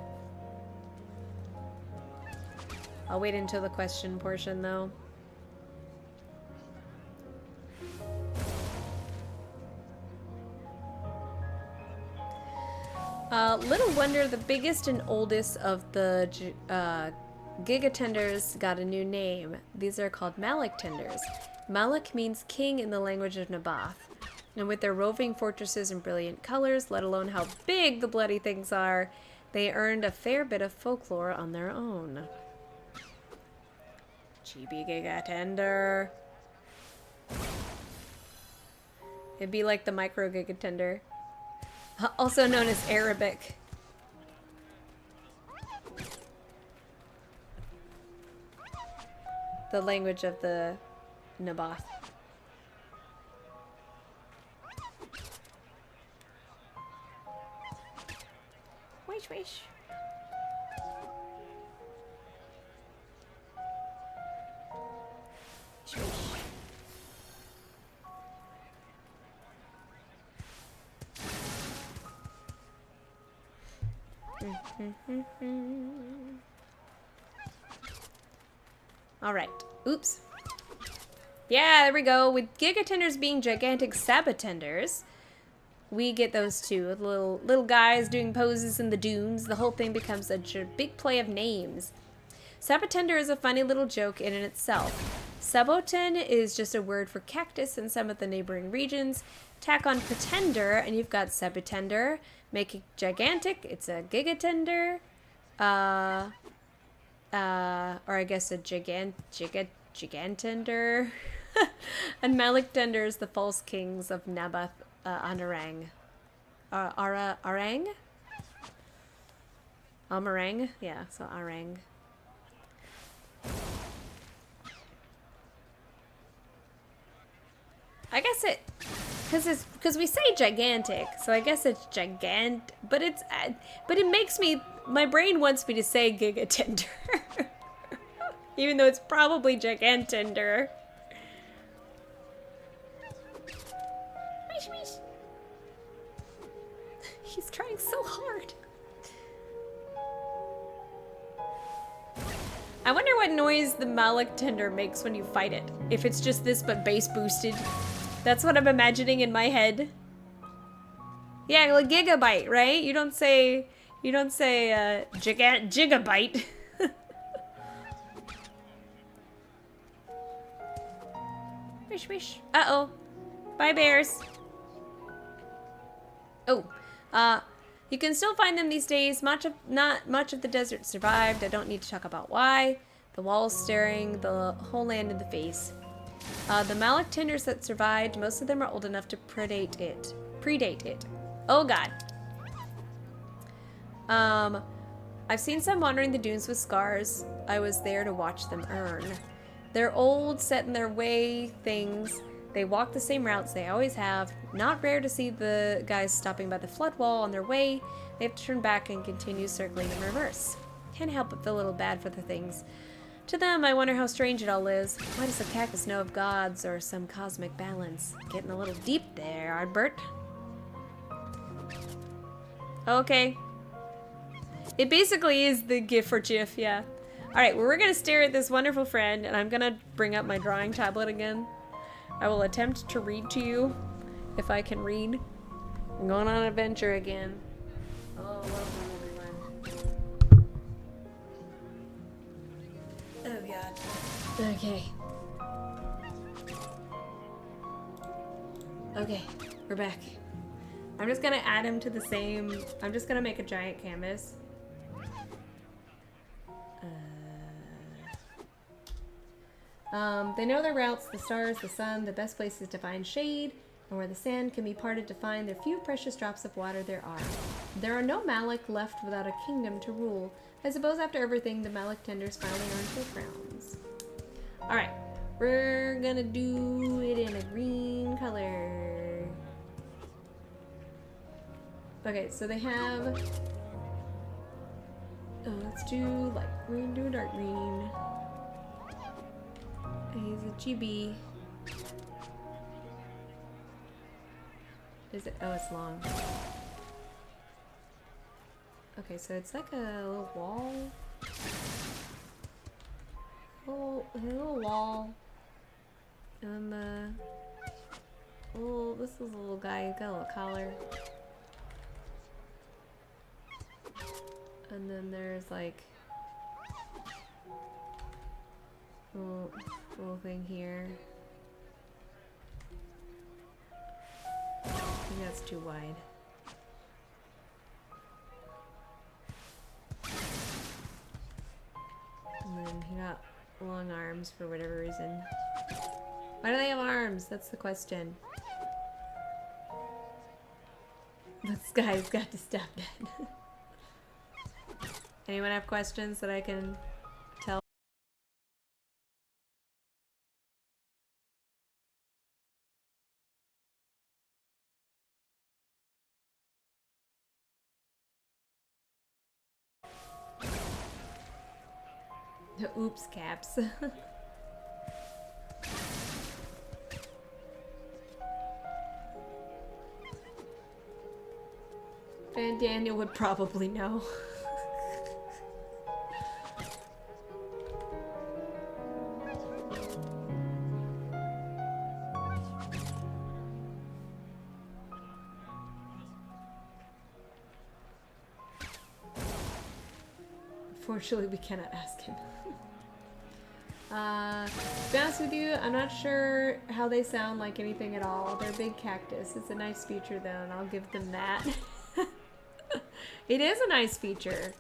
S1: I'll wait until the question portion though. Little wonder the biggest and oldest of the gigatenders got a new name. These are called Malak tenders. Malak means king in the language of Naboth. And with their roving fortresses and brilliant colors, let alone how big the bloody things are, they earned a fair bit of folklore on their own. Chibi gigatender. It'd be like the micro gigatender. Also known as Arabic. The language of the Naboth. Wish, wish. Wish, wish. All right. Oops. Yeah, there we go. With gigatenders being gigantic sabatenders, we get those two little guys doing poses in the dunes. The whole thing becomes a big play of names. Sabatender is a funny little joke in and itself. Saboten is just a word for cactus in some of the neighboring regions. Tack on pretender, and you've got sabotender. Make it gigantic, it's a gigatender. Or I guess a gigantender. And Malictender is the false kings of Nabath Amh Araeng. Araeng? Amh Araeng? Yeah, so Araeng. I guess it, because we say gigantic, so I guess it's gigant, but it makes me, my brain wants me to say gigatender, even though it's probably gigantender. He's trying so hard. I wonder what noise the Malictender makes when you fight it. If it's just this but bass boosted. That's what I'm imagining in my head. Yeah, like gigabyte, right? You don't say gigabyte. Wish wish. Uh-oh. Bye, bears. Oh. You can still find them these days. Not much of the desert survived. I don't need to talk about why. The walls staring the whole land in the face. The Malictenders that survived, most of them are old enough to predate it. Oh god. I've seen some wandering the dunes with scars. I was there to watch them earn. They're old, set in their way things. They walk the same routes they always have. Not rare to see the guys stopping by the flood wall on their way. They have to turn back and continue circling in reverse. Can't help but feel a little bad for the things. To them, I wonder how strange it all is. Why does the cactus know of gods or some cosmic balance? Getting a little deep there, Ardbert. Okay. It basically is the GIF for GIF, yeah. Alright, well, we're gonna stare at this wonderful friend, and I'm gonna bring up my drawing tablet again. I will attempt to read to you, if I can read. I'm going on an adventure again. Oh, welcome everyone. Oh god. Okay. Okay, we're back. I'm just gonna add him to the same... I'm just gonna make a giant canvas. They know their routes, the stars, the sun, the best places to find shade, and where the sand can be parted to find the few precious drops of water there are. There are no Malik left without a kingdom to rule. I suppose after everything, the Malictenders finally earned their crowns. Alright, we're gonna do it in a green color. Okay, so they have... Oh, let's do light green, do dark green. He's a GB. Is it? Oh, it's long. Okay, so it's like a little wall. A little wall. And this is a little guy. He's got a little collar. And then there's like little thing here. I think that's too wide. And then he got long arms for whatever reason. Why do they have arms? That's the question. This guy's got to stop that. Anyone have questions that I can tell? Oops, caps. Van Daniel would probably know. Unfortunately, we cannot ask him. To be honest with you, I'm not sure how they sound like anything at all. They're big cactus. It's a nice feature though, and I'll give them that. It is a nice feature.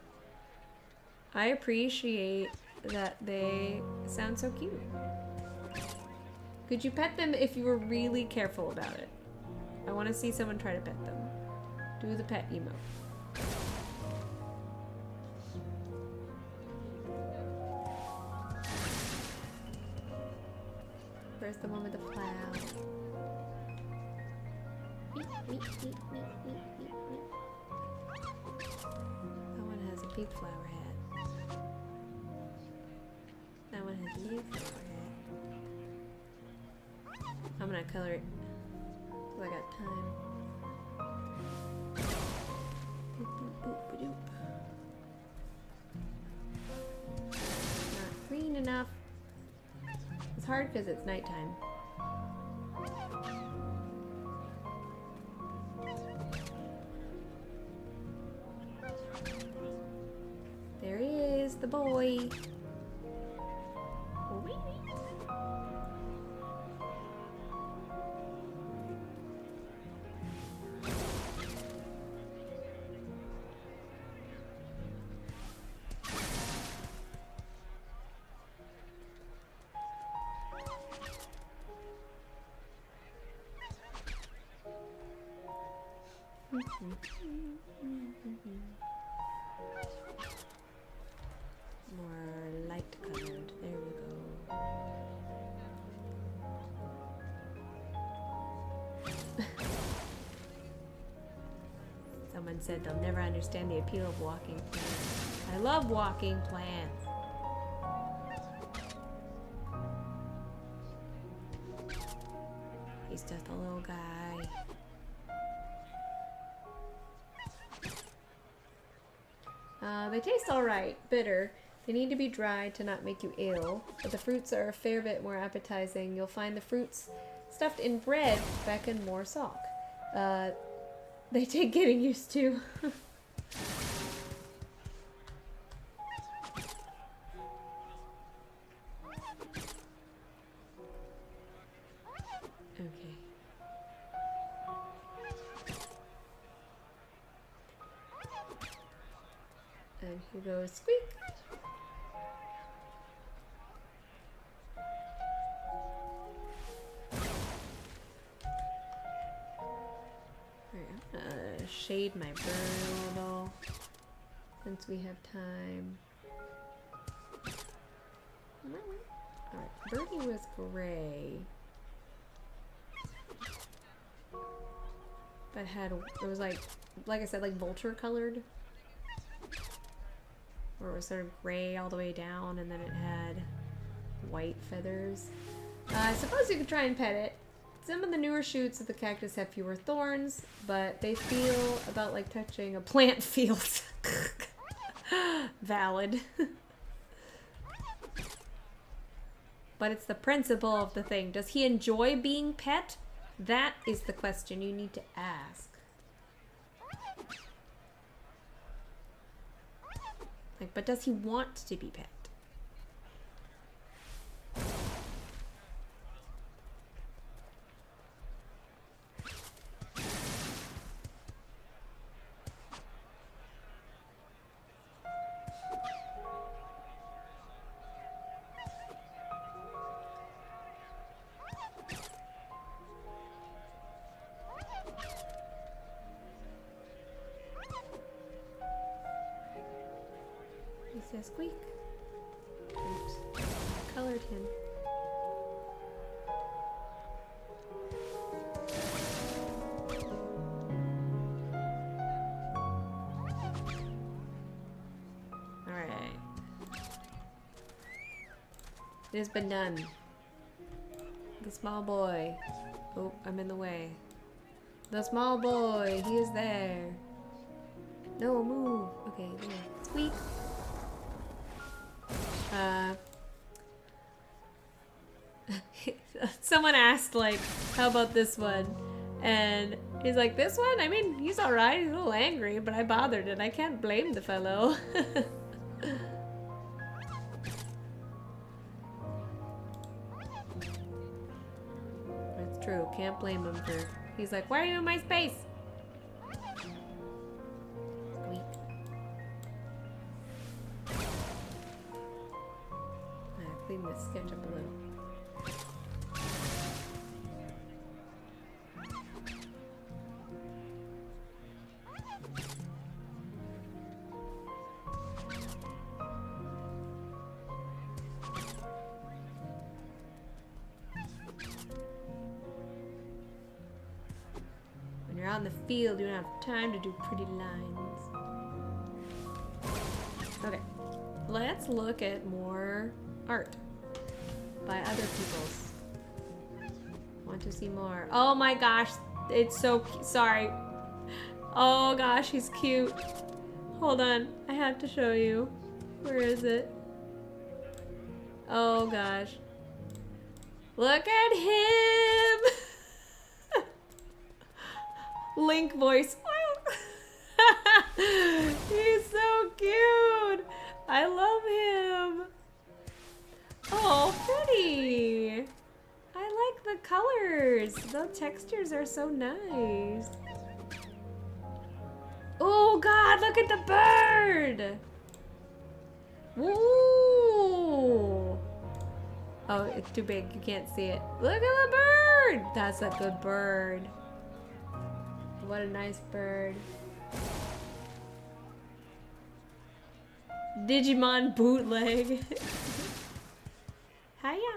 S1: I appreciate that they sound so cute. Could you pet them if you were really careful about it? I want to see someone try to pet them. Do the pet emote. Where's the one with the flower? That one has a big flower hat. That one has a big flower hat. I'm gonna color it so I got time. Boop, boop, boop, ba-doop. Not green enough. It's hard because it's nighttime. There he is, the boy. More light colored. There we go. Someone said they'll never understand the appeal of walking plants. I love walking plants. He's just a little guy. They taste alright, bitter. They need to be dried to not make you ill, but the fruits are a fair bit more appetizing. You'll find the fruits stuffed in bread beckon more salk. They take getting used to. Okay. And here goes Squeak. Alright, I'm gonna shade my bird a little since we have time. Alright, Birdie was gray. But it was like I said, like vulture colored. Where it was sort of gray all the way down and then it had white feathers. I suppose you could try and pet it. Some of the newer shoots of the cactus have fewer thorns, but they feel about like touching a plant field. Valid. But it's the principle of the thing. Does he enjoy being pet? That is the question you need to ask. Like, but does he want to be pet? He says squeak. Oops. I colored him. Alright. It has been done. The small boy. Oh, I'm in the way. The small boy, he is there. No, move. Okay, there. Squeak. Someone asked, like, how about this one? And he's like, this one? I mean, he's alright. He's a little angry, but I bothered and I can't blame the fellow. Can't blame him for... He's like, why are you in my space? Squeak. Clean this sketch up a little. When you're out in the field, you don't have time to do pretty lines. Okay, let's look at more art by other people's. Want to see more? Oh my gosh, it's so cute. Sorry. Oh gosh, he's cute. Hold on, I have to show you. Where is it? Oh gosh. Look at him! Link voice. He's so cute! I love him! Oh, pretty! I like the colors. The textures are so nice. Oh God, look at the bird! Woo! Oh, it's too big. You can't see it. Look at the bird! That's a good bird. What a nice bird. Digimon bootleg. Hiya.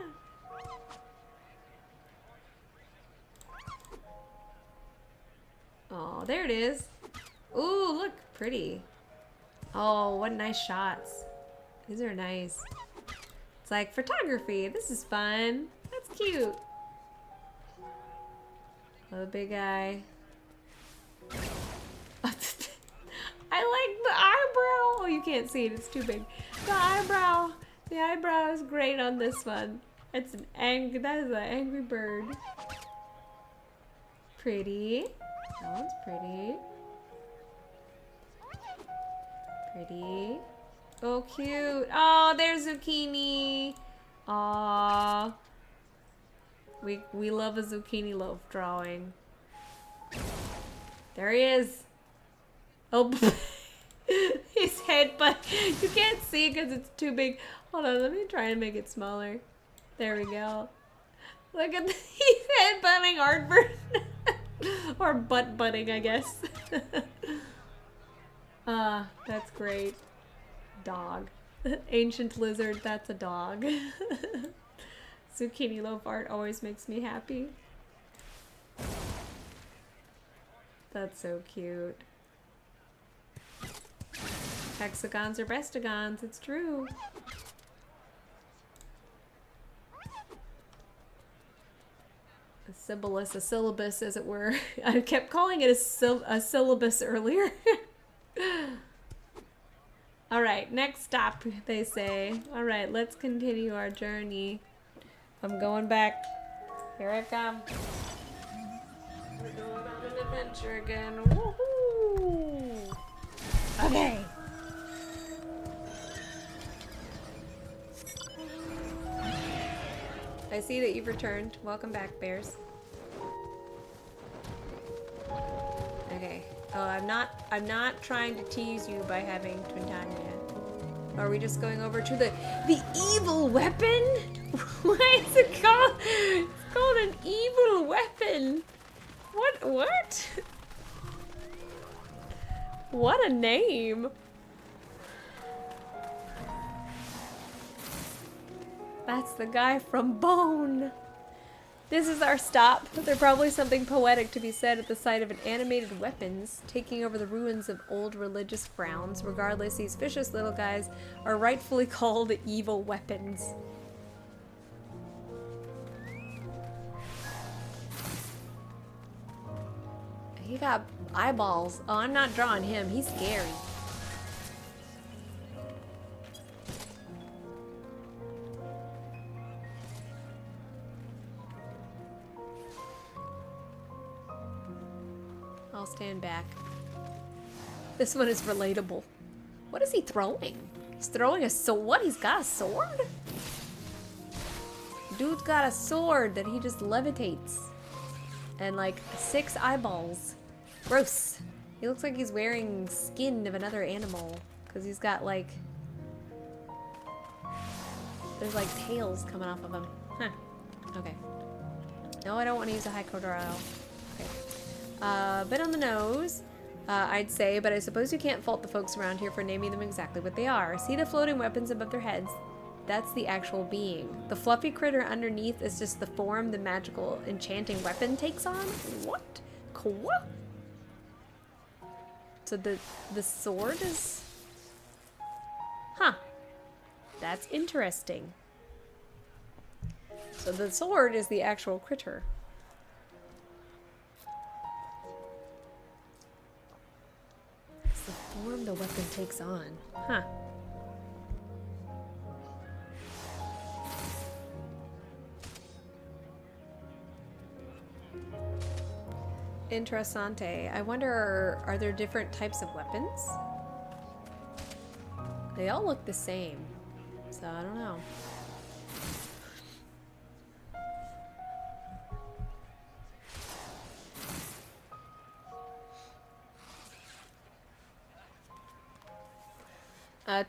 S1: Oh, there it is. Ooh, look, pretty. Oh, what nice shots. These are nice. It's like photography. This is fun. That's cute. Oh, big eye. I like the eyebrow. Oh, you can't see it. It's too big. The eyebrow. The eyebrow is great on this one. It's an that is an angry bird. Pretty. That one's pretty. Pretty. Oh, cute. Oh, there's zucchini. Aww. We love a zucchini loaf drawing. There he is. Oh, his head, but you can't see because it's too big. Hold on, let me try and make it smaller. There we go. Look at he's headbutting Ardbert. Or butt-butting, I guess. That's great. Dog. Ancient lizard, that's a dog. Zucchini loaf art always makes me happy. That's so cute. Hexagons are bestagons, it's true. A syllabus, as it were. I kept calling it a syllabus earlier. Alright, next stop, they say. Alright, let's continue our journey. I'm going back. Here I come. We're going on an adventure again. Woohoo! Okay. I see that you've returned. Welcome back, bears. Okay. Oh, I'm not trying to tease you by having Twintanya. Are we just going over to the evil weapon? Why is it called? It's called an evil weapon. What? What a name. That's the guy from Bone. This is our stop. There's probably something poetic to be said at the sight of an animated weapons taking over the ruins of old religious grounds. Regardless, these vicious little guys are rightfully called evil weapons. He got eyeballs. Oh, I'm not drawing him. He's scary. I'll stand back. This one is relatable. What is he throwing? He's throwing a sword. What? He's got a sword? Dude's got a sword that he just levitates. And like 6 eyeballs. Gross. He looks like he's wearing skin of another animal. Because he's got like... There's like tails coming off of him. Huh. Okay. No, I don't want to use a high crocodile. Okay. A bit on the nose, I'd say, but I suppose you can't fault the folks around here for naming them exactly what they are. See the floating weapons above their heads? That's the actual being. The fluffy critter underneath is just the form the magical enchanting weapon takes on? What? Quoi? So the sword is... Huh. That's interesting. So the sword is the actual critter. It's the form the weapon takes on. Huh. Interessante. I wonder, are there different types of weapons? They all look the same. So I don't know.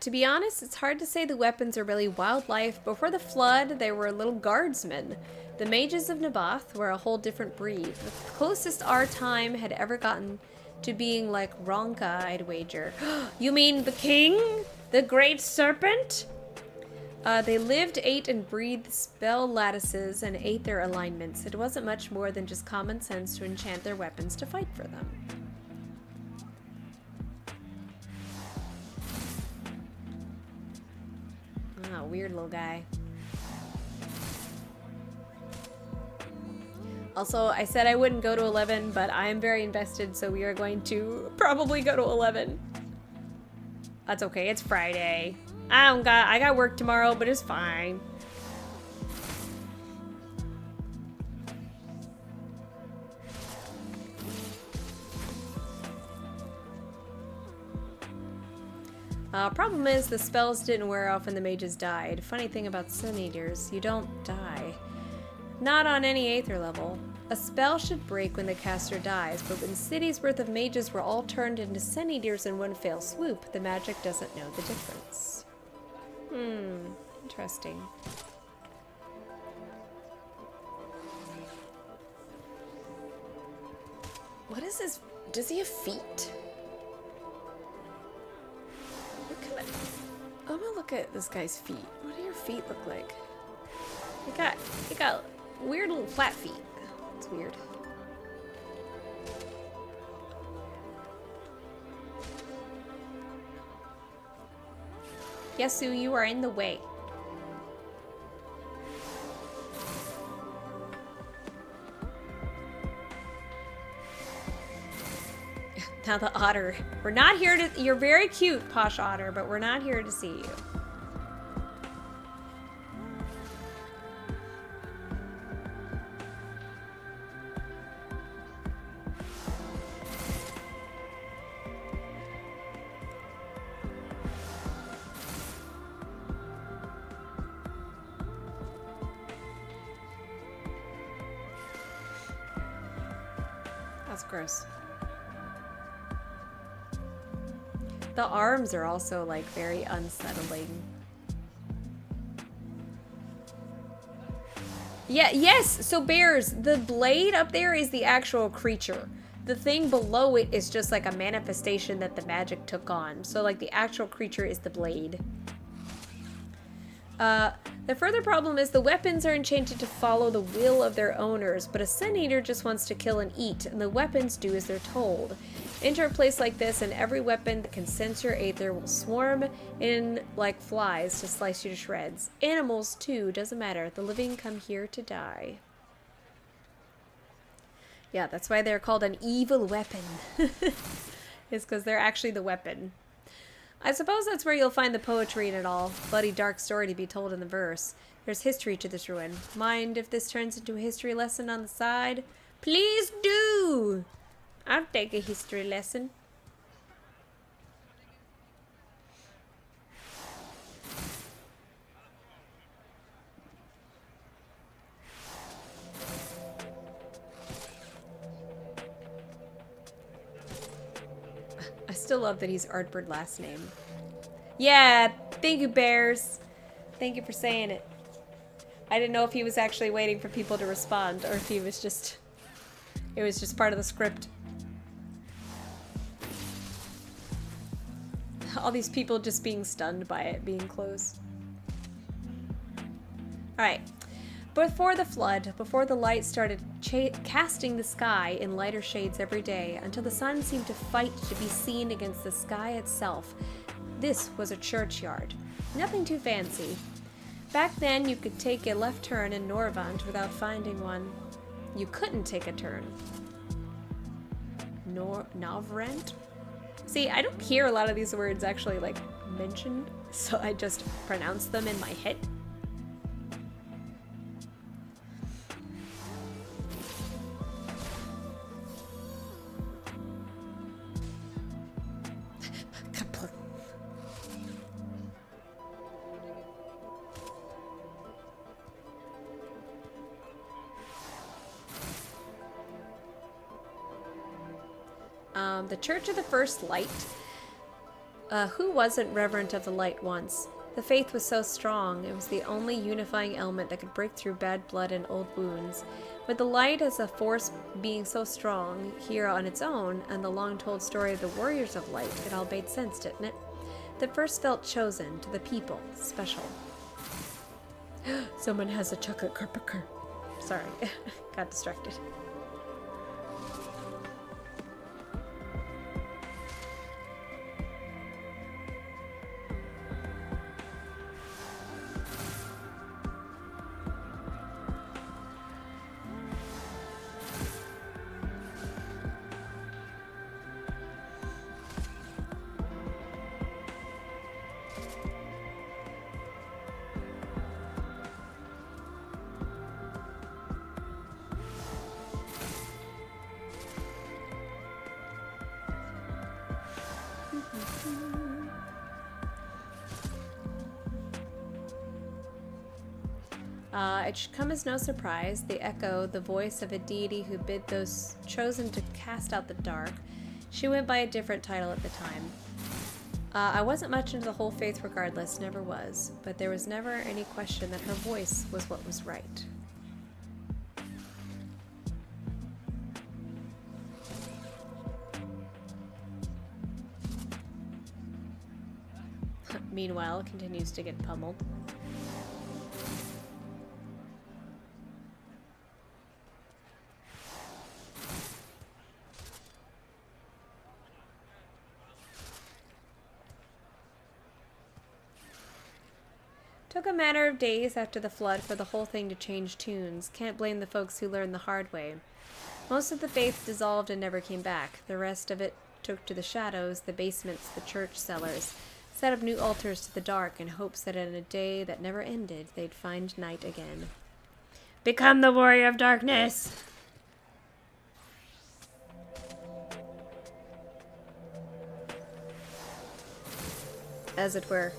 S1: To be honest, it's hard to say the weapons are really wildlife. Before the flood, they were little guardsmen. The mages of Naboth were a whole different breed. The closest our time had ever gotten to being like Ronka, I'd wager. You mean the king? The great serpent? They lived, ate, and breathed spell lattices and ate their alignments. It wasn't much more than just common sense to enchant their weapons to fight for them. Oh, weird little guy. Also, I said I wouldn't go to 11, but I am very invested, so we are going to probably go to 11. That's okay, it's Friday. I got work tomorrow, but it's fine. Problem is, the spells didn't wear off and the mages died. Funny thing about Sun Eaters, you don't die. Not on any Aether level. A spell should break when the caster dies, but when cities worth of mages were all turned into Sun Eaters in one fell swoop, the magic doesn't know the difference. Interesting. What is this? Does he have feet? I'm gonna look at this guy's feet. What do your feet look like? He got weird little flat feet. It's weird. Yasu, you are in the way. Now the otter. We're not here to... You're very cute, Posh Otter, but we're not here to see you. That's gross. The arms are also, like, very unsettling. Yeah, yes! So, bears, the blade up there is the actual creature. The thing below it is just, like, a manifestation that the magic took on. So, like, the actual creature is the blade. The further problem is the weapons are enchanted to follow the will of their owners, but a Sun Eater just wants to kill and eat, and the weapons do as they're told. Enter a place like this, and every weapon that can sense your Aether will swarm in like flies to slice you to shreds. Animals, too, doesn't matter. The living come here to die. Yeah, that's why they're called an evil weapon. It's because they're actually the weapon. I suppose that's where you'll find the poetry in it all. Bloody dark story to be told in the verse. There's history to this ruin. Mind if this turns into a history lesson on the side? Please do! I'll take a history lesson. still love that he's Ardbert last name. Yeah, thank you, Bears. Thank you for saying it. I didn't know if he was actually waiting for people to respond or if he was just... It was just part of the script. All these people just being stunned by it being closed. Alright. Before the flood, before the light started casting the sky in lighter shades every day, until the sun seemed to fight to be seen against the sky itself, this was a churchyard. Nothing too fancy. Back then, you could take a left turn in Norvant without finding one. You couldn't take a turn. Novrent? See, I don't hear a lot of these words actually, like, mentioned, so I just pronounce them in my head. The Church of the First Light. Who wasn't reverent of the light once? The faith was so strong, it was the only unifying element that could break through bad blood and old wounds. With the light as a force being so strong here on its own, and the long-told story of the warriors of light, it all made sense, didn't it? The first felt chosen, to the people, special. Someone has a chocolate carpenter. Sorry, got distracted. It should come as no surprise, the echo, the voice of a deity who bid those chosen to cast out the dark. She went by a different title at the time. I wasn't much into the whole faith regardless, never was, but there was never any question that her voice was what was right. Meanwhile, continues to get pummeled. Took a matter of days after the flood for the whole thing to change tunes. Can't blame the folks who learned the hard way. Most of the faith dissolved and never came back. The rest of it took to the shadows, the basements, the church cellars. Set up new altars to the dark in hopes that in a day that never ended, they'd find night again. Become the warrior of darkness! As it were.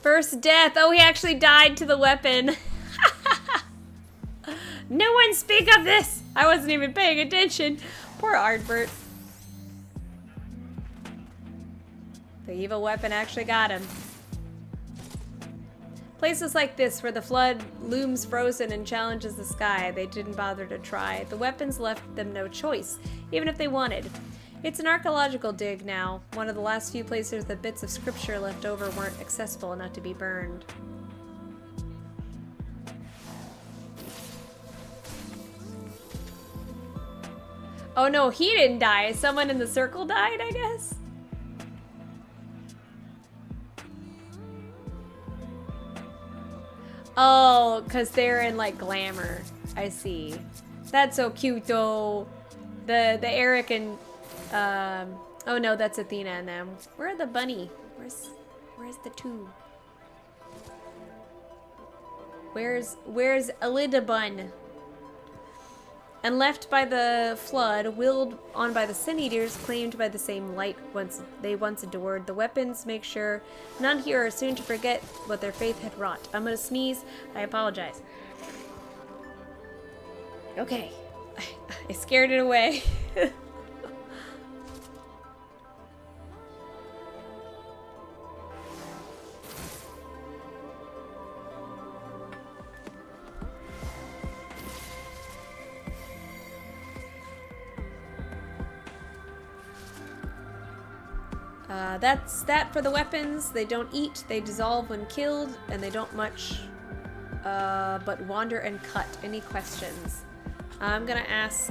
S1: First death! Oh, he actually died to the weapon. No one speak of this! I wasn't even paying attention. Poor Ardbert. The evil weapon actually got him. Places like this, where the flood looms frozen and challenges the sky, they didn't bother to try. The weapons left them no choice, even if they wanted. It's an archaeological dig now, one of the last few places that bits of scripture left over weren't accessible enough to be burned. Oh no, he didn't die. Someone in the circle died, I guess? Oh, because they're in, like, glamour. I see. That's so cute, though. The Eric and... oh no, that's Athena and them. Where are the bunny? Where's the two? Where's Elidabun? and left by the flood, willed on by the sin eaters, claimed by the same light they once adored. The weapons make sure none here are soon to forget what their faith had wrought. I'm gonna sneeze. I apologize. Okay. I scared it away. That's that for the weapons. They don't eat, they dissolve when killed, and they don't much but wander and cut. Any questions? I'm gonna ask...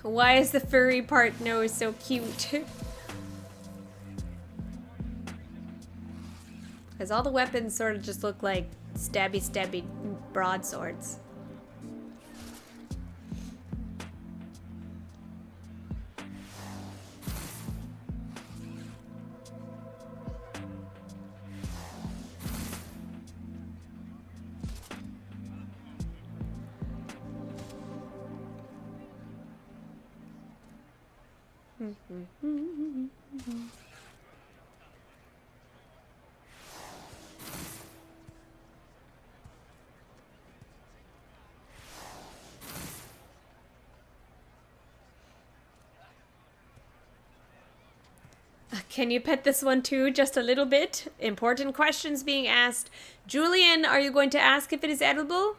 S1: Why is the furry part nose so cute? Because all the weapons sort of just look like stabby broadswords. Can you pet this one too, just a little bit? Important questions being asked. Julian, are you going to ask if it is edible?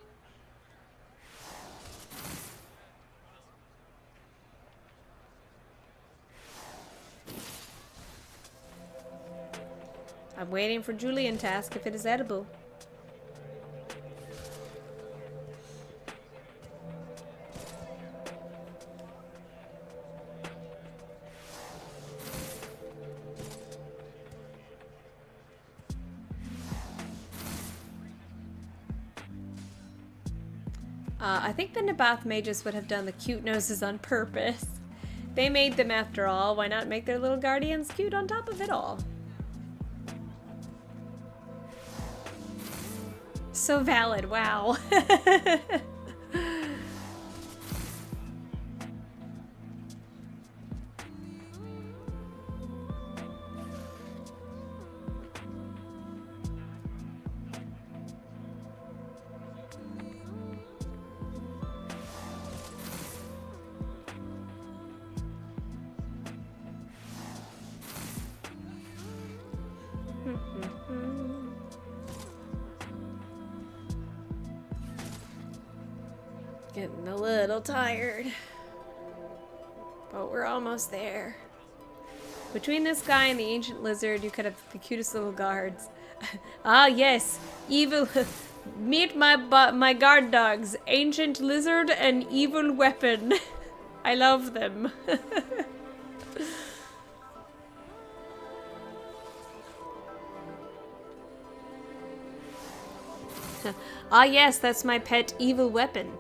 S1: I'm waiting for Julian to ask if it is edible. I think the Nabath mages would have done the cute noses on purpose. They made them after all. Why not make their little guardians cute on top of it all? So valid, wow. Getting a little tired, but we're almost there. Between this guy and the ancient lizard, you could have the cutest little guards. Ah, yes, evil. Meet my guard dogs, ancient lizard and evil weapon. I love them. Ah, yes, that's my pet evil weapon.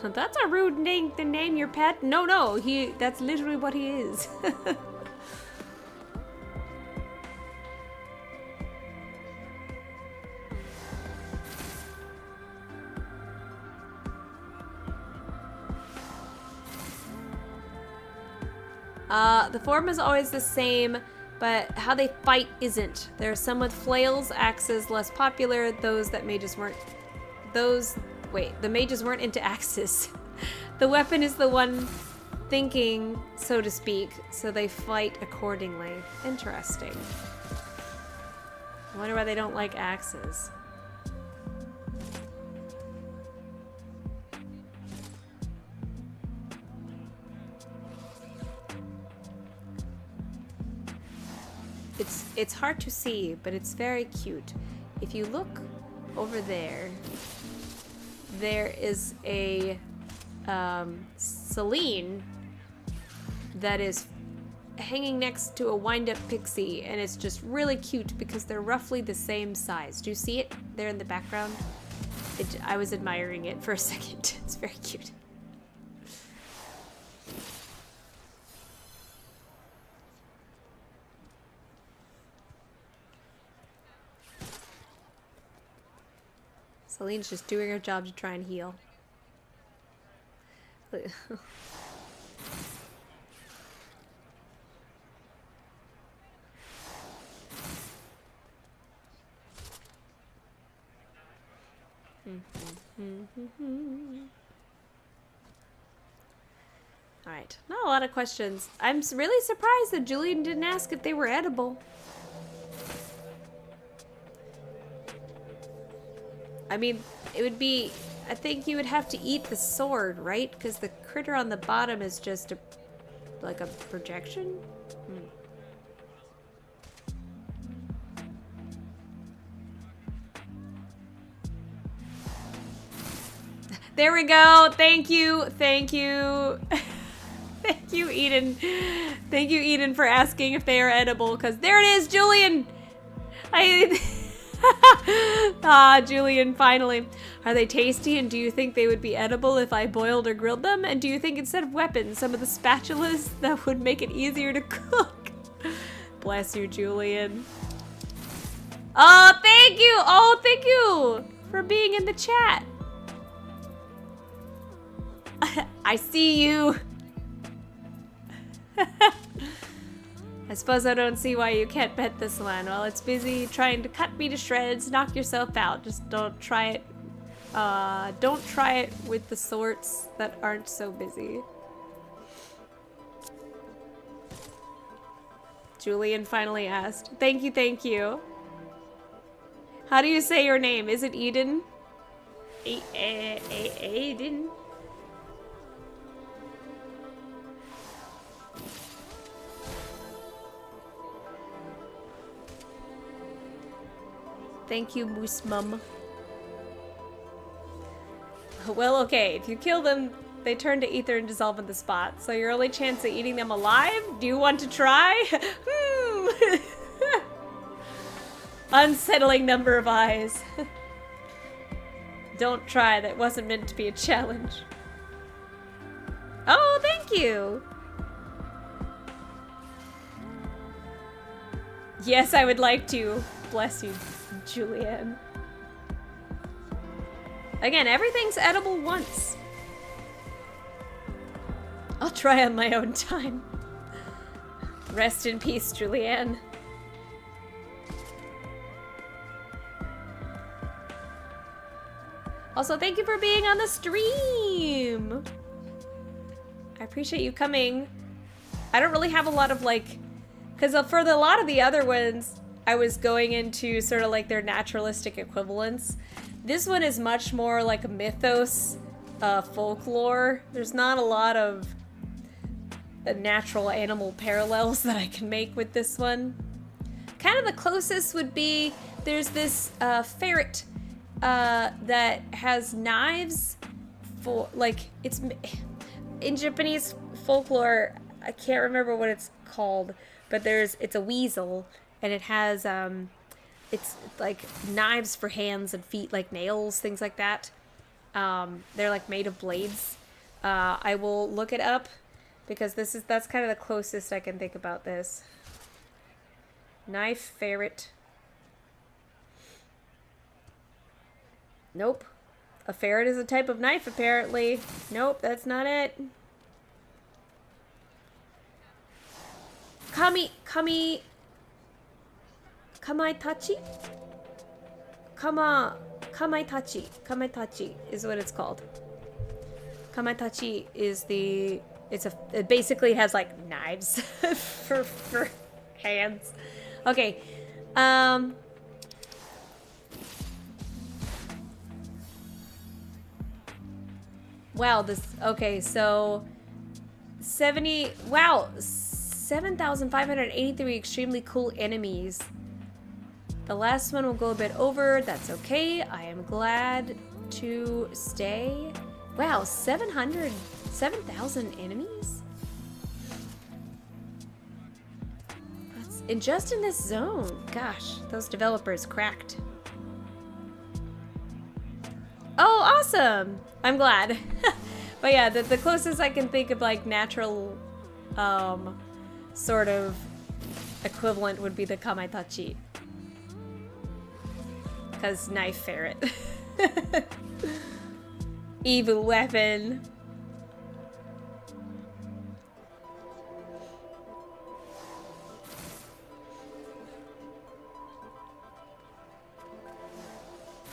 S1: That's a rude name to name your pet. No, that's literally what he is. The form is always the same, but how they fight isn't. There are some with flails, axes, less popular, the mages weren't into axes. The weapon is the one thinking, so to speak, so they fight accordingly. Interesting. I wonder why they don't like axes. It's hard to see, but it's very cute. If you look over there, there is a Celine that is hanging next to a wind-up pixie, and it's just really cute because they're roughly the same size. Do you see it there in the background? I was admiring it for a second. It's very cute. Celine's just doing her job to try and heal. Alright, not a lot of questions. I'm really surprised that Julian didn't ask if they were edible. I mean, it would be... I think you would have to eat the sword, right? Because the critter on the bottom is just a... like a projection? There we go. Thank you. Thank you. Thank you, Eden. Thank you, Eden, for asking if they are edible. Because there it is, Julian. Julian, finally. Are they tasty, and do you think they would be edible if I boiled or grilled them? And do you think instead of weapons, some of the spatulas that would make it easier to cook? Bless you, Julian. Oh, thank you. Oh, thank you for being in the chat. I see you. I suppose I don't see why you can't pet this one. While it's busy trying to cut me to shreds, knock yourself out. Just don't try it. Don't try it with the sorts that aren't so busy. Julian finally asked. Thank you, thank you. How do you say your name? Is it Eden? Eden? Thank you, Moose Mum. Well, okay, if you kill them, they turn to ether and dissolve in the spot. So your only chance of eating them alive? Do you want to try? Unsettling number of eyes. Don't try, that wasn't meant to be a challenge. Oh, thank you! Yes, I would like to. Bless you, Julianne. Again, everything's edible once. I'll try on my own time. Rest in peace, Julianne. Also, thank you for being on the stream. I appreciate you coming. I don't really have a lot of like, because for a lot of the other ones, I was going into sort of like their naturalistic equivalents. This one is much more like a mythos, folklore. There's not a lot of natural animal parallels that I can make with this one. Kind of the closest would be, there's this ferret that has knives for, like, it's, in Japanese folklore, I can't remember what it's called, but it's a weasel, and it has, it's like knives for hands and feet, like nails, things like that. They're like made of blades. I will look it up because that's kind of the closest I can think about this. Knife ferret. Nope. A ferret is a type of knife, apparently. Nope, that's not it. Kamaitachi? Kamaitachi is what it's called. Kamaitachi is it basically has like knives for hands. Okay. Wow, so 7,583 extremely cool enemies. The last one will go a bit over. That's okay. I am glad to stay. Wow, 7,000 enemies? And just in this zone. Gosh, those developers cracked. Oh, awesome! I'm glad. But yeah, the closest I can think of like natural sort of equivalent would be the Kamaitachi. Because knife ferret. Evil weapon.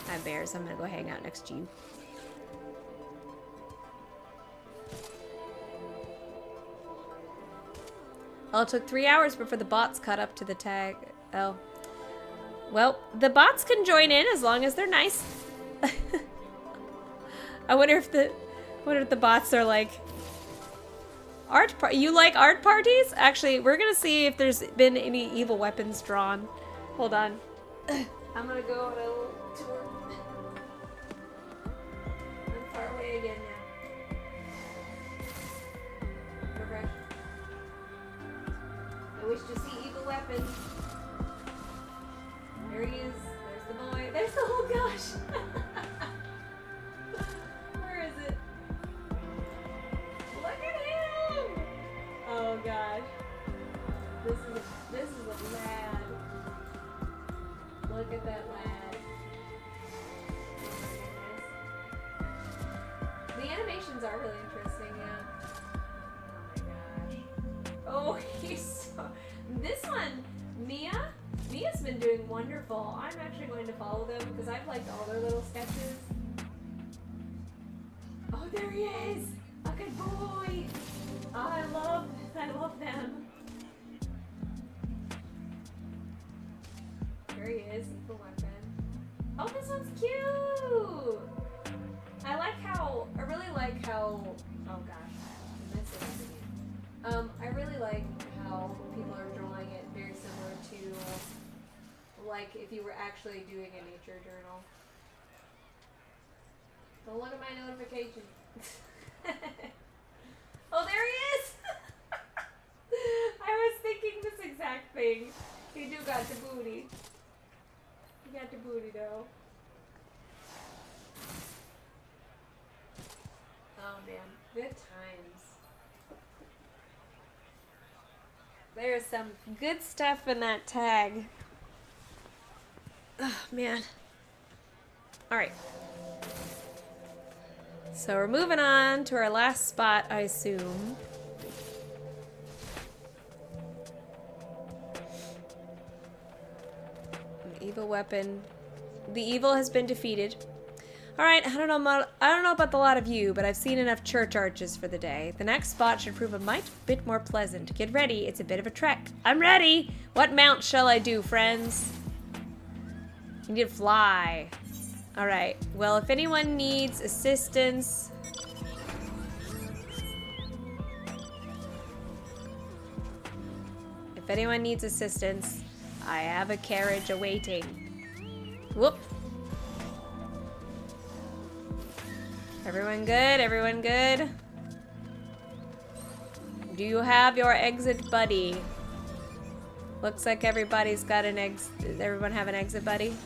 S1: Hi bears, I'm gonna go hang out next to you. Well, it took 3 hours before the bots caught up to the tag. Oh. Well, the bots can join in as long as they're nice. I wonder if the bots are like you like art parties? Actually, we're gonna see if there's been any evil weapons drawn. Hold on. I'm gonna go on a little tour. I'm far away again now. Refresh. I wish to see evil weapons. There he is. There's the boy. There's the whole gosh. Where is it? Look at him! Oh gosh. This is a lad. Look at that lad. Oh the animations are really interesting, yeah. Oh my gosh. Oh, he's so... This one, Mia's been doing wonderful. I'm actually going to follow them because I've liked all their little sketches. Oh, there he is! A good boy! Oh, I love them. There he is, evil weapon. Oh, this one's cute! I really like how, oh gosh, I really like how people are drawing it very similar to, like, if you were actually doing a nature journal. Don't look at my notification. Oh, there he is! I was thinking this exact thing. He do got the booty. He got the booty though. Oh man, good times. There's some good stuff in that tag. Oh man. Alright. So we're moving on to our last spot, I assume. An evil weapon. The evil has been defeated. Alright, I don't know about the lot of you, but I've seen enough church arches for the day. The next spot should prove a bit more pleasant. Get ready, it's a bit of a trek. I'm ready! What mount shall I do, friends? You need to fly. Alright, well, if anyone needs assistance... If anyone needs assistance, I have a carriage awaiting. Whoop. Everyone good? Everyone good? Do you have your exit buddy? Looks like everybody's got an exit. Does everyone have an exit buddy?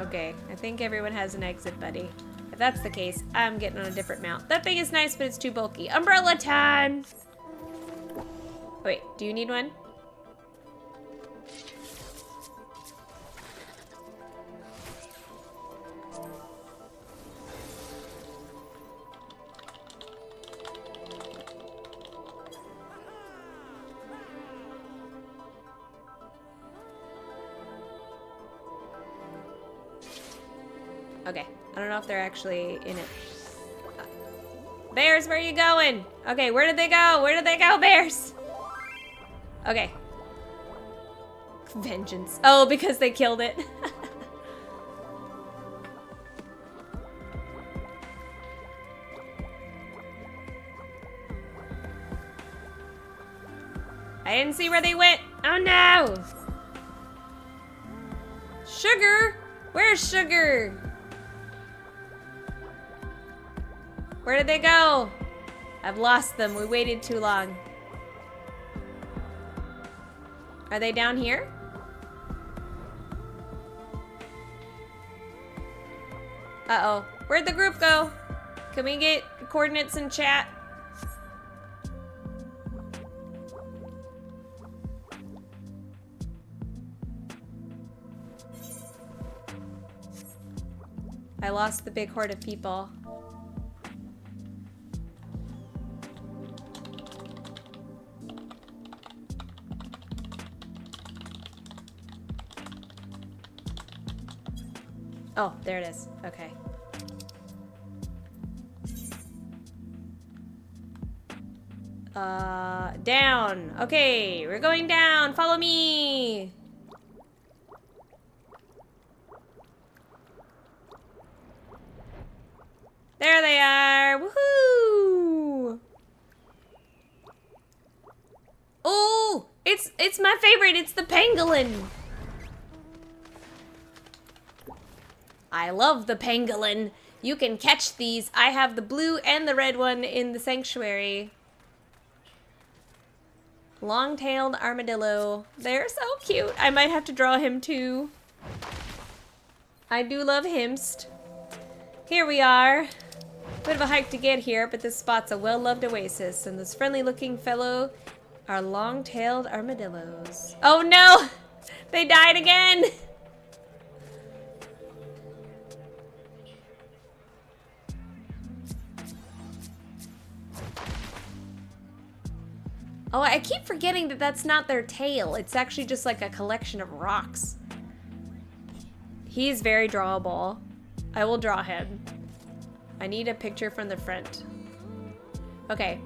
S1: Okay, I think everyone has an exit buddy. If that's the case, I'm getting on a different mount. That thing is nice, but it's too bulky. Umbrella time! Wait, do you need one? Okay, I don't know if they're actually in it. Bears, where are you going? Okay, where did they go? Where did they go, bears? Okay. Vengeance. Oh, because they killed it. I didn't see where they went. Oh no! Sugar? Where's Sugar? Where did they go? I've lost them. We waited too long. Are they down here? Uh-oh. Where'd the group go? Can we get coordinates in chat? I lost the big horde of people. Oh, there it is. Okay. Down. Okay, we're going down. Follow me. There they are. Woohoo! Oh, it's my favorite. It's the pangolin. I love the pangolin. You can catch these. I have the blue and the red one in the sanctuary. Long-tailed armadillo. They're so cute. I might have to draw him too. I do love himst. Here we are. Bit of a hike to get here, but this spot's a well-loved oasis, and this friendly-looking fellow are long-tailed armadillos. Oh no! They died again! Oh, I keep forgetting that that's not their tail. It's actually just like a collection of rocks. He's very drawable. I will draw him. I need a picture from the front. Okay.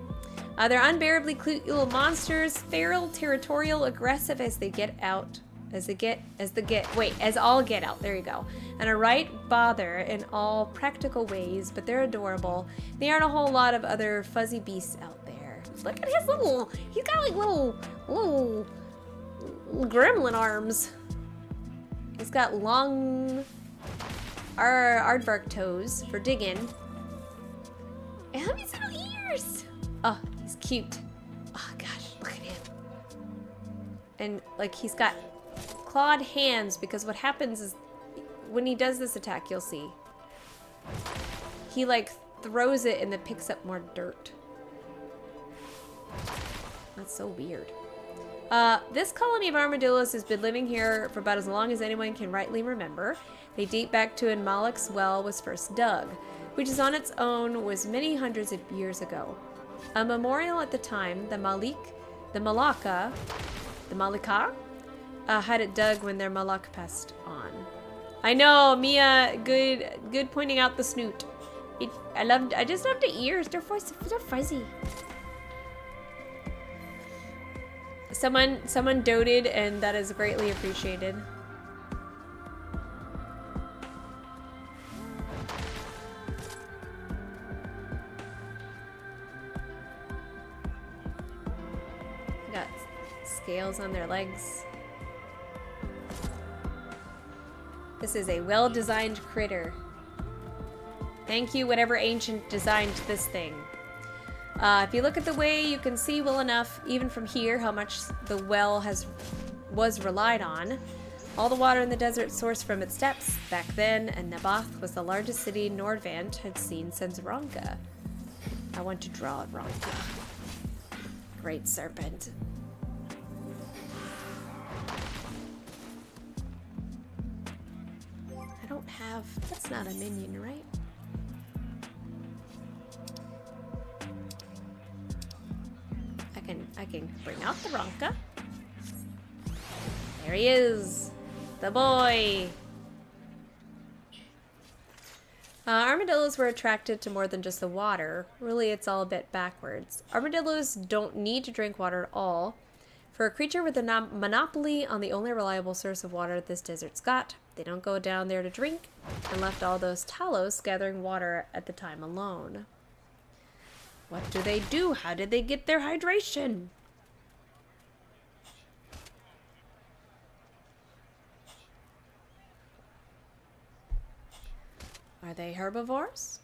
S1: They're unbearably cute little monsters, feral, territorial, aggressive as they get out. As all get out. There you go. And a right bother in all practical ways, but they're adorable. There aren't a whole lot of other fuzzy beasts out there. Look at his little, he's got like little gremlin arms. He's got long Ardbert toes for digging. And look at his little ears. Oh, he's cute. Oh gosh, look at him. And like he's got clawed hands because what happens is when he does this attack, you'll see. He like throws it and then picks up more dirt. That's so weird. This colony of armadillos has been living here for about as long as anyone can rightly remember. They date back to when Malak's well was first dug, which is on its own was many hundreds of years ago. A memorial at the time, the Malika, had it dug when their Malak passed on. I know, Mia, good pointing out the snoot. I just love the ears. They're fuzzy. Someone doted, and that is greatly appreciated. Got scales on their legs. This is a well-designed critter. Thank you, whatever ancient designed this thing. If you look at the way, you can see well enough, even from here, how much the well was relied on. All the water in the desert sourced from its depths. Back then, and Naboth was the largest city Nordvant had seen since Ronka. I want to draw Ronka. Great serpent. I don't have... That's not a minion, right? I can bring out the Ronka. There he is. The boy. Armadillos were attracted to more than just the water. Really, it's all a bit backwards. Armadillos don't need to drink water at all. For a creature with a monopoly on the only reliable source of water this desert's got, they don't go down there to drink, and left all those Talos gathering water at the time alone. What do they do? How did they get their hydration? Are they herbivores?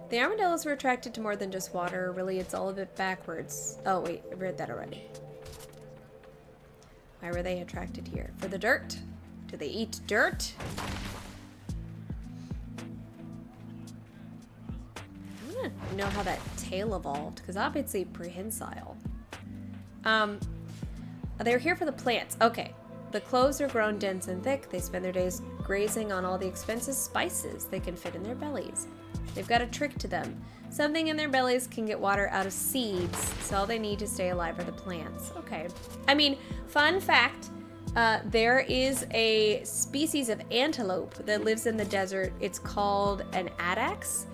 S1: The armadillos were attracted to more than just water. Really, it's all of it backwards. Oh, wait. I read that already. Why were they attracted here? For the dirt? Do they eat dirt? I want to know how that tail evolved, because obviously prehensile. They're here for the plants. Okay. The cloves are grown dense and thick. They spend their days grazing on all the expensive spices they can fit in their bellies. They've got a trick to them. Something in their bellies can get water out of seeds, so all they need to stay alive are the plants. Okay. I mean, fun fact, there is a species of antelope that lives in the desert. It's called an addax,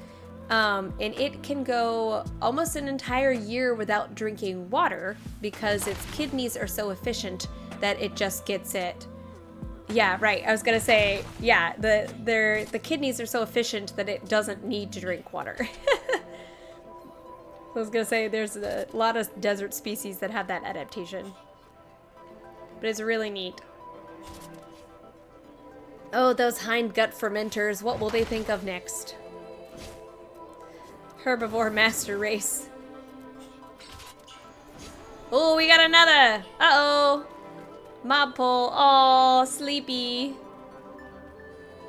S1: and it can go almost an entire year without drinking water because its kidneys are so efficient that it just gets it. Yeah, right. I was gonna say, yeah, the kidneys are so efficient that it doesn't need to drink water. I was gonna say there's a lot of desert species that have that adaptation. But it's really neat. Oh, those hind gut fermenters. What will they think of next? Herbivore master race. Oh, we got another. Uh-oh. Mob pole. Oh, sleepy.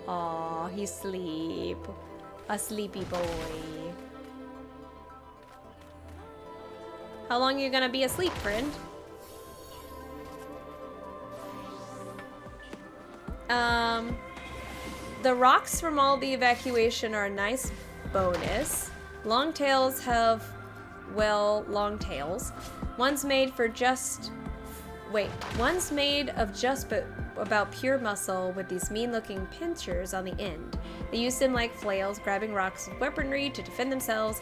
S1: Oh, he's asleep. A sleepy boy. How long are you gonna be asleep, friend? The rocks from all the evacuation are a nice bonus. Longtails have, well, longtails. One's made for just... Wait, one's made of just but about pure muscle with these mean-looking pincers on the end. They use them like flails, grabbing rocks with weaponry to defend themselves,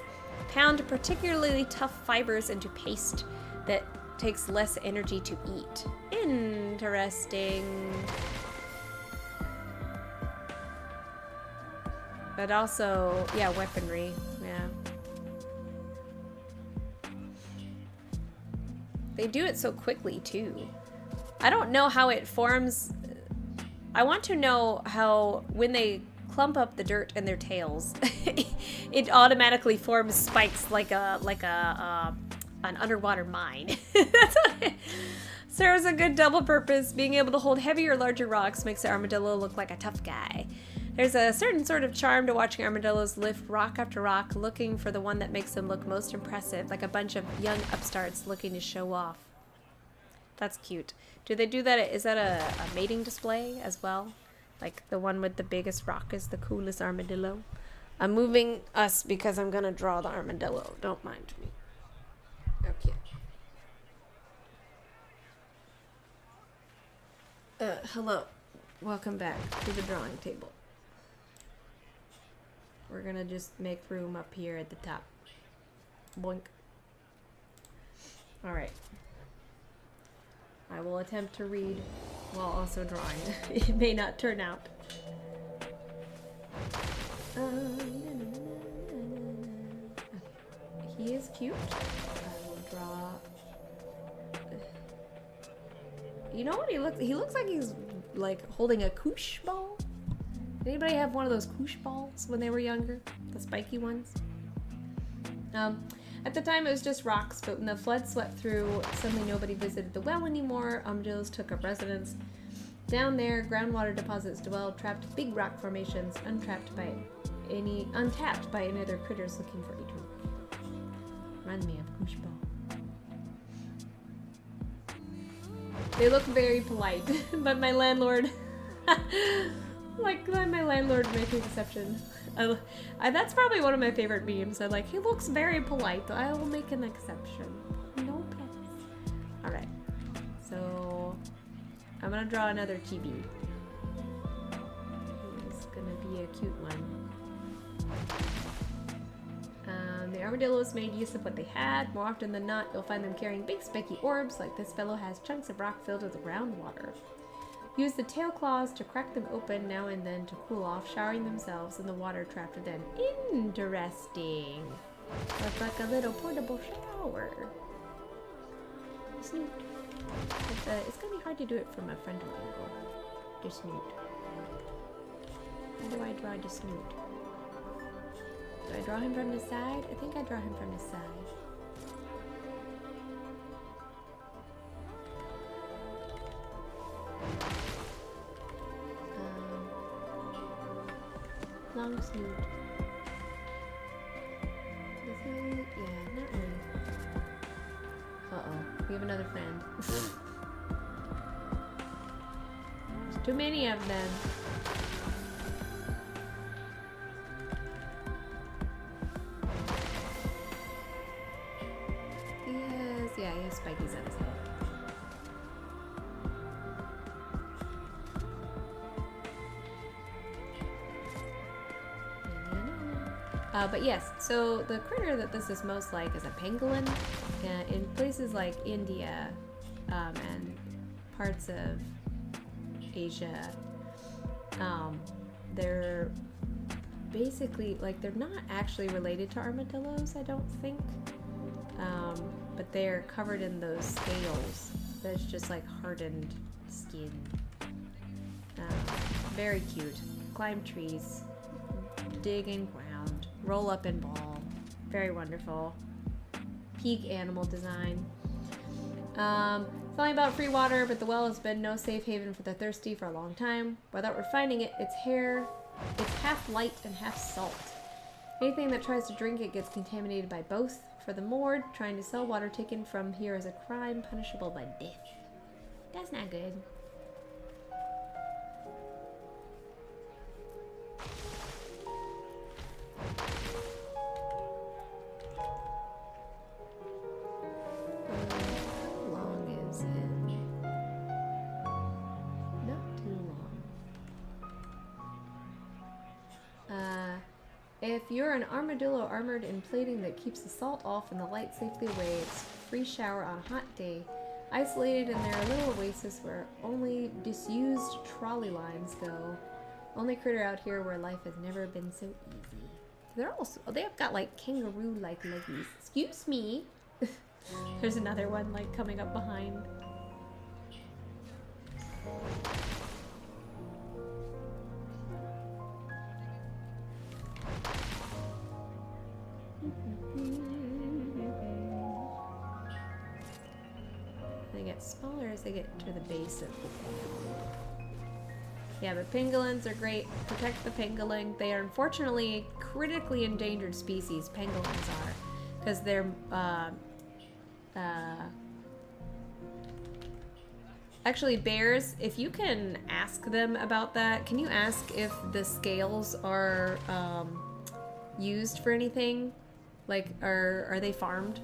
S1: pound particularly tough fibers into paste that takes less energy to eat. Interesting. But also, yeah, weaponry, yeah. They do it so quickly, too. I don't know how it forms. I want to know how, when they clump up the dirt in their tails, it automatically forms spikes like an underwater mine. That's what it serves a good double purpose. Being able to hold heavier or larger rocks makes the armadillo look like a tough guy. There's a certain sort of charm to watching armadillos lift rock after rock, looking for the one that makes them look most impressive, like a bunch of young upstarts looking to show off. That's cute. Do they do that? Is that a mating display as well? Like the one with the biggest rock is the coolest armadillo? I'm moving us because I'm gonna draw the armadillo. Don't mind me. Okay. Hello. Welcome back to the drawing table. We're gonna just make room up here at the top. Boink. Alright. I will attempt to read while also drawing. It may not turn out. He is cute. I will draw. You know what he looks? He looks like he's like holding a koosh ball. Anybody have one of those koosh balls when they were younger? The spiky ones? At the time it was just rocks, but when the flood swept through, suddenly nobody visited the well anymore. Armadillos took up residence. Down there, groundwater deposits dwelled, trapped big rock formations, untapped by any other critters looking for a drink. Reminds me of koosh ball. They look very polite, but my landlord... my landlord making exception. That's probably one of my favorite memes. I'm like, he looks very polite. I will make an exception. No pets. Alright. So, I'm gonna draw another chibi. He's gonna be a cute one. The armadillos made use of what they had. More often than not, you'll find them carrying big spiky orbs, like this fellow has chunks of rock filled with groundwater. Use the tail claws to crack them open now and then to cool off, showering themselves in the water trapped within. Interesting. Looks like a little portable shower. Snoot. It's gonna be hard to do it from a frontal angle. Just snoot. How do I draw the snoot? Do I draw him from the side? I think I draw him from the side. Long snoot. Is he? Yeah, not really. Uh-oh. We have another friend. There's too many of them. Yeah, he has spikies on his head. But yes, so the critter that this is most like is a pangolin. In places like India and parts of Asia, they're basically, like, they're not actually related to armadillos, I don't think. But they're covered in those scales. That's just like hardened skin. Very cute. Climb trees. Dig in ground. Roll up in ball. Very wonderful. Peak animal design. Something about free water, but the well has been no safe haven for the thirsty for a long time. Without refining it, it's half light and half salt. Anything that tries to drink it gets contaminated by both. For the moored, trying to sell water taken from here is a crime punishable by death. That's not good. How long is it? Not too long. If you're an armadillo armored in plating that keeps the salt off and the light safely away, it's free shower on a hot day. Isolated in their little oasis where only disused trolley lines go. Only critter out here where life has never been so easy. They're also, they've got like kangaroo-like leggies. Excuse me. There's another one like coming up behind. They get smaller as they get to the base of the animal. Yeah, but pangolins are great. Protect the pangolin. They are unfortunately critically endangered species. Pangolins are, because they're actually bears. If you can ask them about that, can you ask if the scales are used for anything? Like, are they farmed?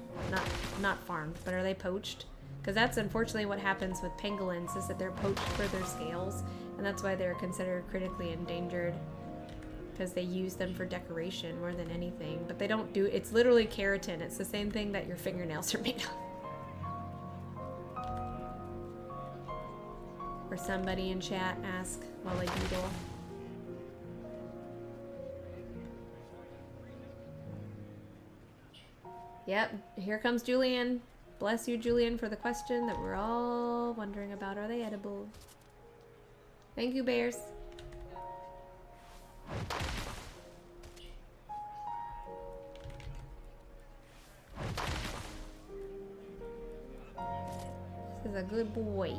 S1: Not farmed, but are they poached? Because that's unfortunately what happens with pangolins, is that they're poached for their scales, and that's why they're considered critically endangered, because they use them for decoration more than anything. But they don't do, it's literally keratin. It's the same thing that your fingernails are made of. Or somebody in chat ask while I doodle. Yep, here comes Julian. Bless you, Julian, for the question that we're all wondering about. Are they edible? Thank you, bears. This is a good boy.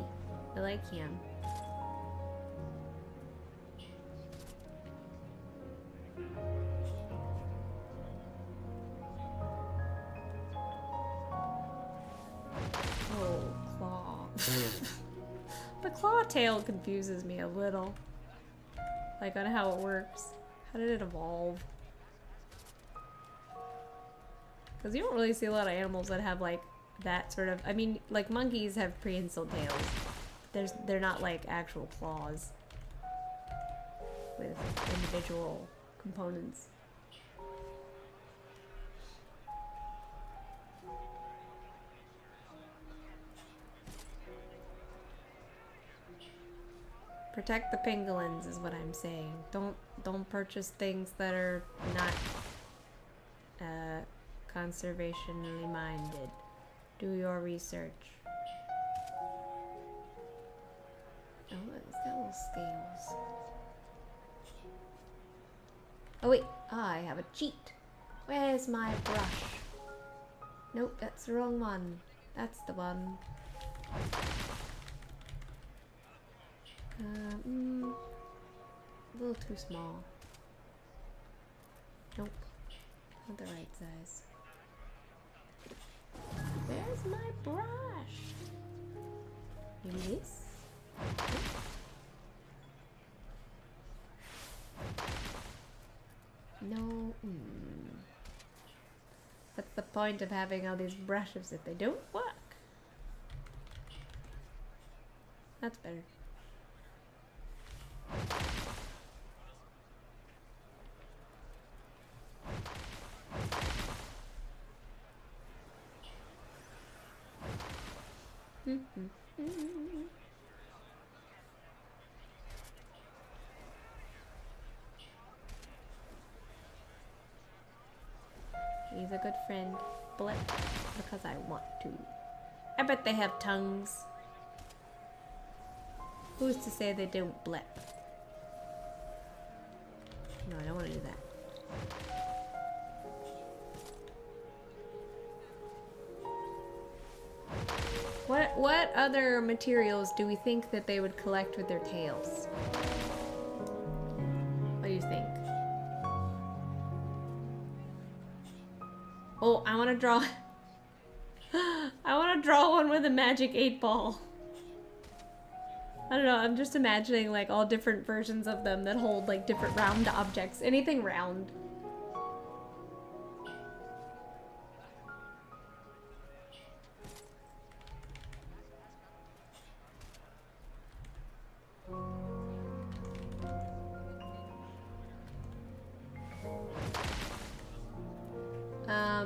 S1: I like him. Oh, claw. The claw tail confuses me a little. Like, on how it works. How did it evolve? Because you don't really see a lot of animals that have, like, that sort of... I mean, like, monkeys have prehensile tails. They're not, like, actual claws. With individual components. Protect the pangolins is what I'm saying. Don't purchase things that are not conservationally minded. Do your research. Oh, it's got little scales. Oh wait, I have a cheat. Where's my brush? Nope, that's the wrong one. That's the one. A little too small. Nope, not the right size. Where's my brush? Maybe this? No. What's the point of having all these brushes if they don't work? That's better. He's a good friend. Blip. Because I want to. I bet they have tongues. Who's to say they don't blip? No, I don't want to do that. What other materials do we think that they would collect with their tails? What do you think? Oh, I want to draw... I want to draw one with a magic 8-ball. I don't know, I'm just imagining like all different versions of them that hold like different round objects. Anything round.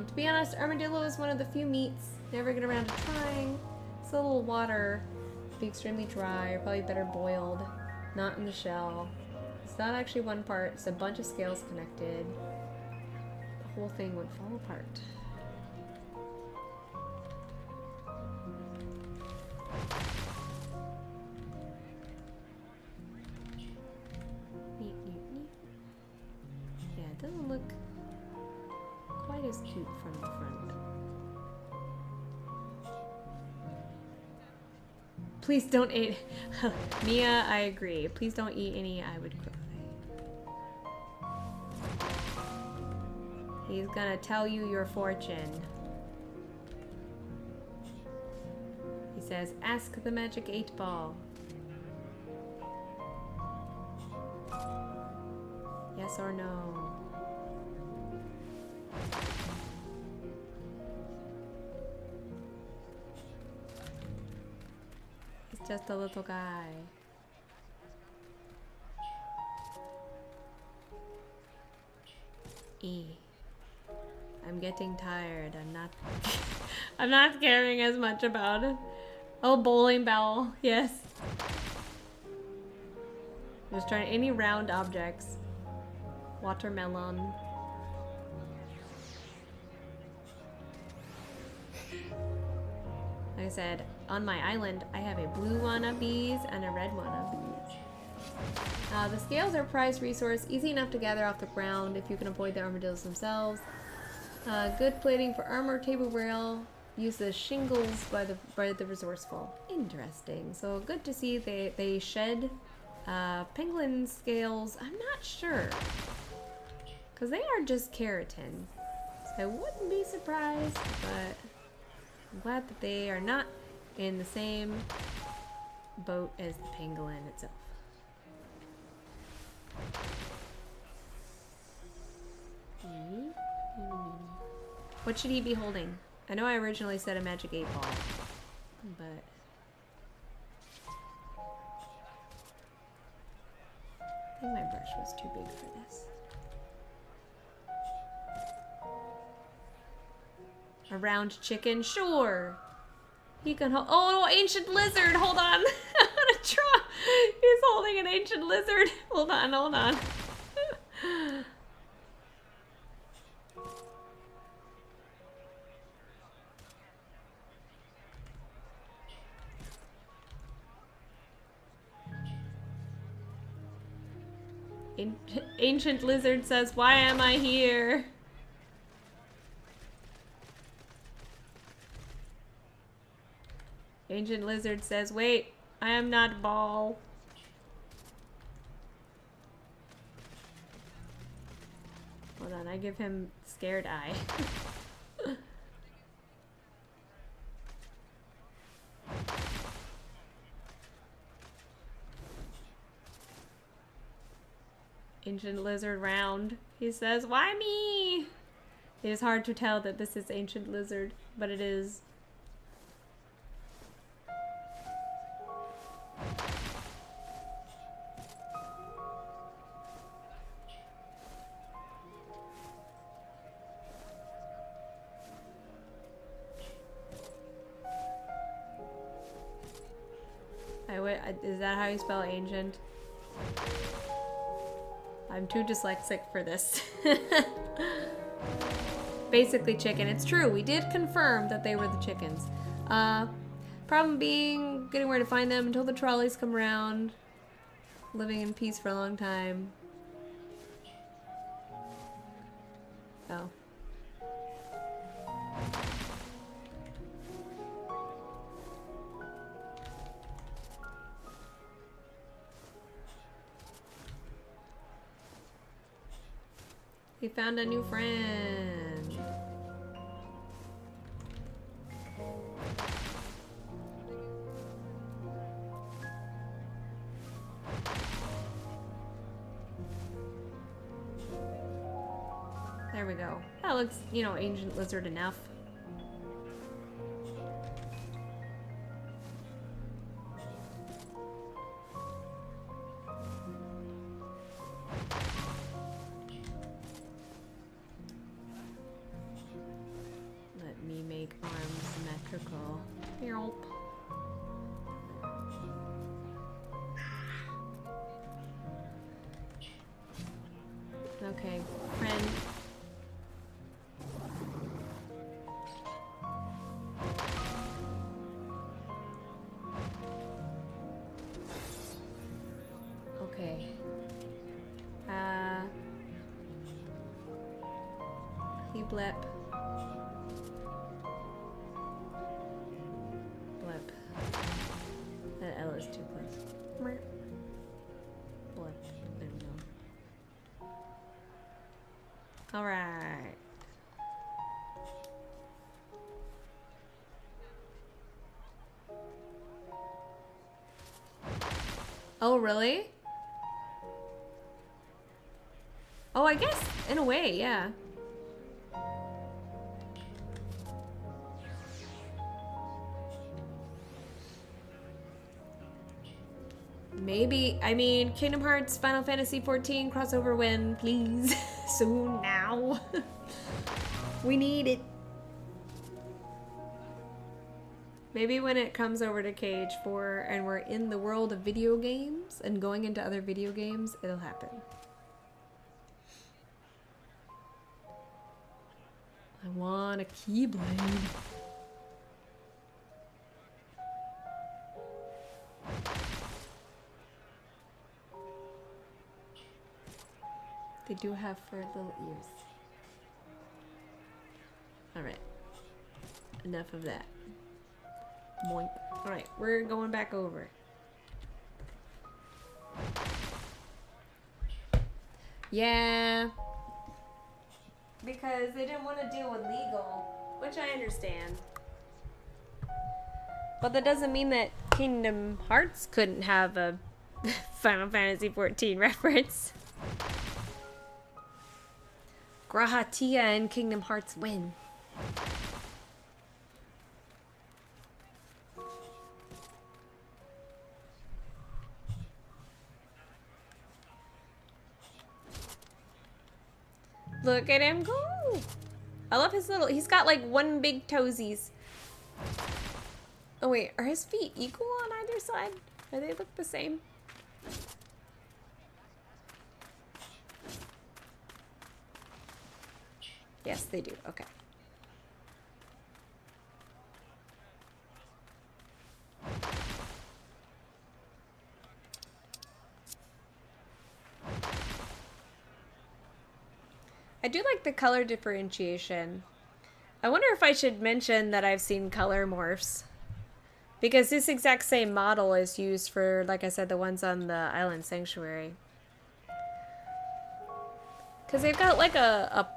S1: To be honest, armadillo is one of the few meats never get around to trying. It's a little water. Be extremely dry, or probably better boiled. Not in the shell. It's not actually one part, it's a bunch of scales connected. The whole thing would fall apart. Yeah, it doesn't look quite as cute from the front. Please don't eat. Mia, I agree. Please don't eat any. I would cry. He's gonna tell you your fortune. He says, ask the magic 8-ball. Yes or no? Just a little guy. I'm getting tired. I'm not caring as much about it. Oh, bowling ball. Yes. Just trying any round objects. Watermelon. Like I said, on my island, I have a blue one of these and a red one of these. The scales are a prized resource, easy enough to gather off the ground if you can avoid the armadillos themselves. Good plating for armor, table rail. Use the shingles by the resourceful. Interesting. So good to see they shed penguin scales. I'm not sure. Because they are just keratin. So I wouldn't be surprised, but I'm glad that they are not in the same boat as the pangolin itself. What should he be holding? I know I originally said a magic 8-ball, but I think my brush was too big for this. A round chicken? Sure. He can hold. Oh, ancient lizard. Hold on. I'm gonna try. He's holding an ancient lizard. Hold on, hold on. Ancient lizard says, "Why am I here?" Ancient Lizard says, wait, I am not ball. Hold on, I give him scared eye. Ancient Lizard round. He says, why me? It is hard to tell that this is Ancient Lizard, but it is. Is that how you spell ancient? I'm too dyslexic for this. Basically chicken. It's true. We did confirm that they were the chickens. Problem being getting where to find them until the trolleys come around. Living in peace for a long time. Oh. He found a new friend. There we go. That looks, you know, Ancient Lizard enough. Okay, friend. Okay. He blip. Blip. That L is too close. Blip. There we go. All right. Oh, really? Oh, I guess in a way, yeah. Maybe, I mean, Kingdom Hearts, Final Fantasy XIV crossover win, please. Soon now. We need it. Maybe when it comes over to Cage 4 and we're in the world of video games and going into other video games, it'll happen. I want a Keyblade. They do have furred little ears. Alright. Enough of that. Boink. Alright, we're going back over. Yeah. Because they didn't want to deal with legal, which I understand. But that doesn't mean that Kingdom Hearts couldn't have a Final Fantasy XIV reference. Grahatia and Kingdom Hearts win. Look at him go. I love his little, he's got like one big toesies. Oh wait, are his feet equal on either side? Or they look the same? Yes, they do. Okay. I do like the color differentiation. I wonder if I should mention that I've seen color morphs. Because this exact same model is used for, like I said, the ones on the Island Sanctuary. Because they've got like a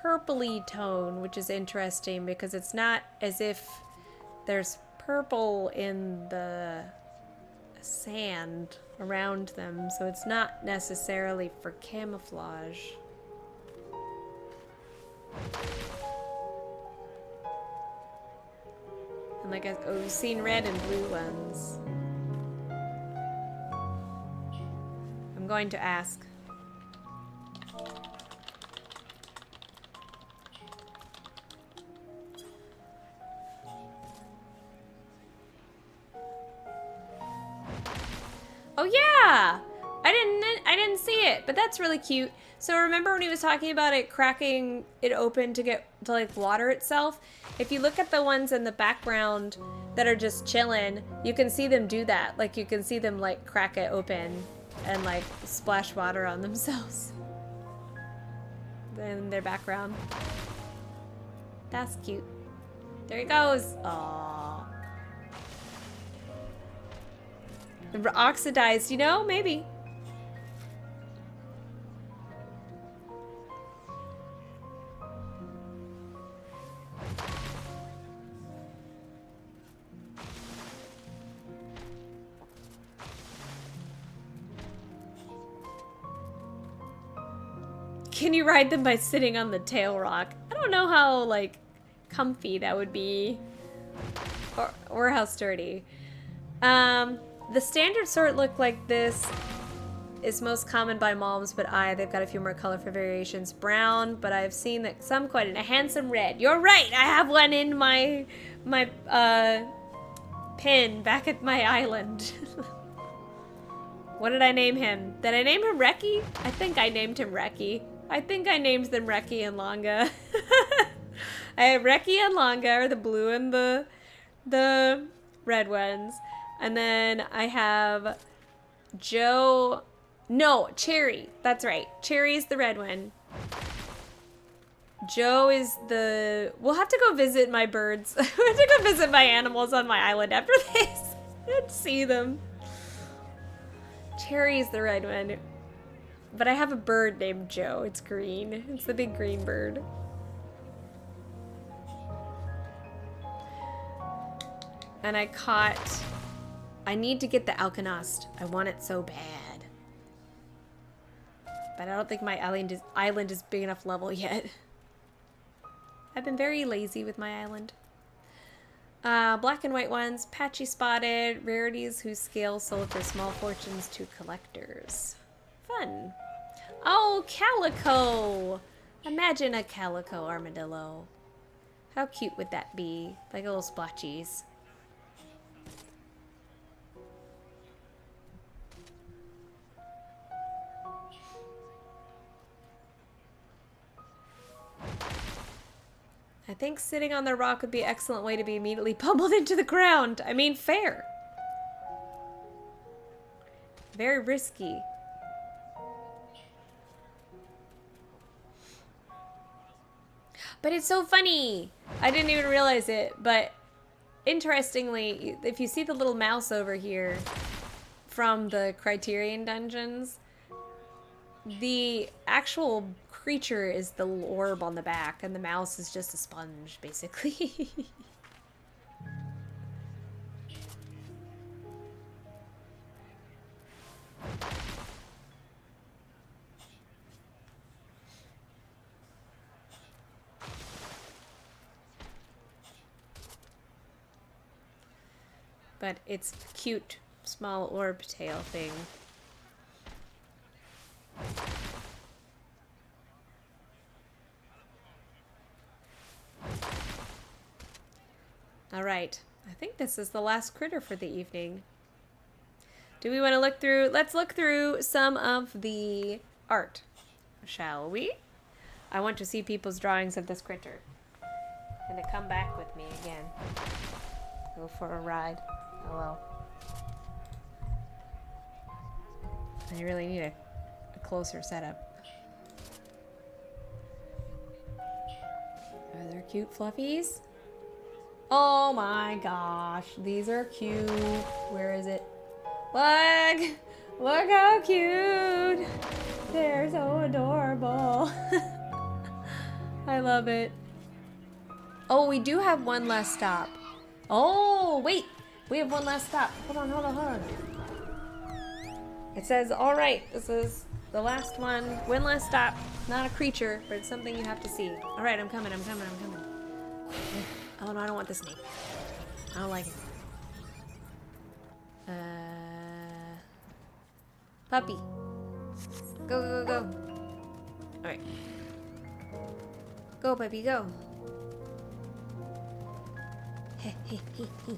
S1: purpley tone, which is interesting because it's not as if there's purple in the sand around them, so it's not necessarily for camouflage. And like, oh, we've seen red and blue ones. I'm going to ask. Oh yeah! I didn't see it, but that's really cute. So remember when he was talking about it cracking it open to get to like water itself? If you look at the ones in the background that are just chilling, you can see them do that. Like you can see them like crack it open and like splash water on themselves. In their background. That's cute. There he goes. Aww. Oxidized, you know? Maybe. Can you ride them by sitting on the tail rock? I don't know how, like, comfy that would be. Or how sturdy. The standard sort look like this is most common by moms, but they've got a few more colorful variations. Brown, but I've seen that some quite in a handsome red. You're right, I have one in my pin back at my island. What did I name him? Did I name him Reki? I think I named him Reki. I think I named them Reki and Longa. I have Reki and Longa, are the blue and the red ones. And then I have Cherry. That's right. Cherry's the red one. Joe is the... We'll have to go visit my birds. We'll have to go visit my animals on my island after this. Let's see them. Cherry's the red one. But I have a bird named Joe. It's green. It's the big green bird. And I need to get the Alkanost. I want it so bad. But I don't think my island is big enough level yet. I've been very lazy with my island. Black and white ones, patchy spotted, rarities whose scales sold for small fortunes to collectors. Fun. Oh, calico! Imagine a calico armadillo. How cute would that be? Like little splotchies. I think sitting on the rock would be an excellent way to be immediately pummeled into the ground. I mean, fair. Very risky. But it's so funny. I didn't even realize it, but interestingly, if you see the little mouse over here from the Criterion dungeons, the actual creature is the orb on the back, and the mouse is just a sponge, basically. But it's cute, small orb tail thing. All right, I think this is the last critter for the evening. Do we want to look through? Let's look through some of the art, shall we? I want to see people's drawings of this critter. Gonna come back with me again. Go for a ride. Oh well. I really need a closer setup. Are there cute fluffies? Oh my gosh, these are cute. Where is it? Look! Look how cute! They're so adorable. I love it. Oh, we do have one last stop. Oh, wait! We have one last stop. Hold on, hold on, hold on. It says, all right, this is the last one. One last stop. Not a creature, but it's something you have to see. All right, I'm coming, I'm coming, I'm coming. Oh no, I don't want the snake. I don't like it. Puppy. Go, go, go, go. All right. Go, puppy, go. Hey, hey, hey, hey,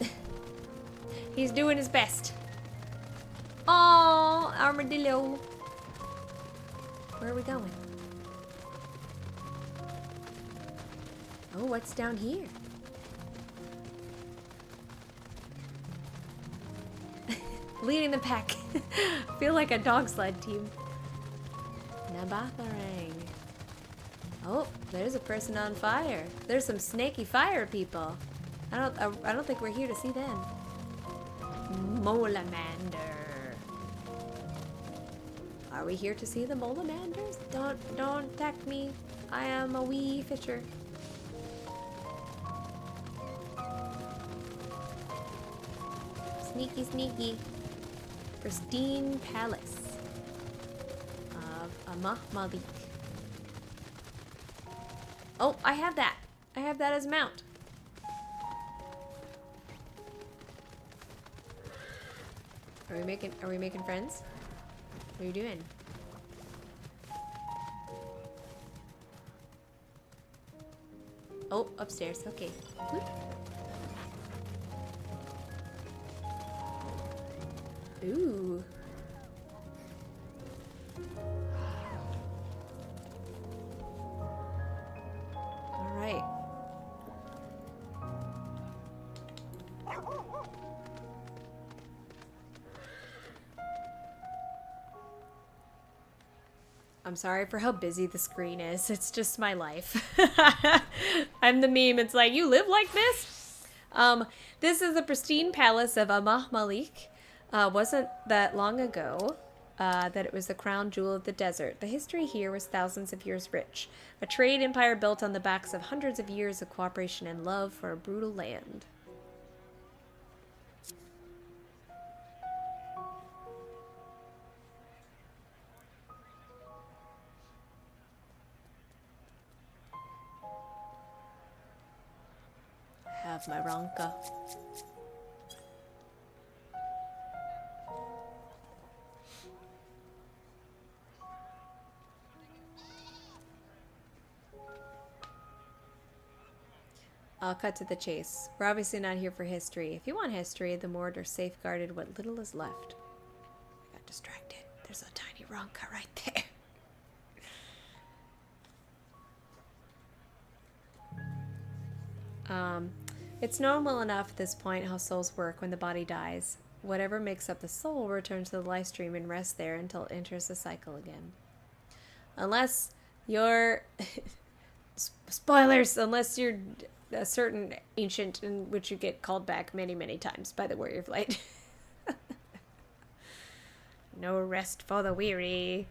S1: hey. He's doing his best. Oh, armadillo. Where are we going? Oh, what's down here? Leading the pack. Feel like a dog sled team. Amh Araeng. Oh, there's a person on fire. There's some snaky fire people. I don't think we're here to see them. Molamander. Are we here to see the Molamanders? Don't attack me. I am a wee fisher. Sneaky, sneaky. Pristine palace of Amh Araeng. Oh, I have that. I have that as mount. Are we making friends? What are you doing? Oh, upstairs. Okay. Whoop. Ooh. All right. I'm sorry for how busy the screen is. It's just my life. I'm the meme. It's like, you live like this? This is the pristine palace of Amh Araeng. Wasn't that long ago that it was the crown jewel of the desert. The history here was thousands of years rich. A trade empire built on the backs of hundreds of years of cooperation and love for a brutal land. Have my Ronka. I'll cut to the chase. We're obviously not here for history. If you want history, the Mord safeguarded what little is left. I got distracted. There's a tiny Ronka right there. It's known well enough at this point how souls work when the body dies. Whatever makes up the soul will return to the life stream and rest there until it enters the cycle again. Unless you're... Spoilers! Unless you're a certain ancient in which you get called back many, many times by the warrior flight. No rest for the weary.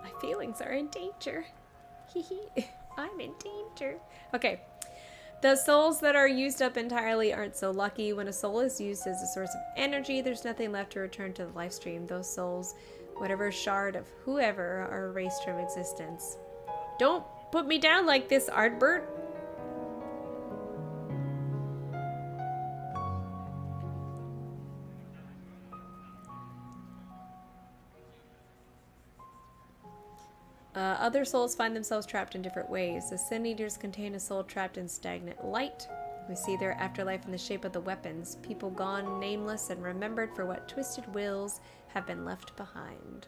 S1: My feelings are in danger. I'm in danger. Okay. The souls that are used up entirely aren't so lucky. When a soul is used as a source of energy, there's nothing left to return to the life stream. Those souls, whatever shard of whoever, are erased from existence. Don't put me down like this, Ardbert. Other souls find themselves trapped in different ways. The Sin Eaters contain a soul trapped in stagnant light. We see their afterlife in the shape of the weapons, people gone nameless and remembered for what twisted wills have been left behind.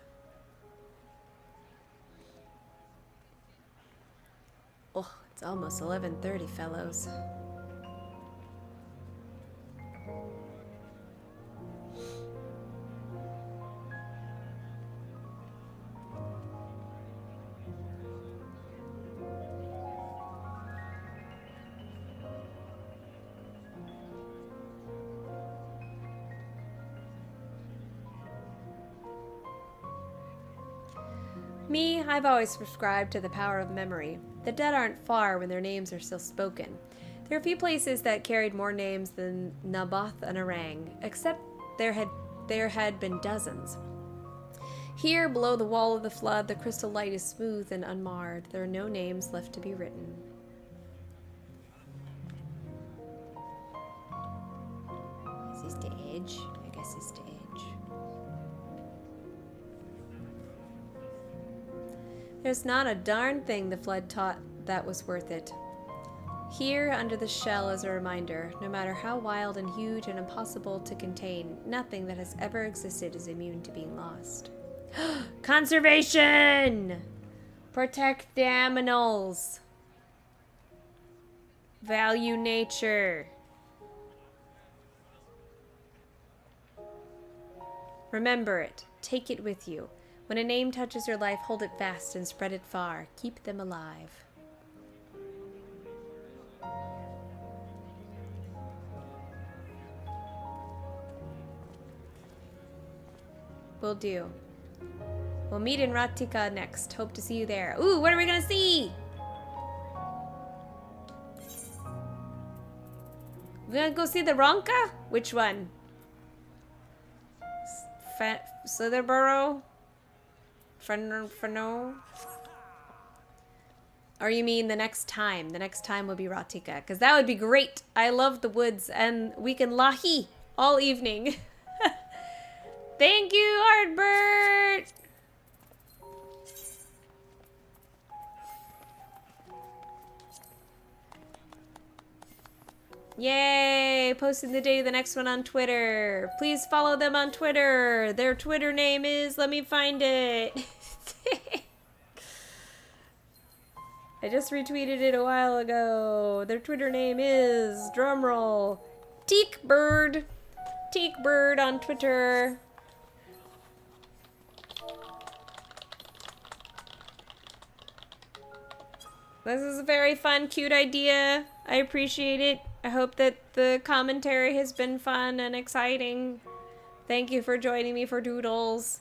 S1: Oh, it's almost 11:30, fellows. Me, I've always subscribed to the power of memory. The dead aren't far when their names are still spoken. There are few places that carried more names than Amh Araeng, except there had been dozens. Here, below the wall of the flood, the crystal light is smooth and unmarred. There are no names left to be written. Is this the edge? I guess it's the edge. There's not a darn thing the flood taught that was worth it. Here, under the shell, is a reminder, no matter how wild and huge and impossible to contain, nothing that has ever existed is immune to being lost. Conservation! Protect the aminals. Value nature. Remember it. Take it with you. When a name touches your life, hold it fast and spread it far. Keep them alive. Will do. We'll meet in Ratika next. Hope to see you there. Ooh, what are we gonna see? We're gonna go see the Ronka? Which one? Slitherborough? Fano? Or you mean the next time? The next time will be Ratika. Because that would be great. I love the woods. And we can lahi all evening. Thank you, Ardbert! Yay! Posting the date of the next one on Twitter. Please follow them on Twitter. Their Twitter name is... Let me find it. I just retweeted it a while ago. Their Twitter name is... Drumroll. Teakbird. Teakbird on Twitter. This is a very fun, cute idea. I appreciate it. I hope that the commentary has been fun and exciting. Thank you for joining me for Doodles.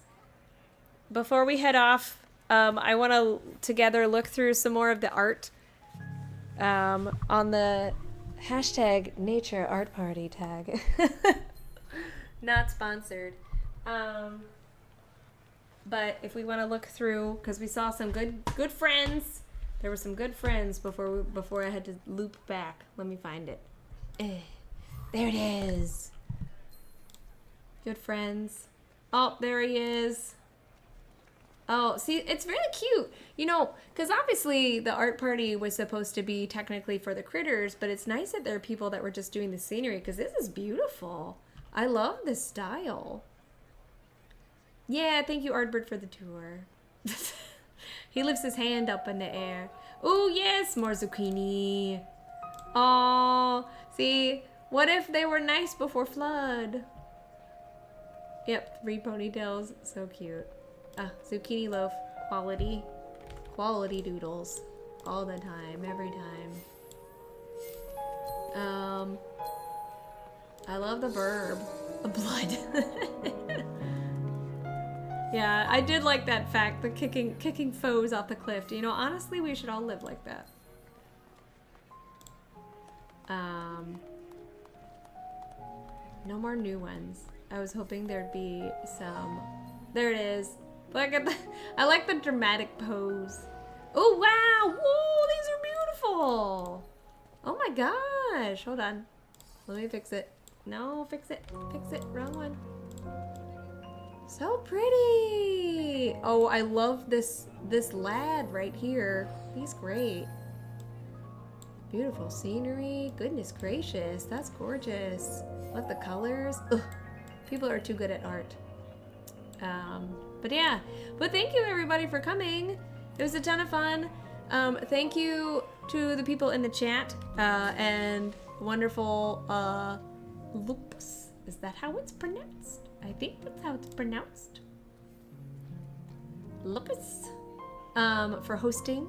S1: Before we head off, I want to together look through some more of the art on the hashtag Nature Art Party tag. Not sponsored. But if we want to look through, because we saw some good friends. There were some good friends before I had to loop back. Let me find it. There it is. Good friends. Oh, there he is. Oh, see, it's really cute. You know, because obviously the art party was supposed to be technically for the critters, but it's nice that there are people that were just doing the scenery, because this is beautiful. I love this style. Yeah, thank you, Ardbert, for the tour. He lifts his hand up in the air. Oh, yes, more zucchini. Oh, see, what if they were nice before flood? Yep, 3 ponytails. So cute. Zucchini loaf. Quality. Quality doodles. All the time. Every time. I love the verb. Blood. Yeah, I did like that fact, the kicking foes off the cliff. You know, honestly, we should all live like that. No more new ones. I was hoping there'd be some. There it is. Look at the. I like the dramatic pose. Oh wow! Whoa, these are beautiful. Oh my gosh! Hold on. Let me fix it. No, fix it. Fix it. Wrong one. So pretty. Oh, I love this lad right here. He's great. beautiful scenery. Goodness gracious, that's gorgeous. What the colors. Ugh, people are too good at art. But yeah, but thank you everybody for coming. It was a ton of fun. Thank you to the people in the chat, and wonderful, Lupus. Is that how it's pronounced? I think that's how it's pronounced. Lupus. For hosting.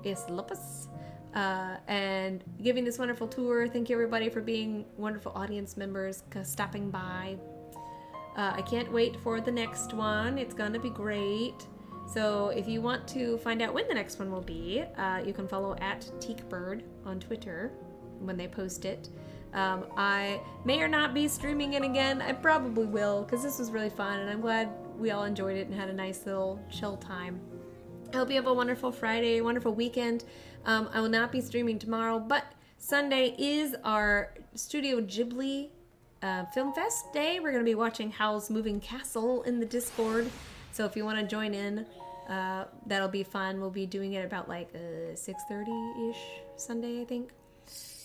S1: Yes, Lupus. And giving this wonderful tour. Thank you everybody for being wonderful audience members, stopping by. I can't wait for the next one. It's gonna be great. So if you want to find out when the next one will be, you can follow at TeakBird on Twitter when they post it. I may or not be streaming it again. I probably will, because this was really fun, and I'm glad we all enjoyed it and had a nice little chill time. I hope you have a wonderful Friday, wonderful weekend. I will not be streaming tomorrow, but Sunday is our Studio Ghibli Film Fest day. We're going to be watching Howl's Moving Castle in the Discord. So if you want to join in, that'll be fun. We'll be doing it about like 6:30-ish Sunday, I think.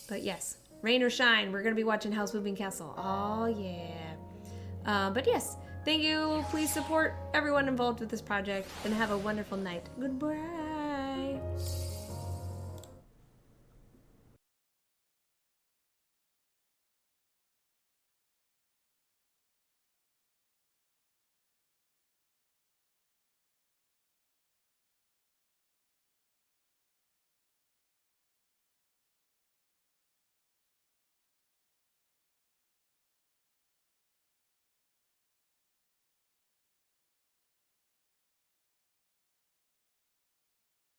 S1: But yes, rain or shine, we're going to be watching Howl's Moving Castle. Oh, yeah. But yes, thank you. Please support everyone involved with this project and have a wonderful night. Goodbye.